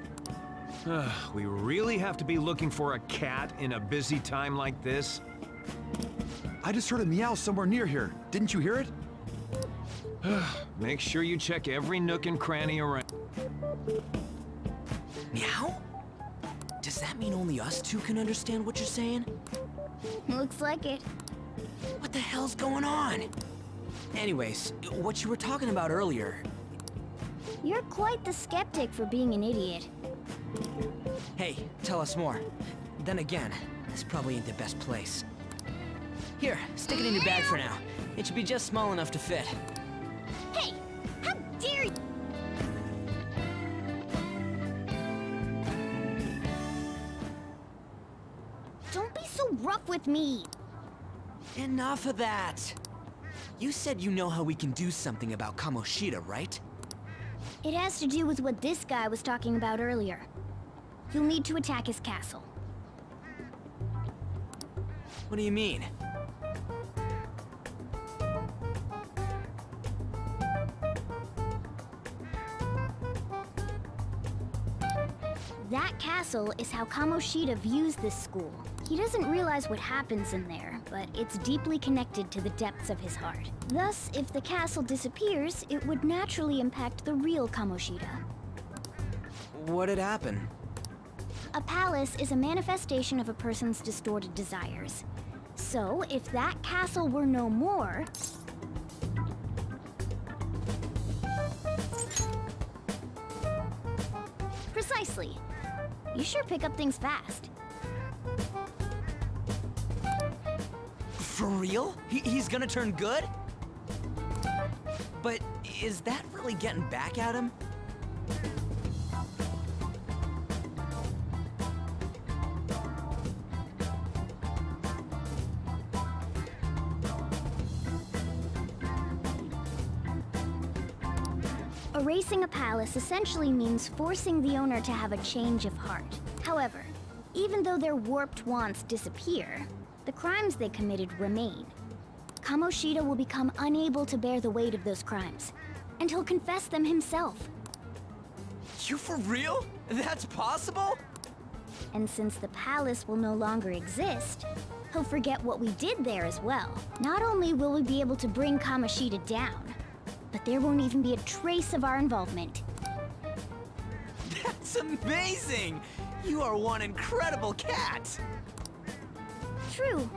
We really have to be looking for a cat in a busy time like this? I just heard a meow somewhere near here. Didn't you hear it? Make sure you check every nook and cranny around. Meow? Does that mean only us two can understand what you're saying? Looks like it. What the hell's going on? Anyways, what you were talking about earlier... You're quite the skeptic for being an idiot. Hey, tell us more. Then again, this probably ain't the best place. Here, stick it in your bag for now. It should be just small enough to fit. Hey! How dare you! Don't be so rough with me! Enough of that! You said you know how we can do something about Kamoshida, right? It has to do with what this guy was talking about earlier. You'll need to attack his castle. What do you mean? That castle is how Kamoshida views this school. He doesn't realize what happens in there, but it's deeply connected to the depths of his heart. Thus, if the castle disappears, it would naturally impact the real Kamoshida. What'd happen? A palace is a manifestation of a person's distorted desires. So, if that castle were no more... Precisely. You sure pick up things fast. For real? He's gonna turn good? But is that really getting back at him? Erasing a palace essentially means forcing the owner to have a change of heart. However, even though their warped wants disappear, the crimes they committed remain. Kamoshida will become unable to bear the weight of those crimes, and he'll confess them himself. You for real? That's possible? And since the palace will no longer exist, he'll forget what we did there as well. Not only will we be able to bring Kamoshida down, but there won't even be a trace of our involvement. That's amazing! You are one incredible cat! True.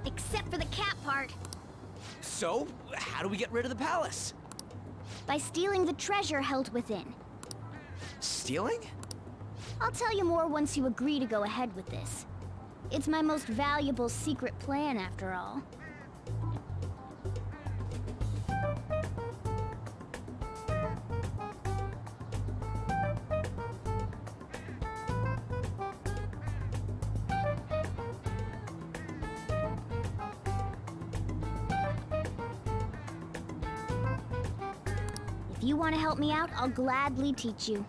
Except for the cat part. So, how do we get rid of the palace? By stealing the treasure held within. Stealing? I'll tell you more once you agree to go ahead with this. It's my most valuable secret plan, after all. If you want to help me out, I'll gladly teach you.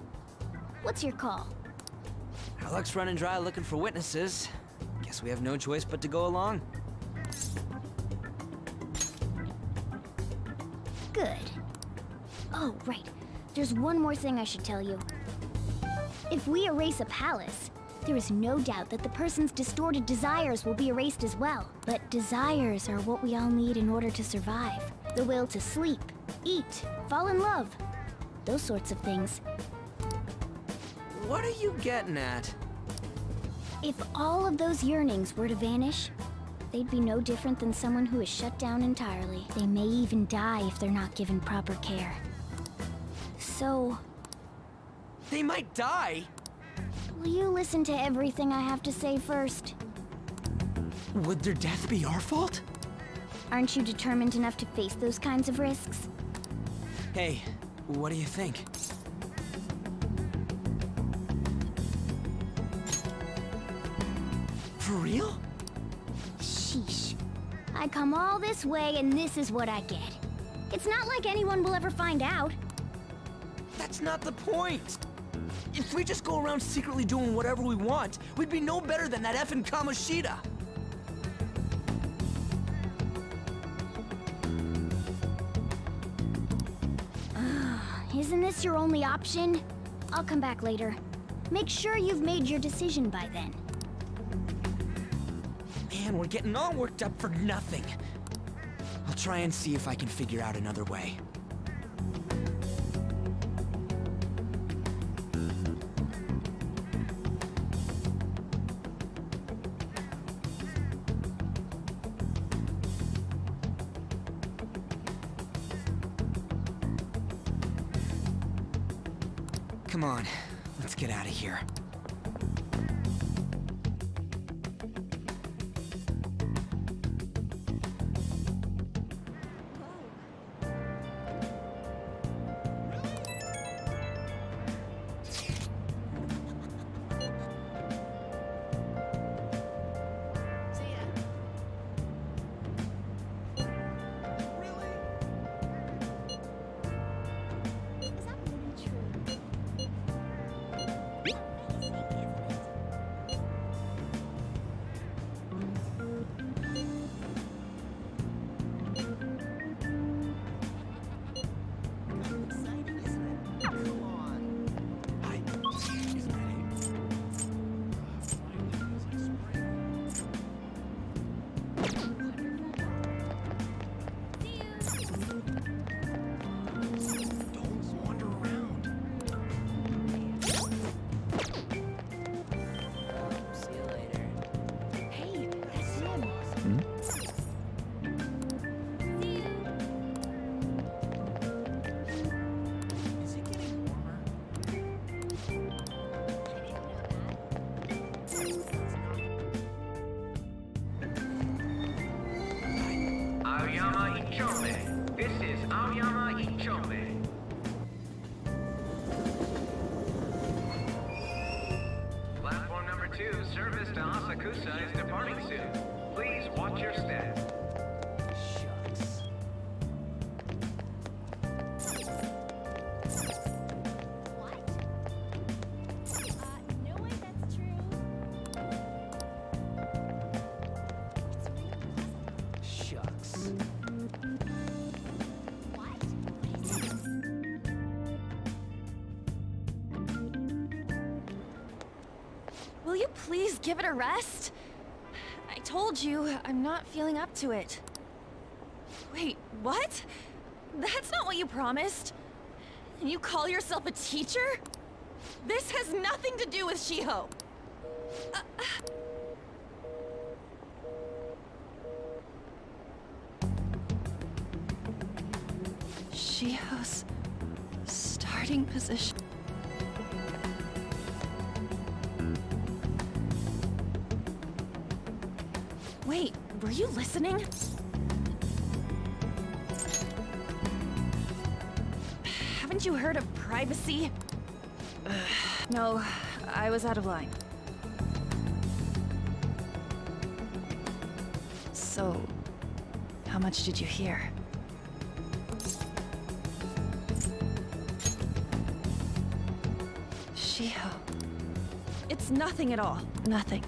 What's your call? Our luck's running dry looking for witnesses. Guess we have no choice but to go along. Good. Oh, right. There's one more thing I should tell you. If we erase a palace, there is no doubt that the person's distorted desires will be erased as well. But desires are what we all need in order to survive. The will to sleep, eat, fall in love. Those sorts of things. What are you getting at? If all of those yearnings were to vanish, they'd be no different than someone who is shut down entirely. They may even die if they're not given proper care. So... They might die? Will you listen to everything I have to say first? Would their death be our fault? Aren't you determined enough to face those kinds of risks? Hey, what do you think? For real? Sheesh. I come all this way and this is what I get. It's not like anyone will ever find out. That's not the point! If we just go around secretly doing whatever we want, we'd be no better than that effing Kamoshida! Isn't this your only option? I'll come back later. Make sure you've made your decision by then. Man, we're getting all worked up for nothing. I'll try and see if I can figure out another way. Come on, let's get out of here. This is Aoyama Ichome. Platform number 2, service to Asakusa is departing soon. Please watch your step. Shucks. No way that's true. Shucks. Will you please give it a rest? I told you, I'm not feeling up to it. Wait, what? That's not what you promised. And you call yourself a teacher? This has nothing to do with Shiho. Shiho's starting position. Wait, were you listening? Haven't you heard of privacy? No, I was out of line. So, how much did you hear? Shiho. It's nothing at all. Nothing.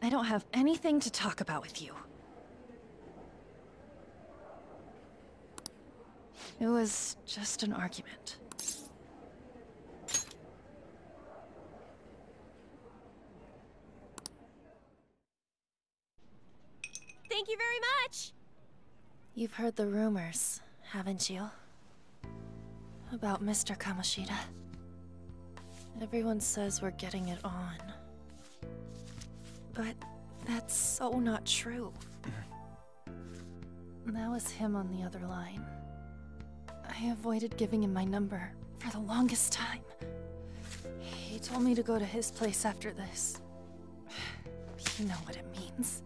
I don't have anything to talk about with you. It was just an argument. Thank you very much! You've heard the rumors, haven't you? About Mr. Kamoshida. Everyone says we're getting it on. But that's so not true. That was him on the other line. I avoided giving him my number for the longest time. He told me to go to his place after this. You know what it means.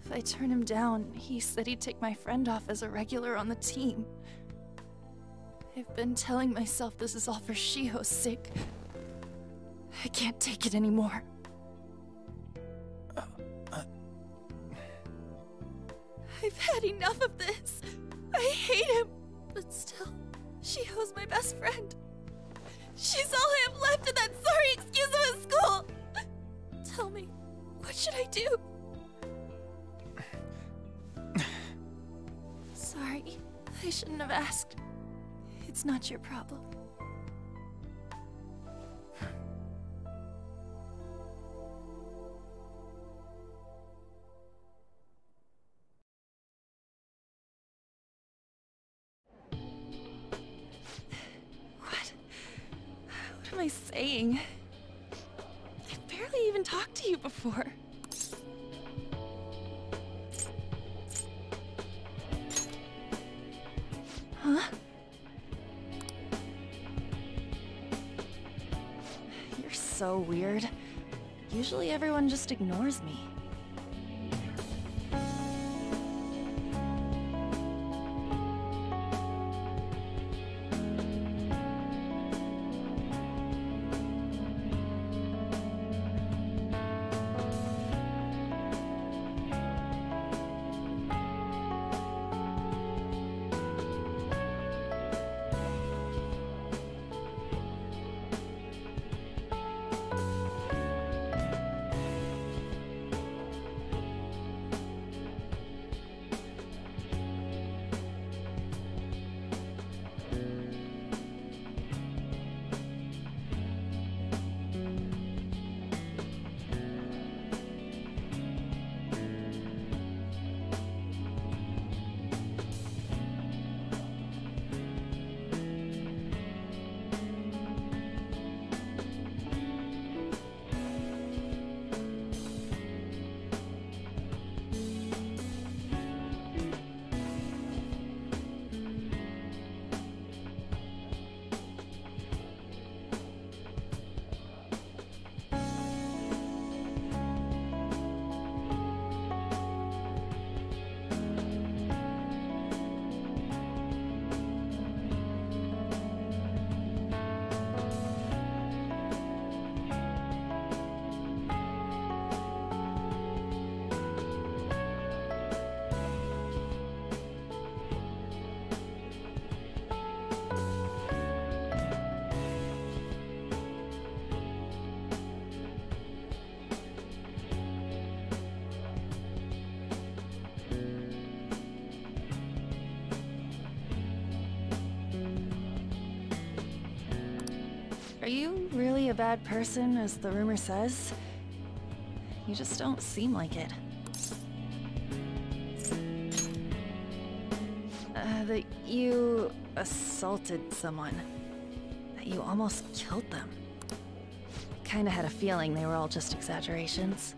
If I turn him down, he said he'd take my friend off as a regular on the team. I've been telling myself this is all for Shiho's sake. I can't take it anymore. I've had enough of this. I hate him. But still, Shiho's my best friend. She's all I have left in that sorry excuse of a school. Tell me, what should I do? Sorry, I shouldn't have asked. It's not your problem. What am I saying? I've barely even talked to you before. Huh? You're so weird. Usually everyone just ignores me. Are you really a bad person, as the rumor says? You just don't seem like it. That you assaulted someone. That you almost killed them. Kinda had a feeling they were all just exaggerations.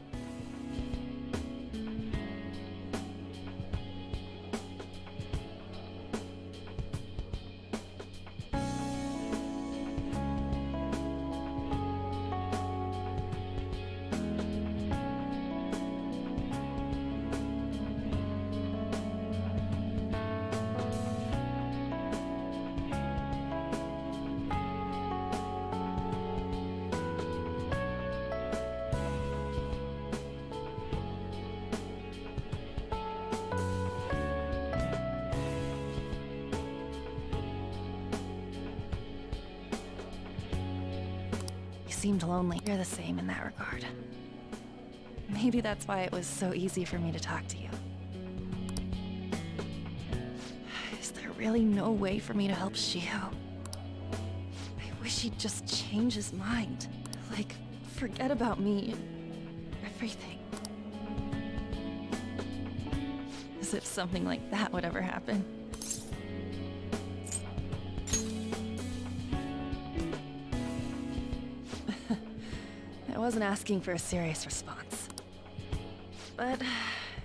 seemed lonely. You're the same in that regard. Maybe that's why it was so easy for me to talk to you. Is there really no way for me to help Shiho? I wish he'd just change his mind. Like, forget about me and everything. As if something like that would ever happen. I wasn't asking for a serious response. But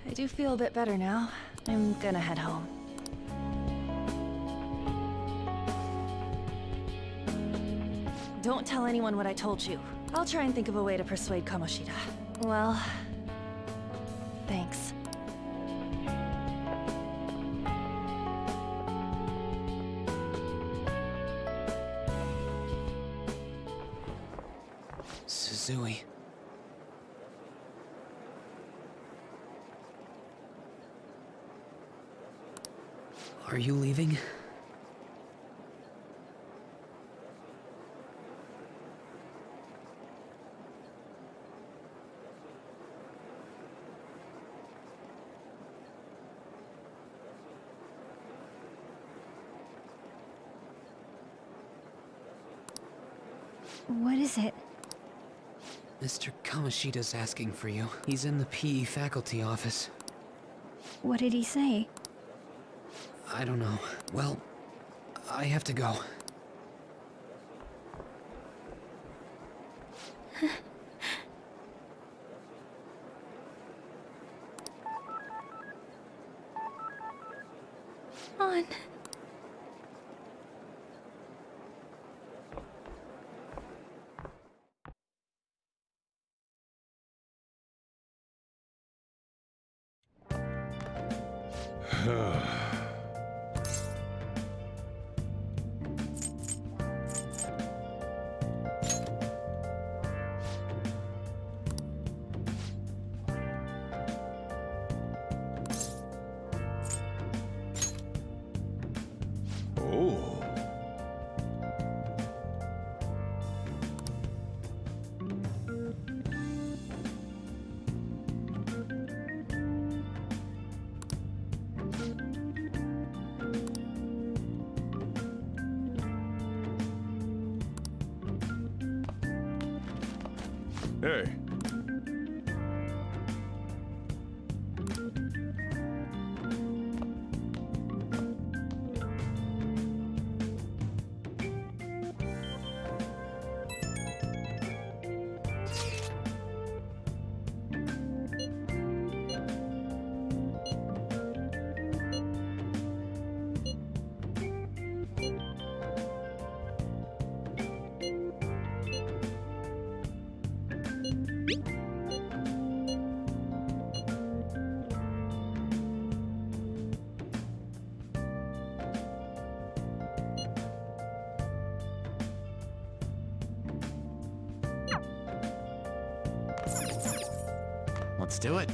I do feel a bit better now. I'm gonna head home. Don't tell anyone what I told you. I'll try and think of a way to persuade Kamoshida. Well, thanks. Suzui. Are you leaving? What is it? Mr. Kamoshida's asking for you. He's in the PE faculty office. What did he say? I don't know. Well, I have to go. On. Hey. Let's do it.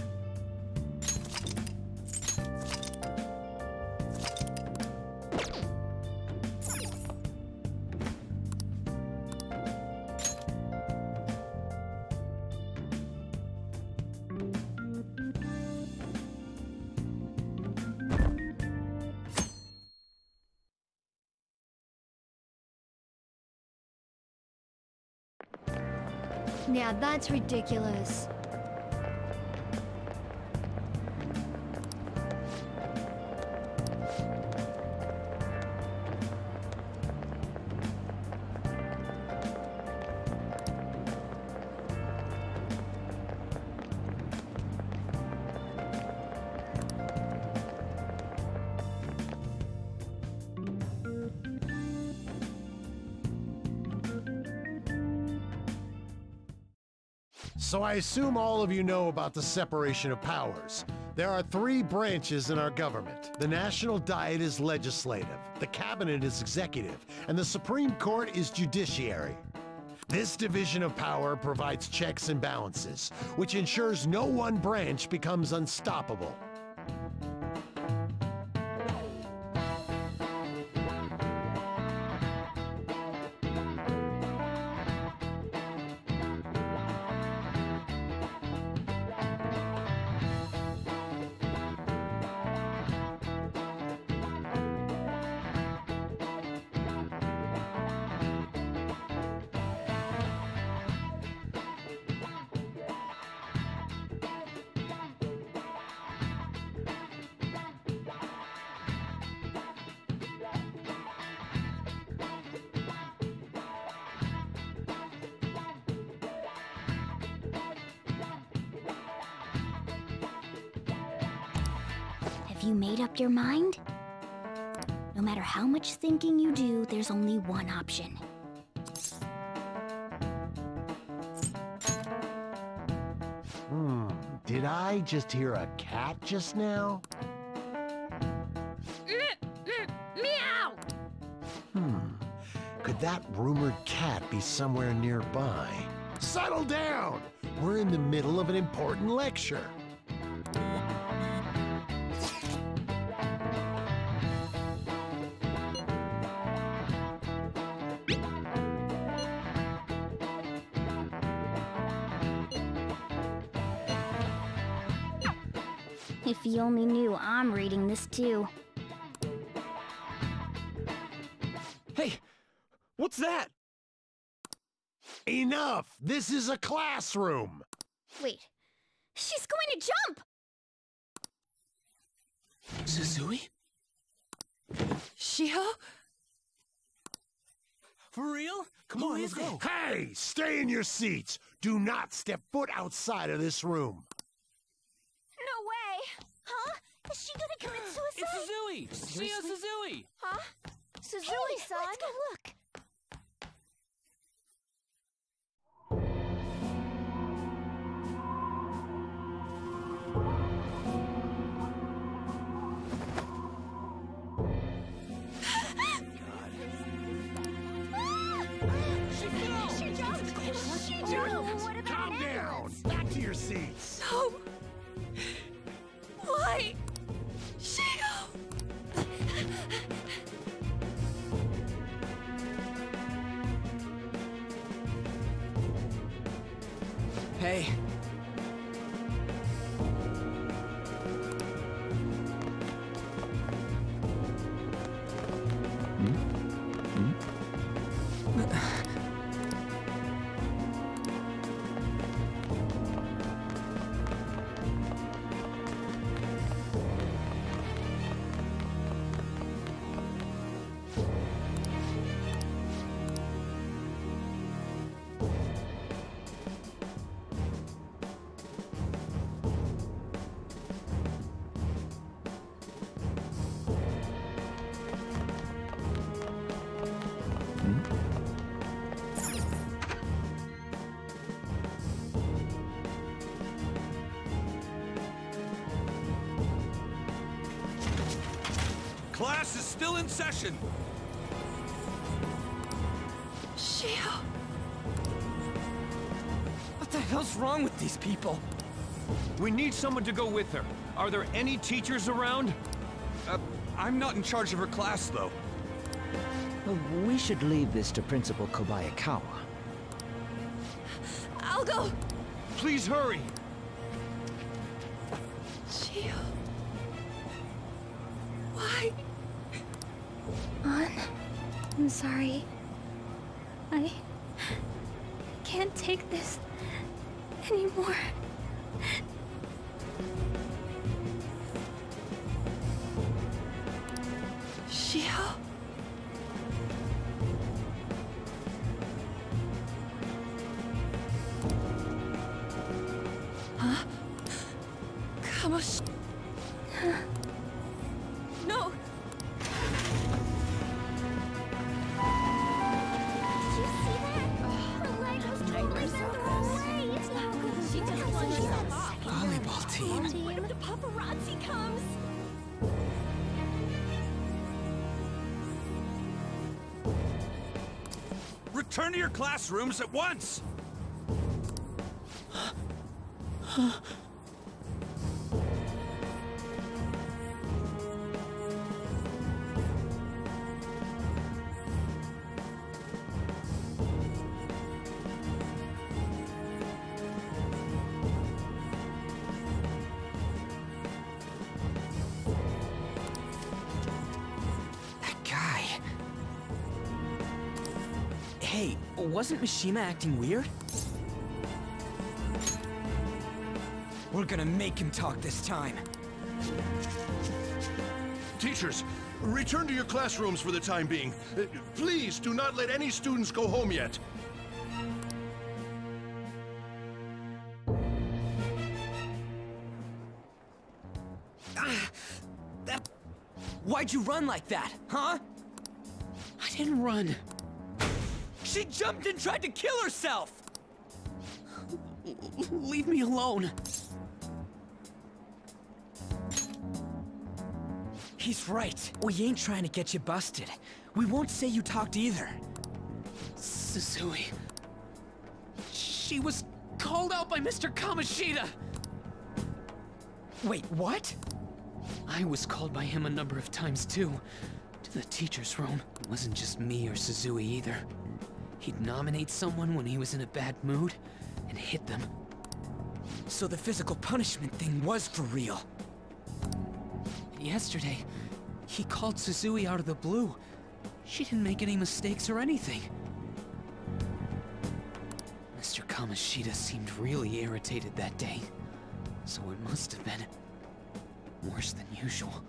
Now that's ridiculous. So I assume all of you know about the separation of powers. There are 3 branches in our government. The National Diet is legislative, the Cabinet is executive, and the Supreme Court is judiciary. This division of power provides checks and balances, which ensures no one branch becomes unstoppable. Have you made up your mind? No matter how much thinking you do, there's only one option. Did I just hear a cat just now? Meow! Could that rumored cat be somewhere nearby? Settle down! We're in the middle of an important lecture. If you only knew I'm reading this too. Hey, what's that? Enough! This is a classroom! Wait, she's going to jump! Suzui? Shiho? For real? Come on, let's go. Hey! Stay in your seats! Do not step foot outside of this room! No way! Huh? Is she gonna commit suicide? It's Suzui! Shio Suzui! Huh? Suzui-san? Let's go look. Calm down! Back to your seats! No! Why? Shio! Hey. Class is still in session. Shio. What the hell's wrong with these people? We need someone to go with her. Are there any teachers around? I'm not in charge of her class, though. We should leave this to Principal Kobayakawa. I'll go. Please hurry. Shio. Why? I'm sorry. I can't take this anymore. Shio? Huh? Kamoshi... No! Volleyball team. What if the paparazzi comes? Return to your classrooms at once! Hey, wasn't Mishima acting weird? We're gonna make him talk this time. Teachers, return to your classrooms for the time being. Please do not let any students go home yet. Why'd you run like that, huh? I didn't run. She jumped and tried to kill herself! Leave me alone. He's right. We ain't trying to get you busted. We won't say you talked either. Suzui. She was called out by Mr. Kamoshida! Wait, what? I was called by him a number of times too. To the teacher's room. It wasn't just me or Suzui either. He'd nominate someone when he was in a bad mood, and hit them. So the physical punishment thing was for real. And yesterday, he called Suzui out of the blue. She didn't make any mistakes or anything. Mr. Kamoshida seemed really irritated that day, so it must have been worse than usual.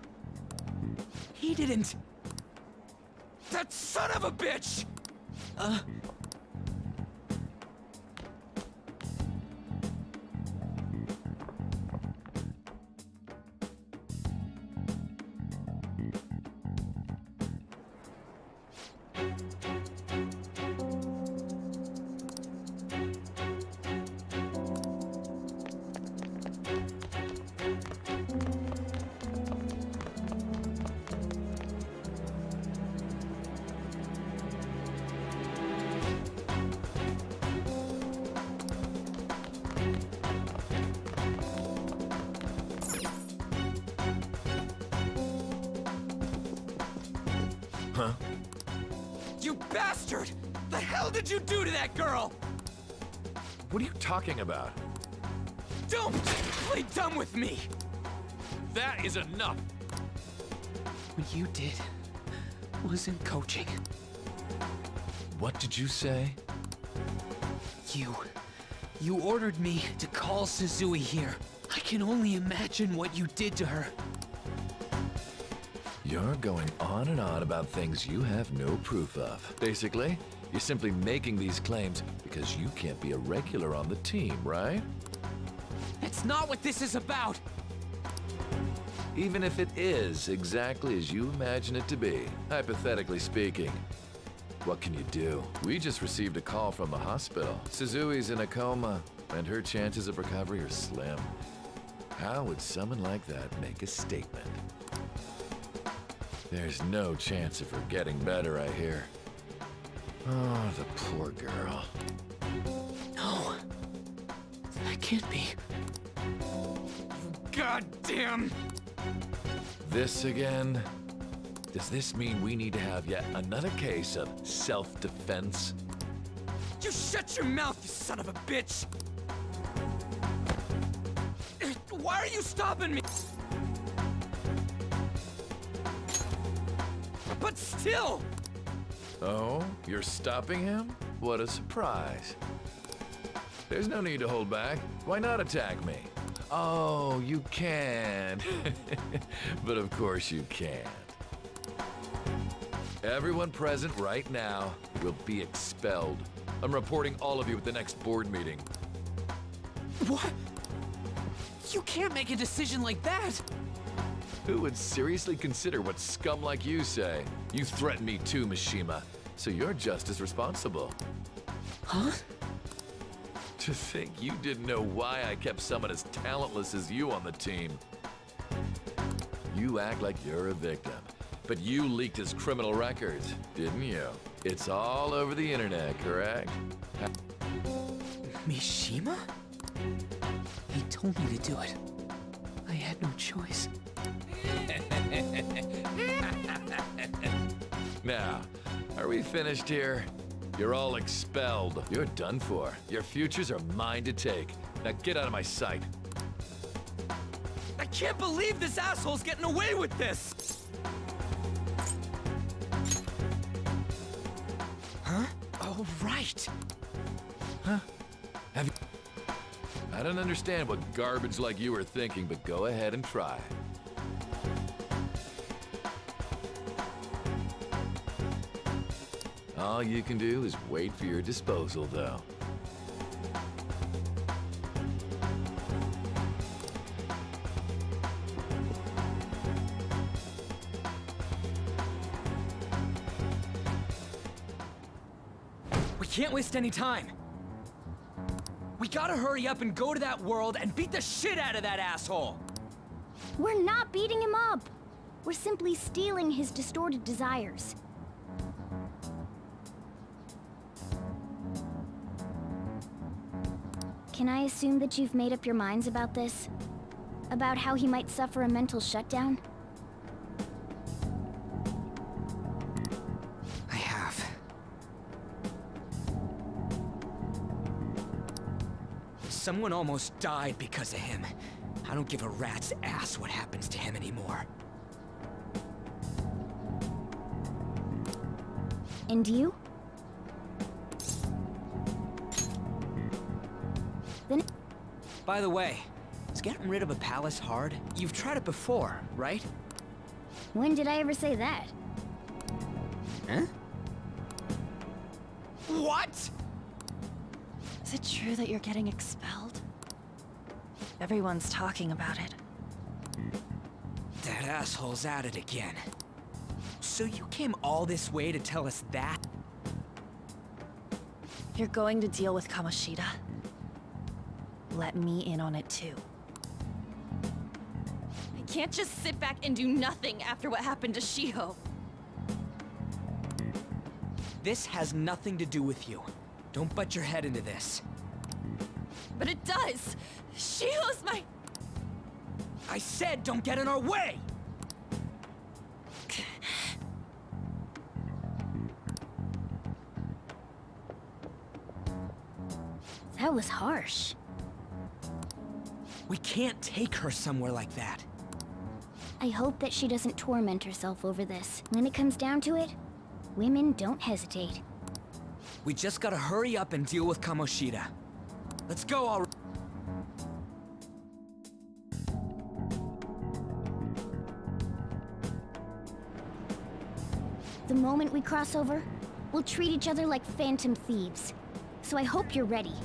He didn't... That son of a bitch! Huh? You bastard! The hell did you do to that girl? What are you talking about? Don't play dumb with me! That is enough! What you did wasn't coaching. What did you say? You ordered me to call Suzui here. I can only imagine what you did to her. You're going on and on about things you have no proof of. Basically, you're simply making these claims because you can't be a regular on the team, right? That's not what this is about! Even if it is exactly as you imagine it to be, hypothetically speaking, what can you do? We just received a call from the hospital. Suzui's in a coma, and her chances of recovery are slim. How would someone like that make a statement? There's no chance of her getting better, I hear. Oh, the poor girl. No. That can't be. You goddamn... This again? Does this mean we need to have yet another case of self-defense? You shut your mouth, you son of a bitch! Why are you stopping me? But still! Oh, you're stopping him? What a surprise. There's no need to hold back. Why not attack me? Oh, you can. But of course you can't. Everyone present right now will be expelled. I'm reporting all of you at the next board meeting. What? You can't make a decision like that! Who would seriously consider what scum like you say? You threatened me too, Mishima, so you're just as responsible. Huh? To think you didn't know why I kept someone as talentless as you on the team. You act like you're a victim, but you leaked his criminal records, didn't you? It's all over the internet, correct? Mishima? He told me to do it. I had no choice. Now, are we finished here? You're all expelled. You're done for. Your futures are mine to take. Now get out of my sight. I can't believe this asshole's getting away with this! Huh? Oh, right. Huh? Have you... I don't understand what garbage like you are thinking, but go ahead and try. All you can do is wait for your disposal, though. can't waste any time. We gotta hurry up and go to that world and beat the shit out of that asshole! We're not beating him up. We're simply stealing his distorted desires. Can I assume that you've made up your minds about this? About how he might suffer a mental shutdown? I have. Someone almost died because of him. I don't give a rat's ass what happens to him anymore. And you? Then... By the way, is getting rid of a palace hard? You've tried it before, right? When did I ever say that? Huh? What? Is it true that you're getting expelled? Everyone's talking about it. That asshole's at it again. So you came all this way to tell us that? You're going to deal with Kamoshida. Let me in on it too. I can't just sit back and do nothing after what happened to Shiho. This has nothing to do with you. Don't butt your head into this. But it does! Shiho's my... I said don't get in our way! That was harsh. We can't take her somewhere like that. I hope that she doesn't torment herself over this. When it comes down to it, women don't hesitate. We just gotta hurry up and deal with Kamoshida. Let's go already. The moment we cross over, we'll treat each other like phantom thieves. So I hope you're ready.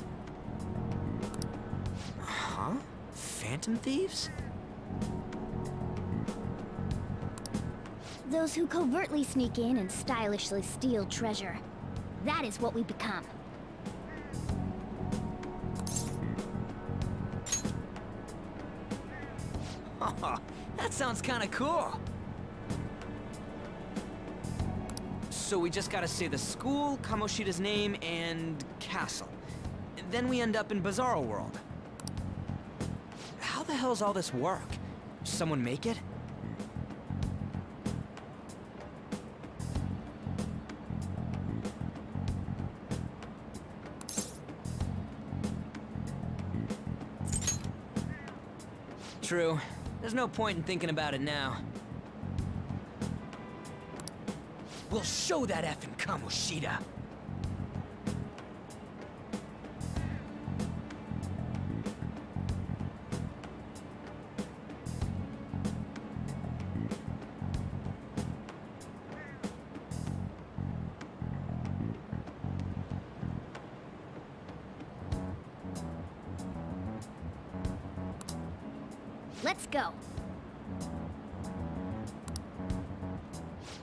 Huh? Phantom thieves? Those who covertly sneak in and stylishly steal treasure. That is what we become. Oh, that sounds kinda cool. So we just gotta say the school, Kamoshida's name, and castle. Then we end up in Bizarro World. How the hell's all this work? Someone make it? True. There's no point in thinking about it now. We'll show that effing Kamoshida! Let's go.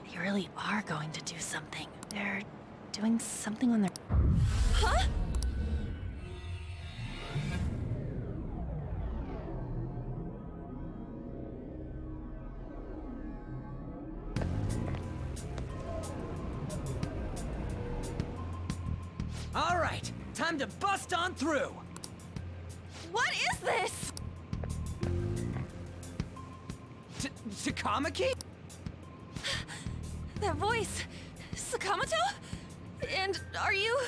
They really are going to do something. They're doing something on their... Huh? All right, time to bust on through! What is this? Takamaki? That voice... Sakamoto? And are you...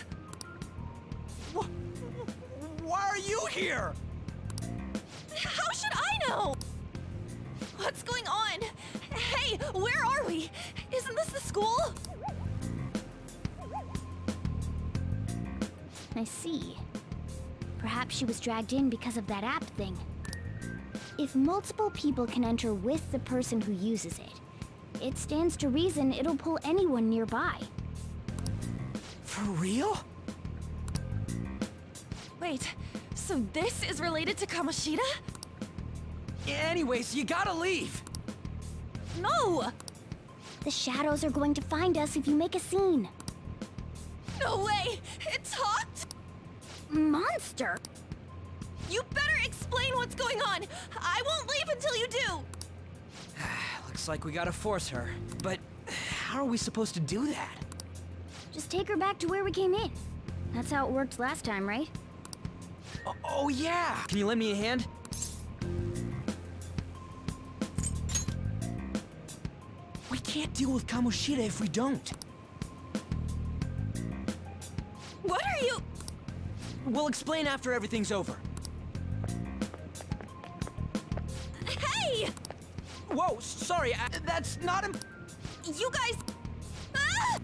Why are you here? How should I know? What's going on? Hey, where are we? Isn't this the school? I see. Perhaps she was dragged in because of that app thing. If multiple people can enter with the person who uses it, it stands to reason it'll pull anyone nearby. For real? Wait, so this is related to Kamoshida? Anyways, you gotta leave! No! The shadows are going to find us if you make a scene. No way! It talked? Monster? You better explain what's going on! I won't leave until you do! Looks like we gotta force her. But how are we supposed to do that? Just take her back to where we came in. That's how it worked last time, right? Oh yeah! Can you lend me a hand? We can't deal with Kamoshida if we don't. What are you... We'll explain after everything's over. Hey! Whoa, sorry, that's not You guys... Ah!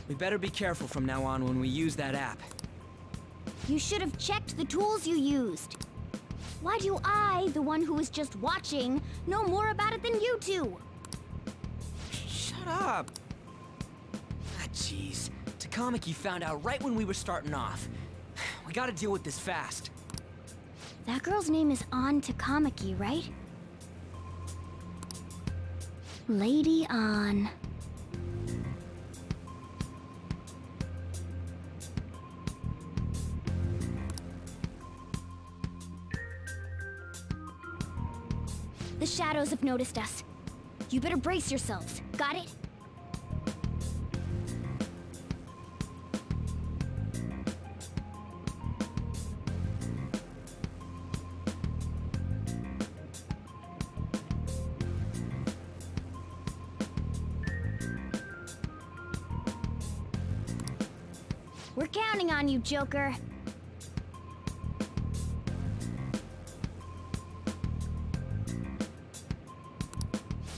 We better be careful from now on when we use that app. You should have checked the tools you used. Why do I, the one who was just watching, know more about it than you two? Shut up. Ah, jeez. Takamaki found out right when we were starting off. We gotta deal with this fast. That girl's name is Ann Takamaki, right? Lady Ann. The shadows have noticed us. You better brace yourselves. Got it? We're counting on you, Joker.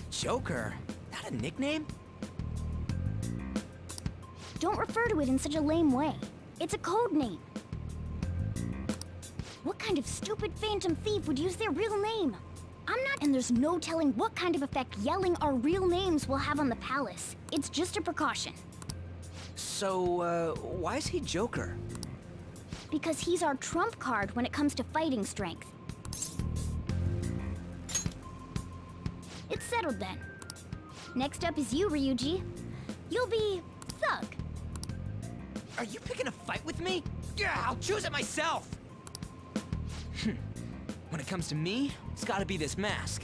Joker? That a nickname? Don't refer to it in such a lame way. It's a code name. What kind of stupid phantom thief would use their real name? I'm not, and there's no telling what kind of effect yelling our real names will have on the palace. It's just a precaution. So, why is he Joker? Because he's our trump card when it comes to fighting strength. It's settled then. Next up is you, Ryuji. You'll be Thug. Are you picking a fight with me? Yeah, I'll choose it myself! When it comes to me, it's gotta be this mask.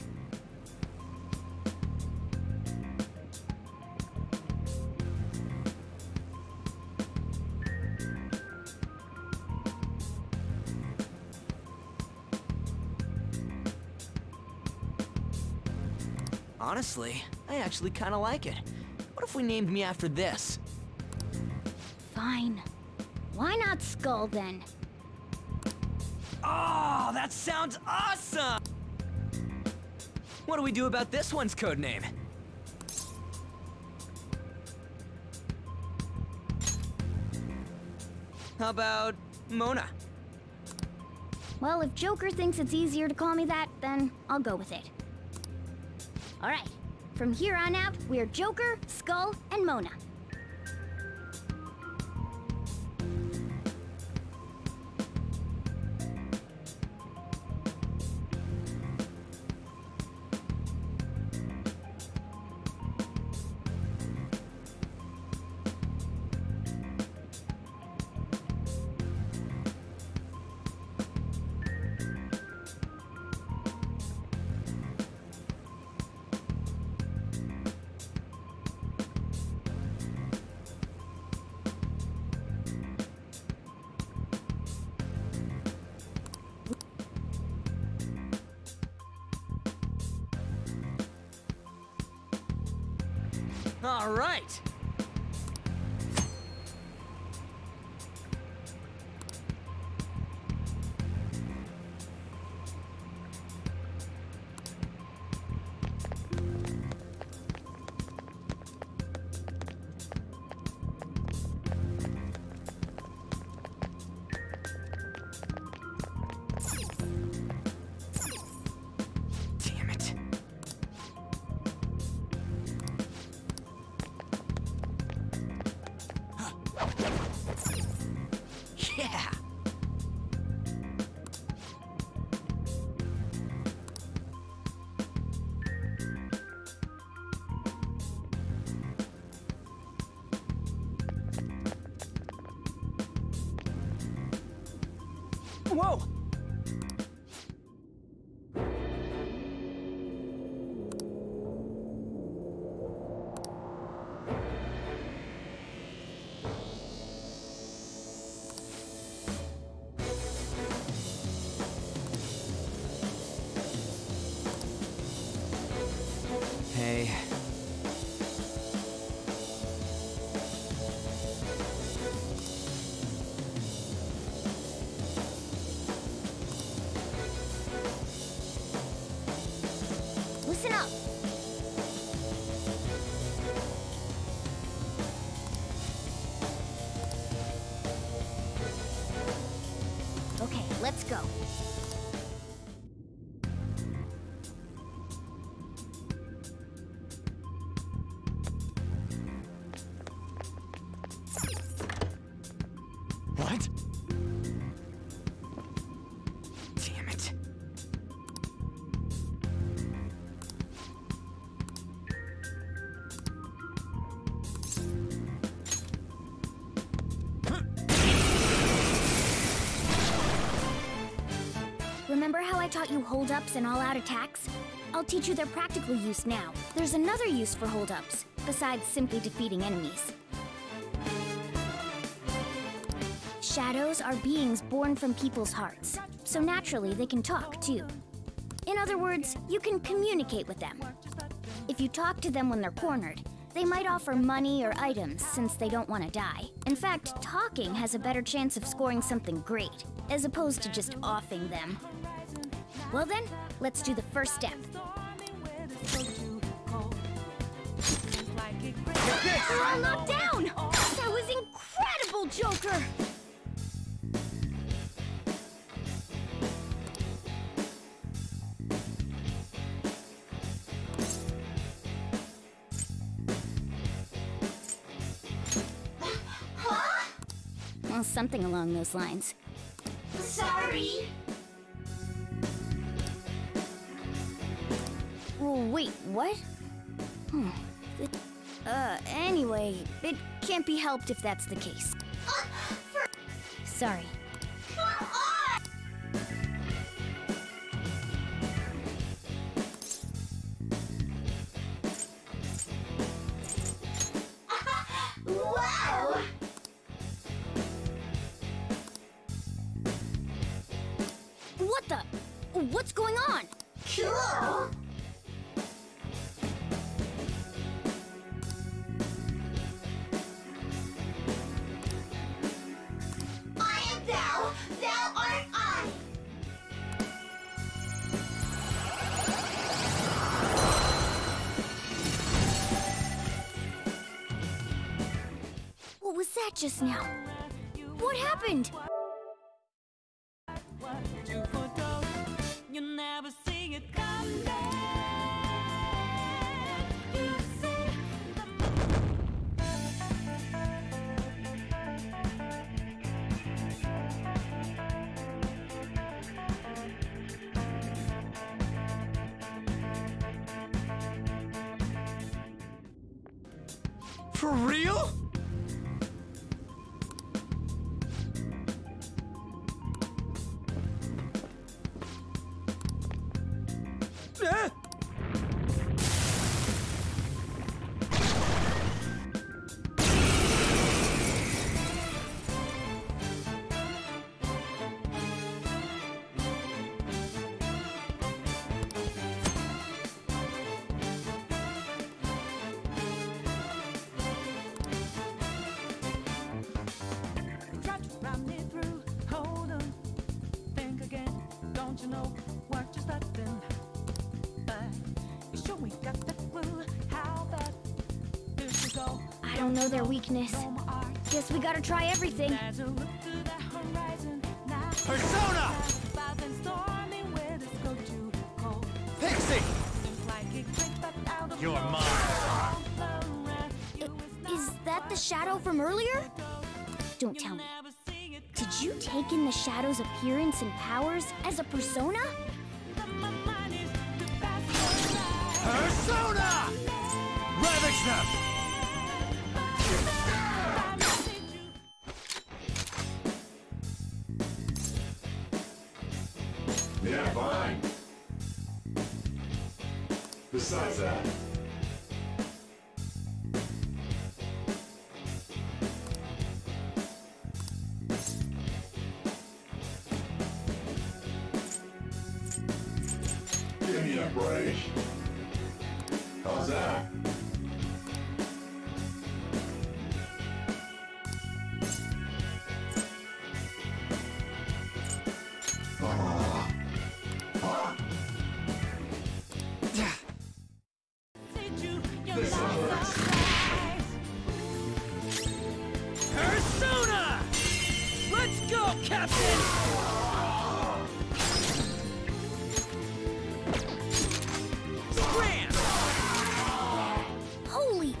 Honestly, I actually kinda like it. What if we named me after this? Fine. Why not Skull, then? Oh, that sounds awesome! What do we do about this one's codename? How about Mona? Well, if Joker thinks it's easier to call me that, then I'll go with it. Alright, from here on out, we're Joker, Skull, and Mona. All right. Damn it. Whoa! Hey. Listen up. Okay, let's go. What? Damn it. Remember how I taught you hold-ups and all-out attacks? I'll teach you their practical use now. There's another use for hold-ups, besides simply defeating enemies. Shadows are beings born from people's hearts, so naturally they can talk, too. In other words, you can communicate with them. If you talk to them when they're cornered, they might offer money or items since they don't want to die. In fact, talking has a better chance of scoring something great, as opposed to just offing them. Well then, let's do the first step. We're all knocked down! That was incredible, Joker! Well, something along those lines. Sorry. Wait, what? Anyway, it can't be helped if that's the case. Sorry. Wow! What the? What's going on? Cool! I am thou, thou art I! What was that just now? What happened? You never see it come back. For real? I don't know their weakness. Guess we gotta try everything. Persona! Pixie! You're mine. Is that the shadow from earlier? Don't tell me. Did you take in the shadow's appearance and powers as a persona? Persona! Ravage them! Besides that, give me a break. How's that? Persona! Let's go, Captain! Scram! Holy!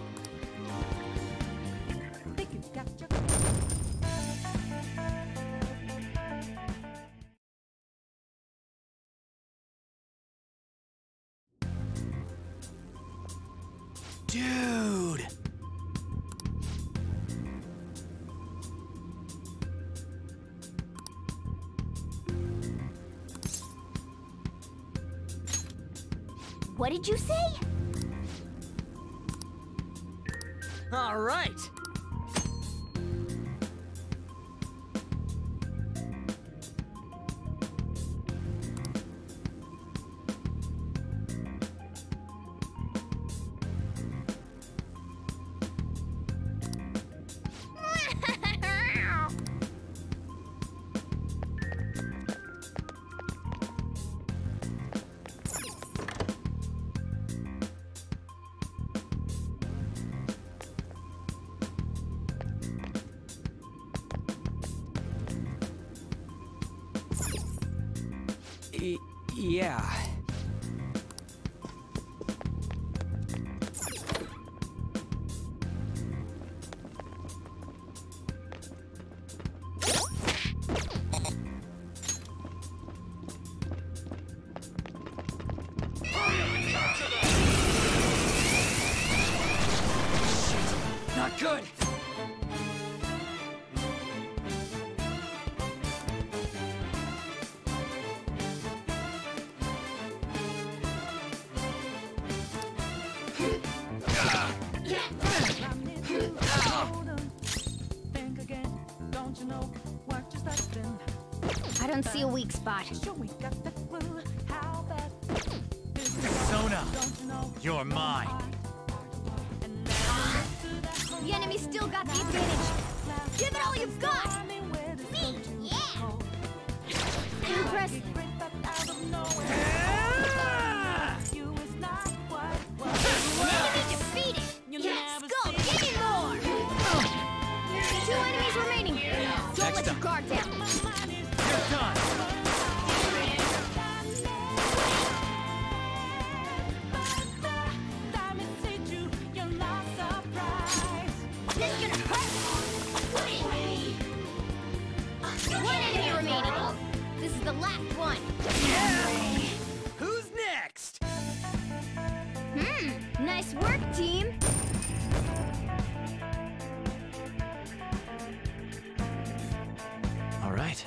Dude! What did you say? All right! Yeah. Not good! I don't see a weak spot. Persona! You're mine! The enemy still got the advantage. Give it all you've got! Me! Yeah! Impressive. Enemy defeated! Yes, go! Give me more! 2 enemies remaining. Don't let your guard down. You're done! This is gonna hurt! 1 enemy remaining. This is the last one. Who's next? Nice work, team. All right.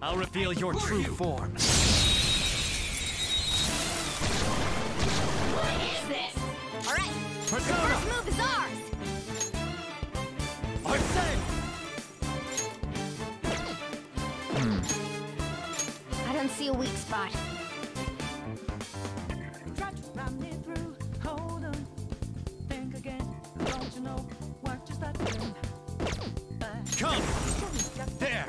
I'll reveal your true form. What is this? All right. Persona! The first move is ours. Arsene! I don't see a weak spot. Come! There!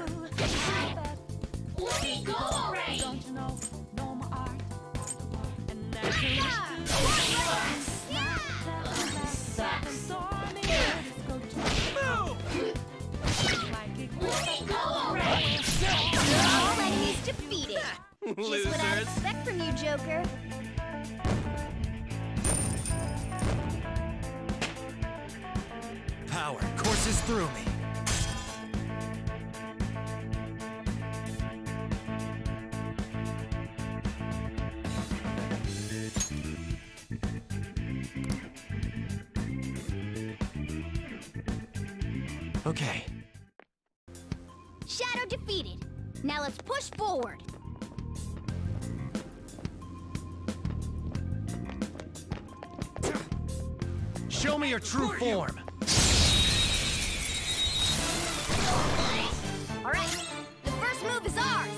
Let me go already! All enemies defeated. Just what I'd expect from you, Joker. Power courses through me. Okay. Shadow defeated. Now let's push forward. Show me your true form. All right, the first move is ours.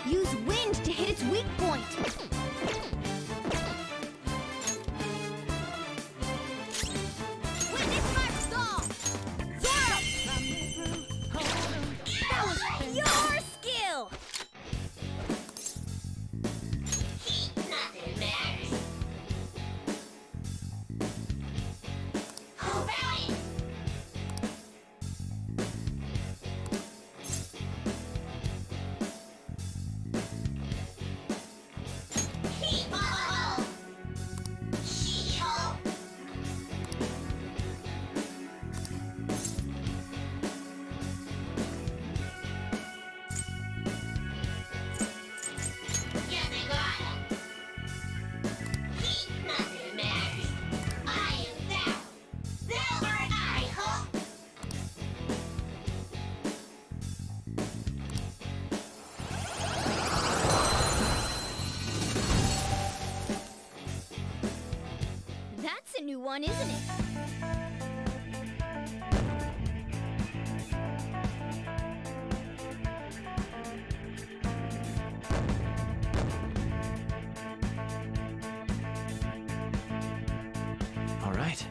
Use wind to hit its weak point. Wind is my stall. Zoro! That was your skill. Nothing matters. How about it? That's a new one, isn't it? All right.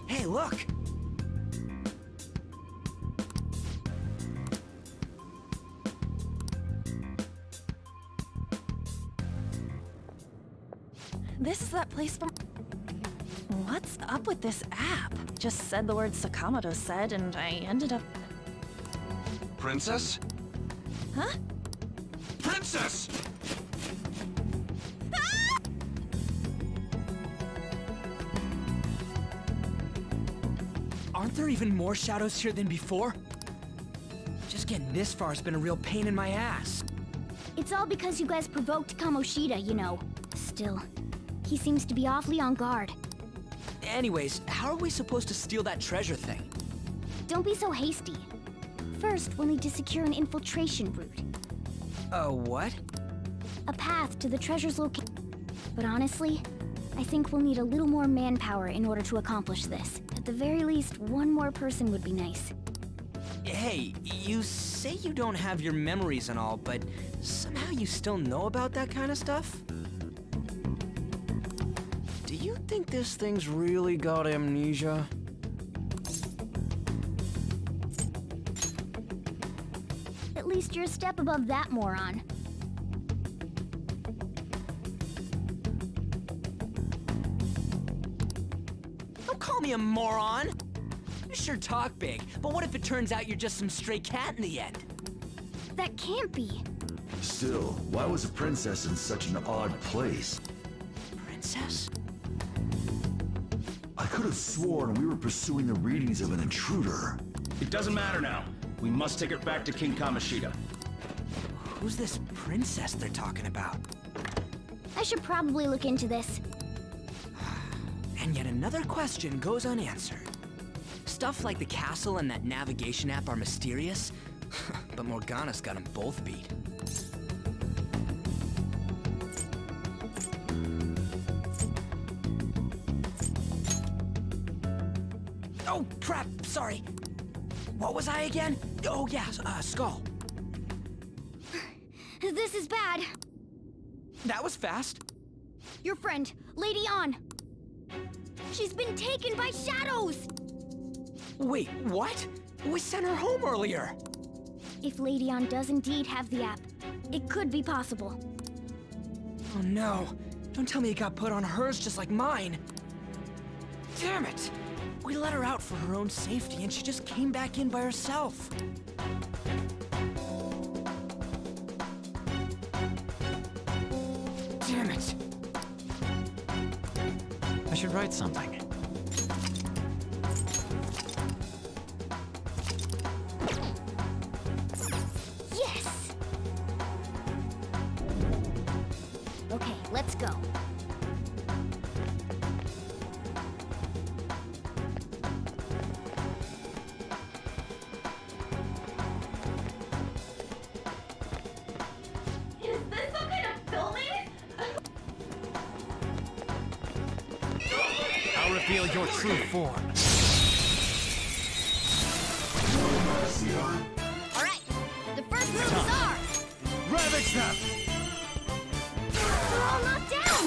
Hey, look! This is that place from... What's up with this app? Just said the word Sakamoto said, and I ended up... Princess? Huh? Princess! Aren't there even more shadows here than before? Just getting this far has been a real pain in my ass. It's all because you guys provoked Kamoshida, you know. Still, he seems to be awfully on guard. Anyways, how are we supposed to steal that treasure thing? Don't be so hasty. First, we'll need to secure an infiltration route. What? A path to the treasure's location. But honestly, I think we'll need a little more manpower in order to accomplish this. At the very least, one more person would be nice. Hey, you say you don't have your memories and all, but somehow you still know about that kind of stuff? Do you think this thing's really got amnesia? At least you're a step above that, moron. Don't call me a moron! You sure talk big, but what if it turns out you're just some stray cat in the end? That can't be. Still, why was a princess in such an odd place? Princess? I could have sworn we were pursuing the readings of an intruder. It doesn't matter now. We must take her back to King Kamoshida. Who's this princess they're talking about? I should probably look into this. And yet another question goes unanswered. Stuff like the castle and that navigation app are mysterious, but Morgana's got them both beat. Oh, crap, sorry. What was I again? Oh, yeah, Skull. This is bad. That was fast. Your friend, Lady Ann. She's been taken by shadows! Wait, what? We sent her home earlier. If Lady Ann does indeed have the app, it could be possible. Oh no. Don't tell me it got put on hers just like mine. Damn it! We let her out for her own safety and she just came back in by herself. Damn it. I should write something. Yes! Okay, let's go. Is this some kind of filming? I'll reveal your true form. Alright, the first move is ours! Ravage them! They're all knocked down!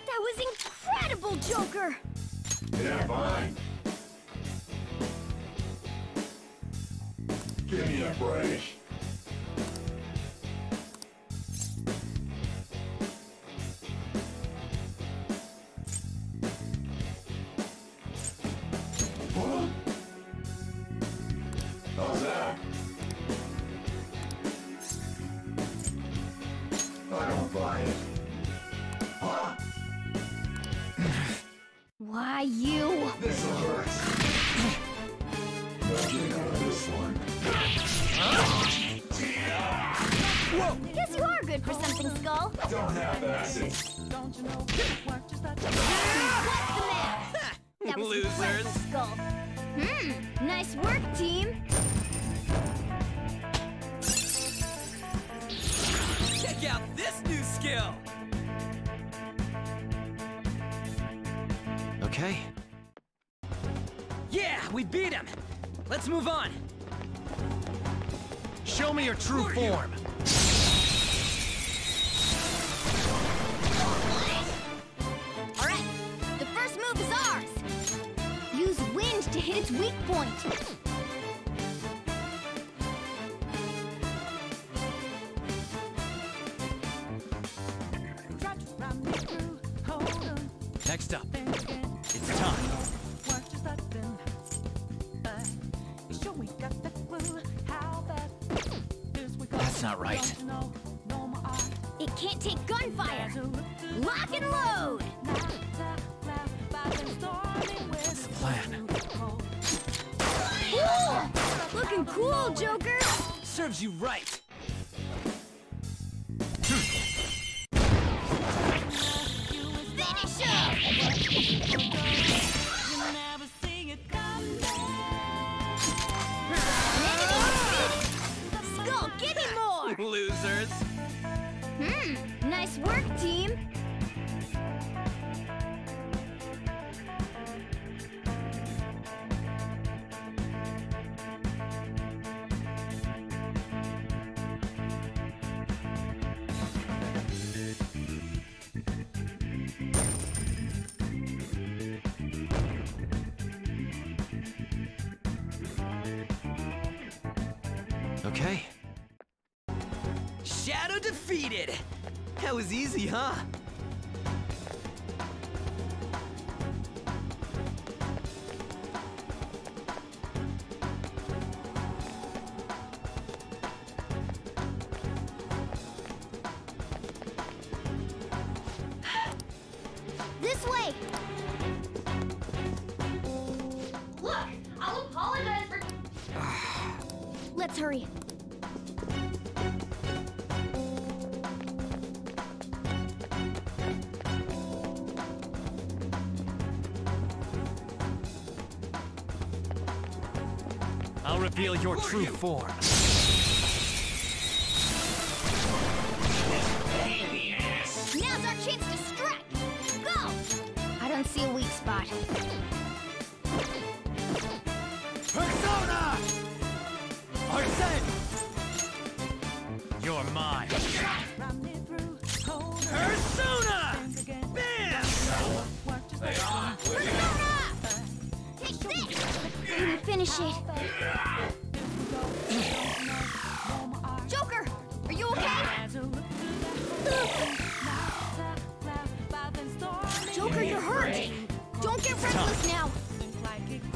That was incredible, Joker! Yeah, fine. Give me a break. What? How's that? I don't buy it. Huh? Why, you? This'll hurt. No getting out of this one. Whoa! Guess you are good for something, Skull. Don't have acid. What's the matter? That was Losers. impressive, Skull. Nice work, team. Check out this new skill! Okay. Yeah, we beat him! Let's move on! Show me your true form. Alright, the first move is ours. Use wind to hit its weak point. Next up, it's time. That's not right. It can't take gunfire. Lock and load. What's the plan? Ooh, looking cool, Joker. Serves you right! Finish him! Skull, give me more! Losers! Nice work, team. Okay. Shadow defeated! That was easy, huh? This way! Look, I'll apologize for... Let's hurry. I'll reveal your true form. Now's our chance to strike! Go! I don't see a weak spot. Persona! Arsene! You're mine. Persona! Bam! Persona! Take this! Didn't finish it. Joker! Are you okay? Joker, you're hurt! Don't get reckless now!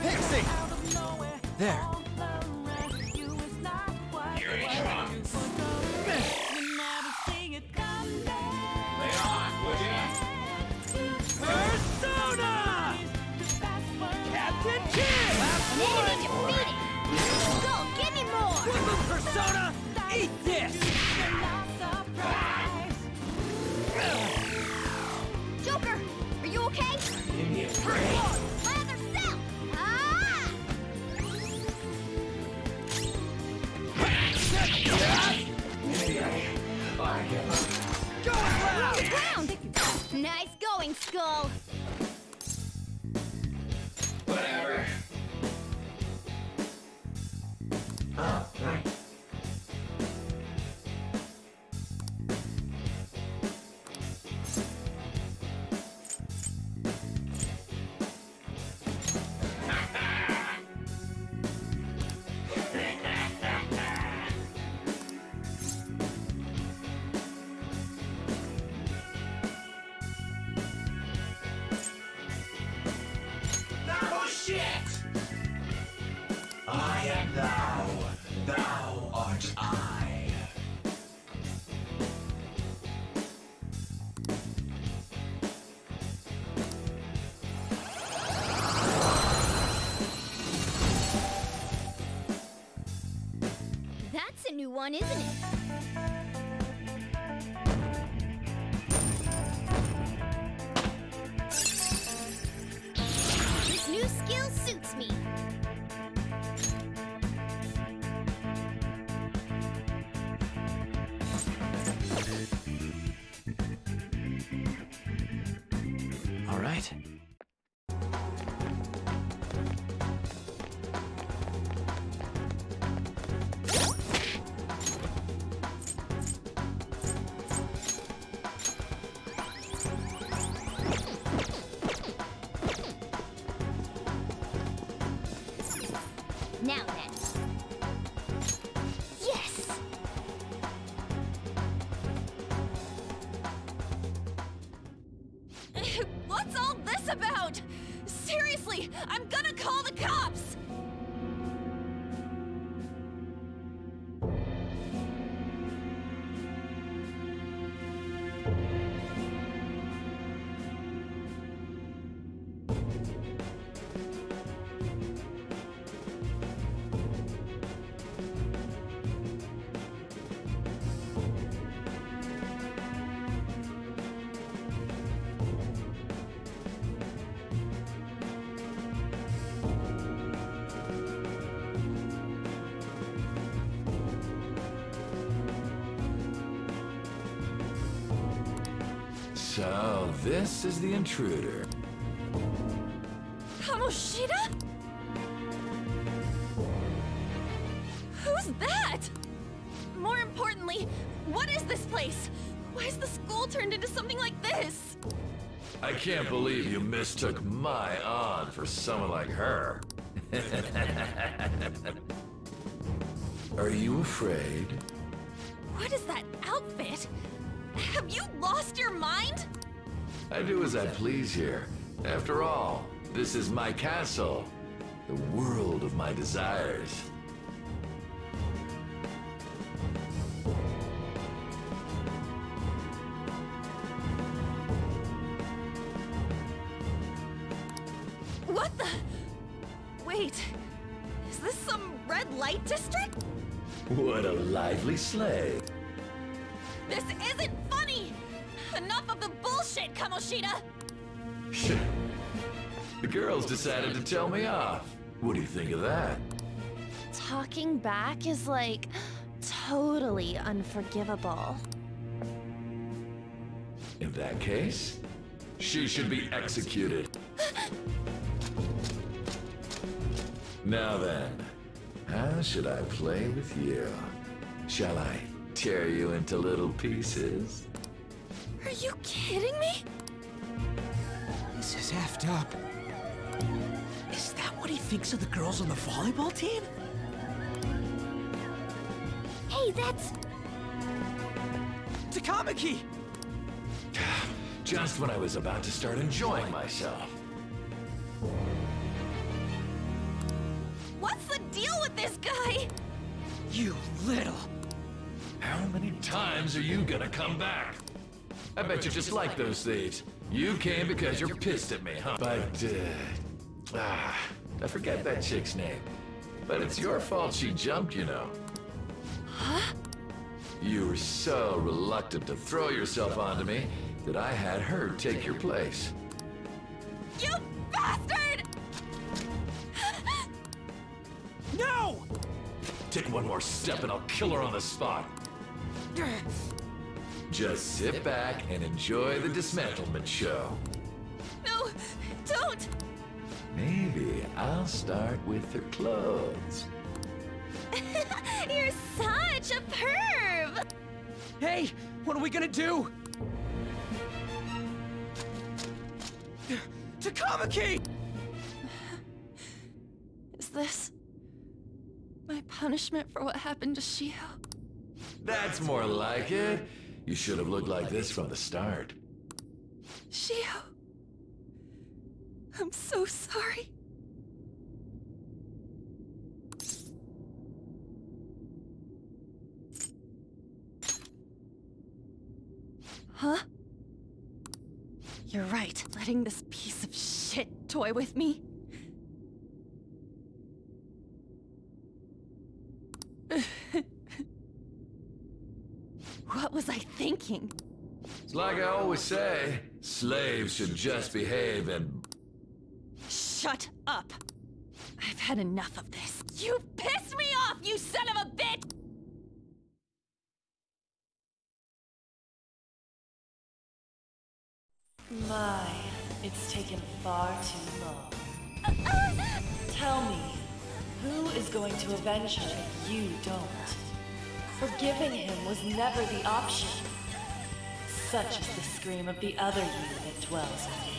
Pixie! There. Here it comes. Lay on, would ya? Persona! Captain Kidd! An enemy defeated! Go, give me more! Quick, Persona! Eat this! Joker, are you okay? Give me a break. My other self! Ah! Maybe I get On the ground! Nice going, Skull! whatever. Oh, right. Oh shit! I am thou, thou art I. That's a new one, isn't it? This new skill suits me. All right. Now then. Yes! What's all this about? Seriously, I'm gonna call the cops! So, this is the intruder. Kamoshida? Who's that? More importantly, what is this place? Why is the school turned into something like this? I can't believe you mistook my aunt for someone like her. Are you afraid? What is that outfit? Have you lost your mind? I do as I please here. After all, this is my castle. The world of my desires. What the? Wait, is this some red light district? What a lively sleigh. This isn't funny! Enough of the bullshit, Kamoshida! The girls decided to tell me off. What do you think of that? talking back is like totally unforgivable. In that case, she should be executed. Now then, how should I play with you? Shall I tear you into little pieces? Are you kidding me? This is effed up. Is that what he thinks of the girls on the volleyball team? Hey, that's... Takamaki! Just when I was about to start enjoying myself. What's the deal with this guy? You little... How many times are you gonna come back? I bet you just like those thieves. You came because you're pissed at me, huh? But, I forget that chick's name. But it's your fault she jumped, you know. Huh? You were so reluctant to throw yourself onto me that I had her take your place. You bastard! No! Take one more step and I'll kill her on the spot. Just sit back and enjoy the dismantlement show. No, don't! Maybe I'll start with her clothes. You're such a perv! Hey, what are we gonna do? Takamaki! Is this my punishment for what happened to Shiho? That's more like it. You should have looked like this from the start. Shiho, I'm so sorry. Huh? You're right, letting this piece of shit toy with me. What was I thinking? It's like I always say, slaves should just behave and... Shut up! I've had enough of this. You pissed me off, you son of a bitch! My, it's taken far too long. Tell me, who is going to avenge her if you don't? Forgiving him was never the option. Such is the scream of the other you that dwells in me.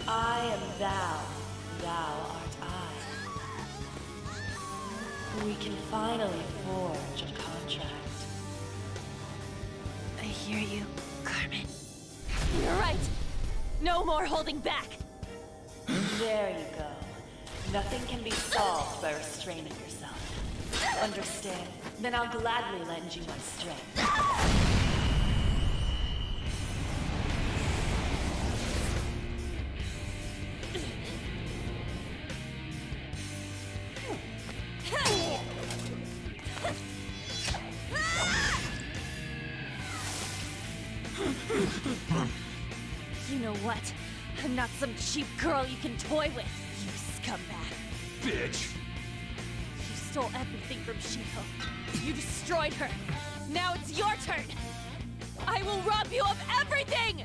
I am thou, thou art I. We can finally forge a contract. I hear you, Carmen. You're right. No more holding back. There you go. Nothing can be solved by restraining yourself. Understand? Then I'll gladly lend you my strength. You know what? I'm not some cheap girl you can toy with, you scumbag. Bitch! You stole everything from Shiho. You destroyed her. Now it's your turn. I will rob you of everything!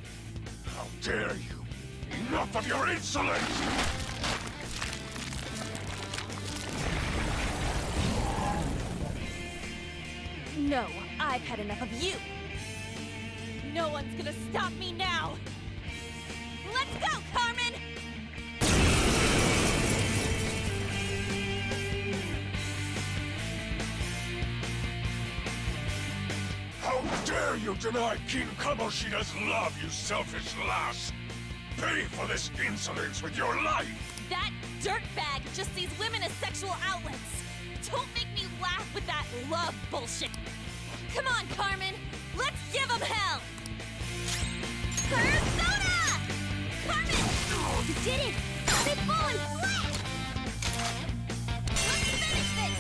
How dare you! Enough of your insolence! No, I've had enough of you. No one's gonna stop me now. Let's go, Carmen! How dare you deny King Kamoshida's love, you selfish lass! Pay for this insolence with your life! That dirtbag just sees women as sexual outlets. Don't make me laugh with that love bullshit. Come on, Carmen. Let's give him hell! Persona! Carmen! Oh, you did it! They've fallen flat! Let's finish this!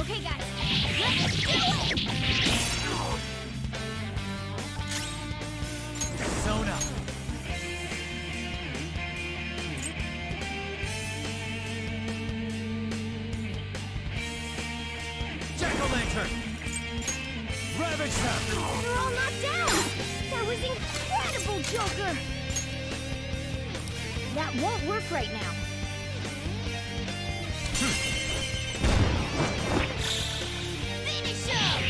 Okay, guys, let's do it! Persona! Ravage them! They're all knocked down! That was incredible, Joker! That won't work right now. Finish him!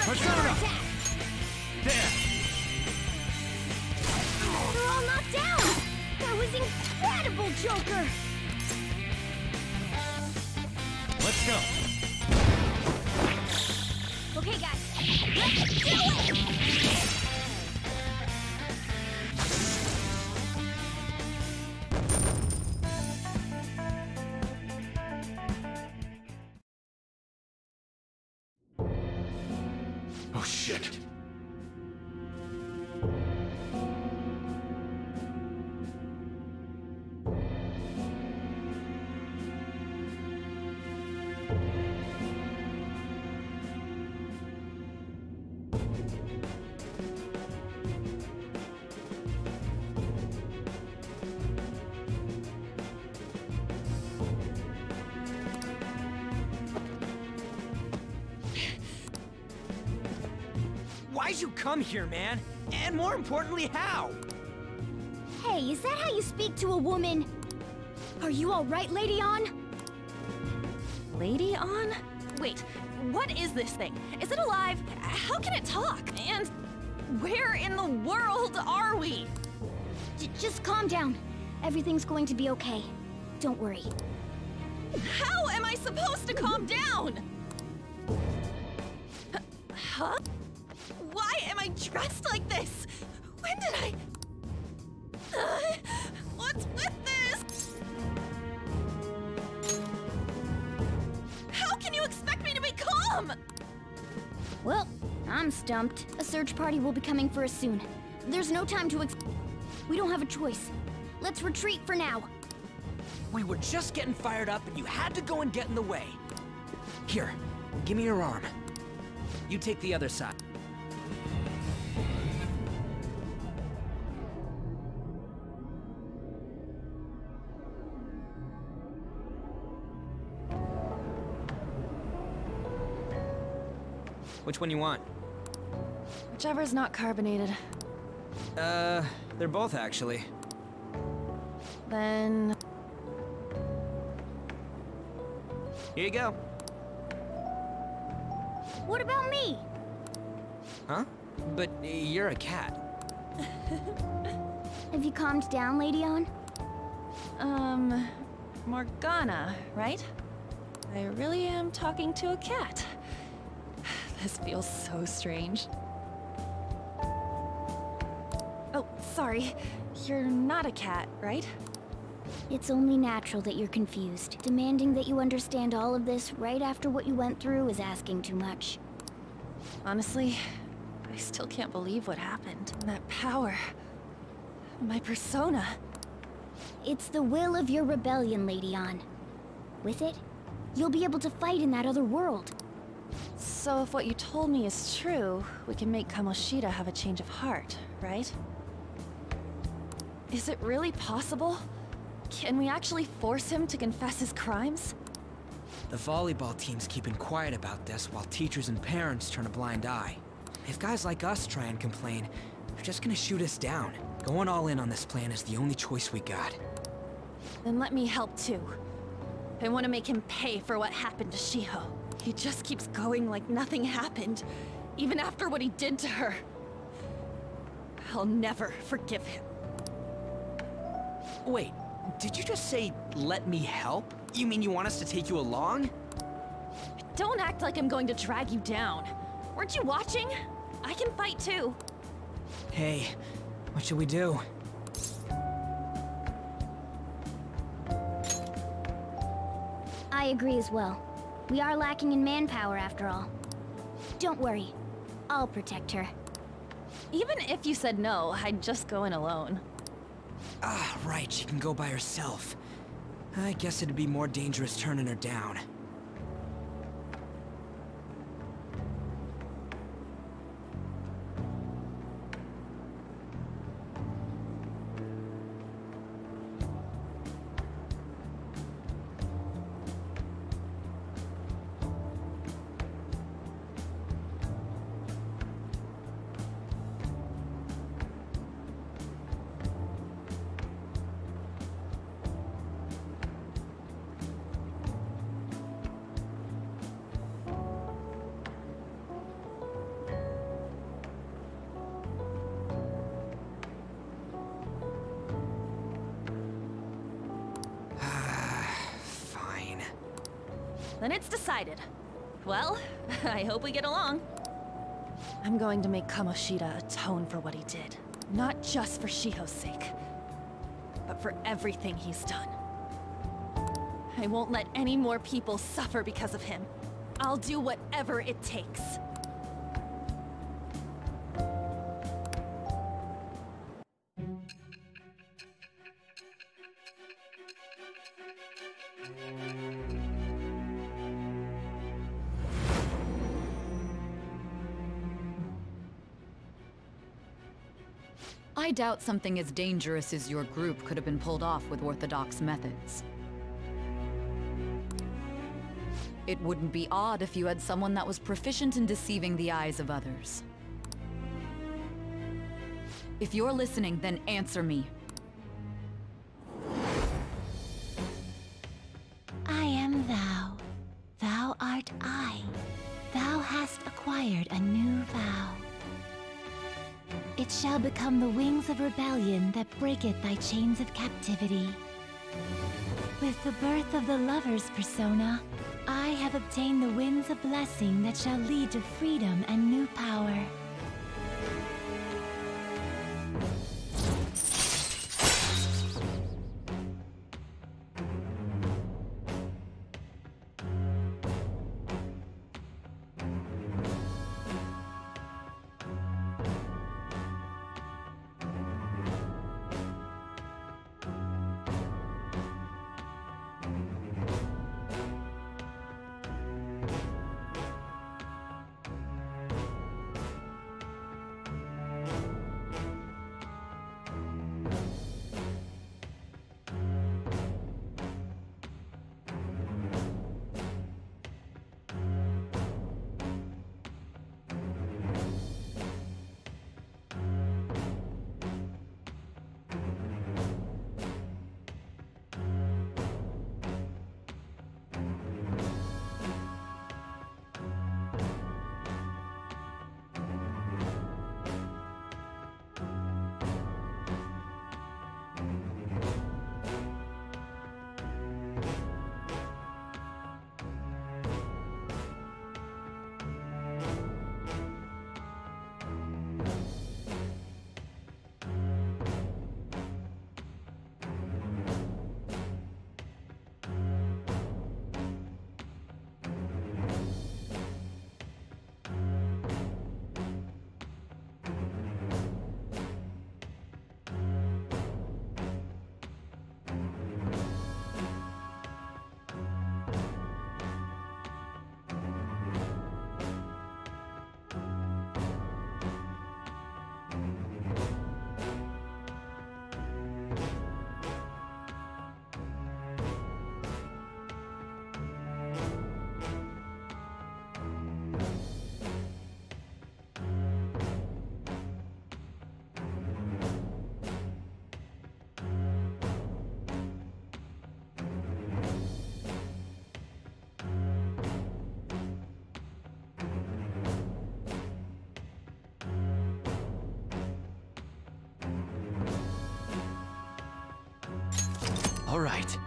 Persona! There! They're all knocked down! That was incredible, Joker! Let's go! Okay, guys, let's do it! Oh shit. Why'd you come here, man? And more importantly, how? Hey, is that how you speak to a woman? Are you alright, Lady On? Lady On? Wait, what is this thing? Is it alive? How can it talk? And where in the world are we? Just calm down. Everything's going to be okay. Don't worry. How am I supposed to calm down? Huh? Why am I dressed like this? When did I... what's with this? How can you expect me to be calm? Well, I'm stumped. A search party will be coming for us soon. There's no time to we don't have a choice. Let's retreat for now. We were just getting fired up and you had to go and get in the way. Here, give me your arm. You take the other side. Which one you want? Whichever's not carbonated. They're both actually. Then... Here you go. What about me? Huh? But you're a cat. Have you calmed down, Lady On? Morgana, right? I really am talking to a cat. This feels so strange. Oh, sorry. You're not a cat, right? It's only natural that you're confused. Demanding that you understand all of this right after what you went through is asking too much. Honestly, I still can't believe what happened. That power. My persona. It's the will of your rebellion, Lady On. With it, you'll be able to fight in that other world. So if what you told me is true, we can make Kamoshida have a change of heart, right? Is it really possible? Can we actually force him to confess his crimes? The volleyball team's keeping quiet about this while teachers and parents turn a blind eye. If guys like us try and complain, they're just gonna shoot us down. Going all in on this plan is the only choice we got. Then let me help too. I want to make him pay for what happened to Shiho. He just keeps going like nothing happened, even after what he did to her. I'll never forgive him. Wait, did you just say, let me help? You mean you want us to take you along? Don't act like I'm going to drag you down. Weren't you watching? I can fight too. Hey, what should we do? I agree as well. We are lacking in manpower after all. Don't worry. I'll protect her. Even if you said no, I'd just go in alone. Ah, right, she can go by herself. I guess it'd be more dangerous turning her down. Then it's decided. Well, I hope we get along. I'm going to make Kamoshida atone for what he did. Not just for Shiho's sake, but for everything he's done. I won't let any more people suffer because of him. I'll do whatever it takes. I doubt something as dangerous as your group could have been pulled off with orthodox methods. It wouldn't be odd if you had someone that was proficient in deceiving the eyes of others. If you're listening, then answer me. I am thou. Thou art I. Thou hast acquired a new vow. It shall become the wings of rebellion that breaketh thy chains of captivity. With the birth of the lover's persona, I have obtained the winds of blessing that shall lead to freedom and new power. All right.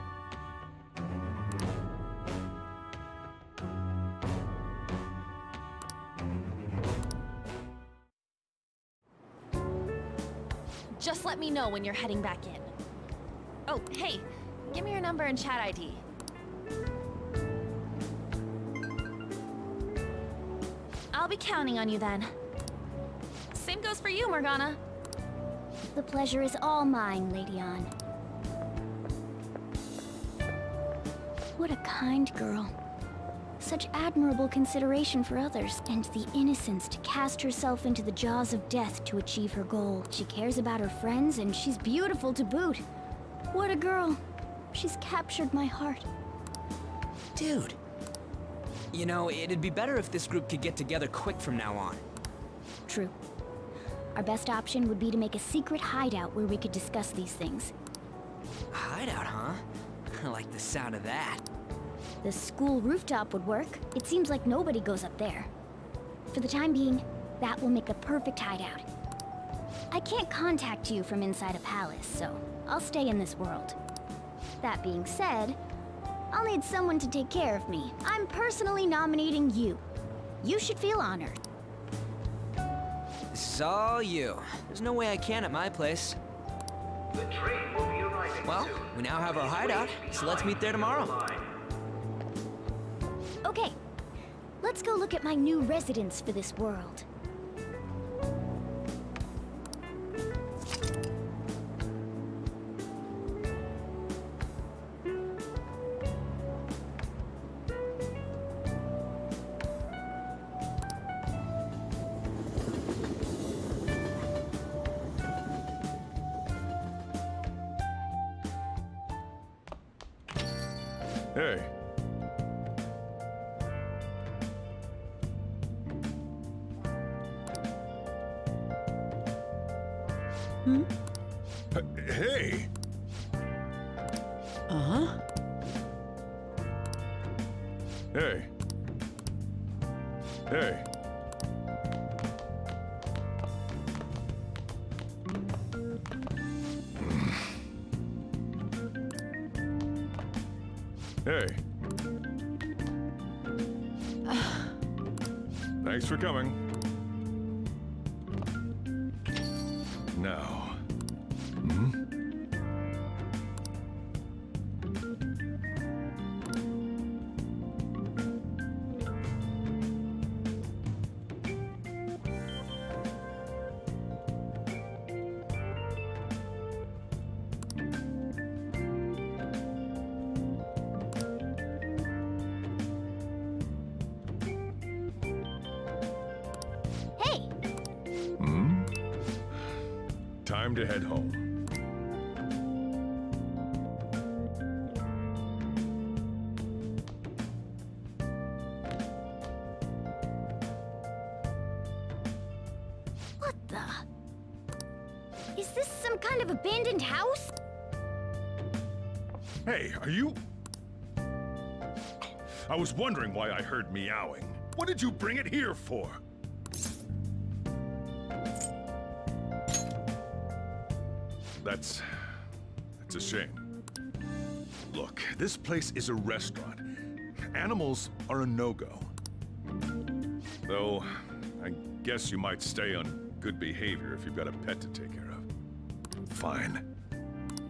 Just let me know when you're heading back in. Oh, hey, give me your number and chat ID. I'll be counting on you then. Same goes for you, Morgana. The pleasure is all mine, Lady Ann. What a kind girl. Such admirable consideration for others, and the innocence to cast herself into the jaws of death to achieve her goal. She cares about her friends, and she's beautiful to boot. What a girl. She's captured my heart. Dude. You know, it'd be better if this group could get together quick from now on. True. Our best option would be to make a secret hideout where we could discuss these things. A hideout, huh? I like the sound of that. The school rooftop would work. It seems like nobody goes up there. For the time being, that will make a perfect hideout. I can't contact you from inside a palace, so I'll stay in this world. That being said, I'll need someone to take care of me. I'm personally nominating you. You should feel honored. This is all you. There's no way I can at my place. The train will be arriving Well, soon. we now have our hideout, so let's meet there tomorrow. Okay, let's go look at my new residence for this world. Hey. Hey! Uh-huh. Hey. Hey. Hey. Thanks for coming. Now. Time to head home. What the? Is this some kind of abandoned house? Hey, are you... I was wondering why I heard meowing. What did you bring it here for? That's a shame. Look, this place is a restaurant. Animals are a no-go. Though, I guess you might stay on good behavior if you've got a pet to take care of. Fine.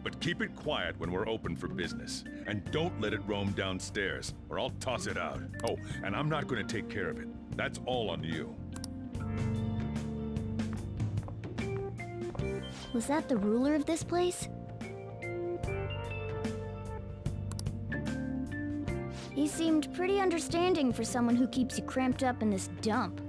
But keep it quiet when we're open for business. And don't let it roam downstairs, or I'll toss it out. Oh, and I'm not going to take care of it. That's all on you. Was that the ruler of this place? He seemed pretty understanding for someone who keeps you cramped up in this dump.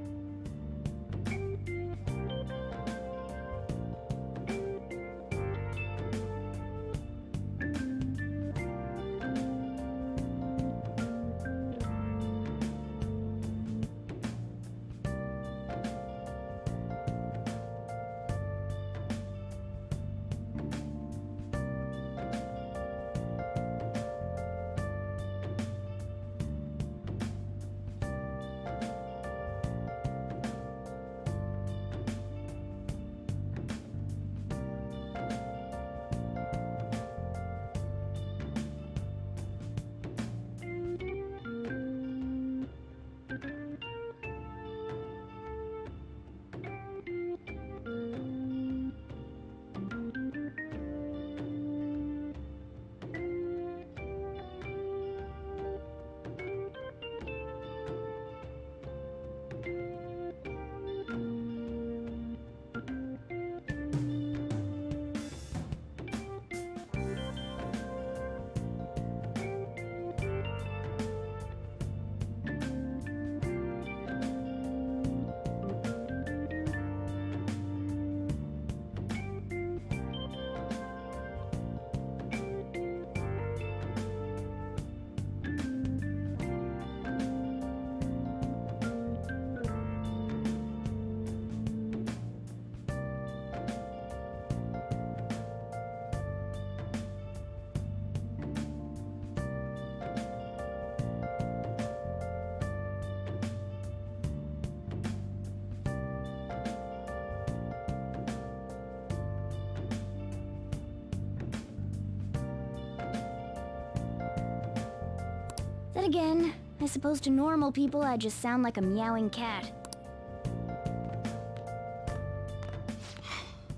Then again, I suppose to normal people I just sound like a meowing cat.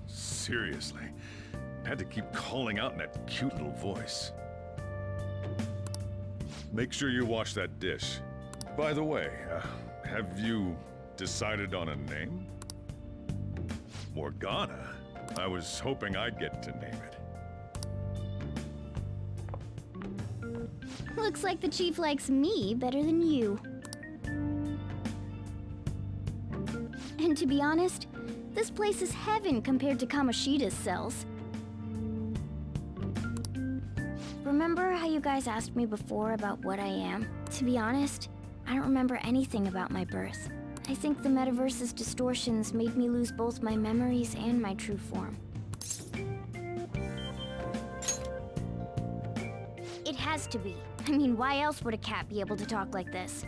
Seriously, I had to keep calling out in that cute little voice. Make sure you wash that dish. By the way, have you decided on a name? Morgana? I was hoping I'd get to name it. Looks like the Chief likes me better than you. And to be honest, this place is heaven compared to Kamoshida's cells. Remember how you guys asked me before about what I am? To be honest, I don't remember anything about my birth. I think the metaverse's distortions made me lose both my memories and my true form. It has to be. I mean, why else would a cat be able to talk like this?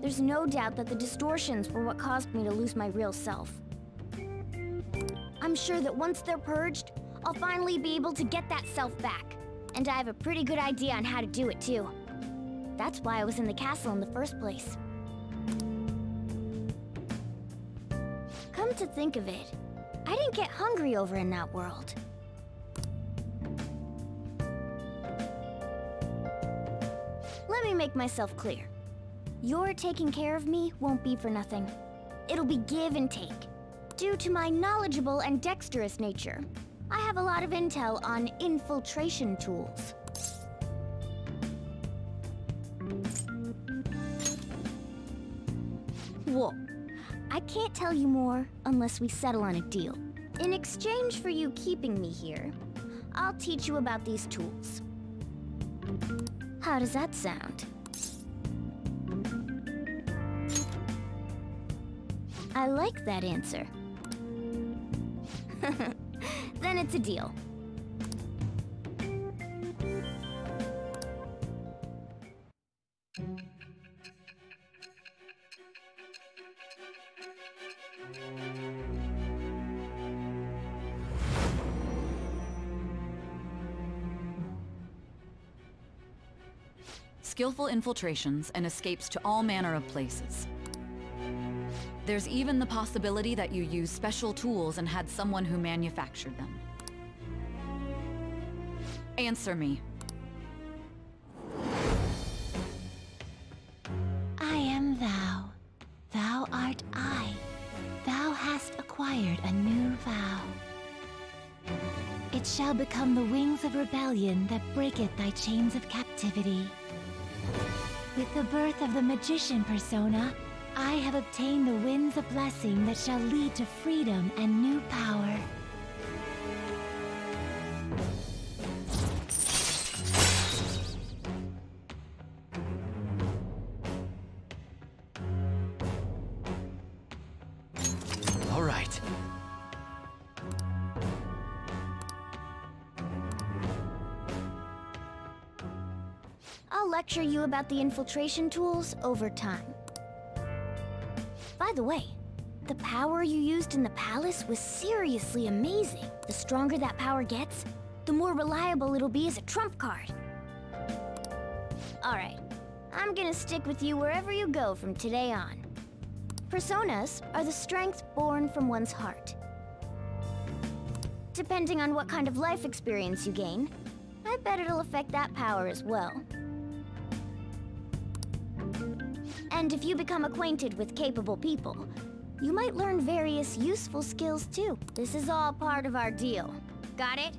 There's no doubt that the distortions were what caused me to lose my real self. I'm sure that once they're purged, I'll finally be able to get that self back. And I have a pretty good idea on how to do it, too. That's why I was in the castle in the first place. Come to think of it, I didn't get hungry over in that world. Let me make myself clear. Your taking care of me won't be for nothing. It'll be give and take. Due to my knowledgeable and dexterous nature, I have a lot of intel on infiltration tools. Whoa. I can't tell you more unless we settle on a deal. In exchange for you keeping me here, I'll teach you about these tools. How does that sound? I like that answer. Then it's a deal. Skillful infiltrations and escapes to all manner of places. There's even the possibility that you used special tools and had someone who manufactured them. Answer me. I am thou. Thou art I. Thou hast acquired a new vow. It shall become the wings of rebellion that breaketh thy chains of captivity. With the birth of the magician persona, I have obtained the winds of blessing that shall lead to freedom and new power. All right. I'll lecture you about the infiltration tools over time. By the way, the power you used in the palace was seriously amazing. The stronger that power gets, the more reliable it'll be as a trump card. Alright, I'm gonna stick with you wherever you go from today on. Personas are the strength born from one's heart. Depending on what kind of life experience you gain, I bet it'll affect that power as well. And if you become acquainted with capable people, you might learn various useful skills too. This is all part of our deal. Got it?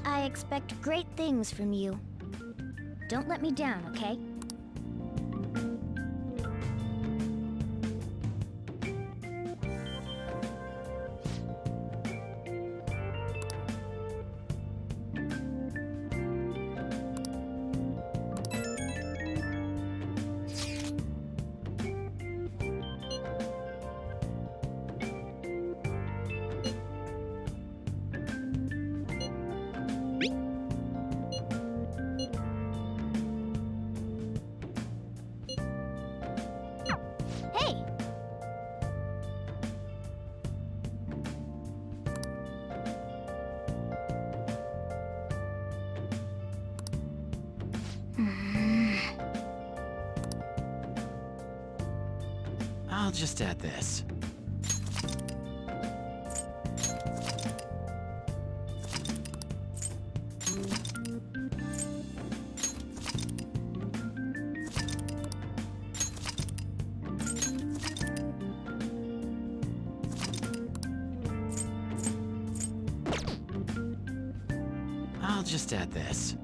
I expect great things from you. Don't let me down, okay? I'll just add this. I'll just add this.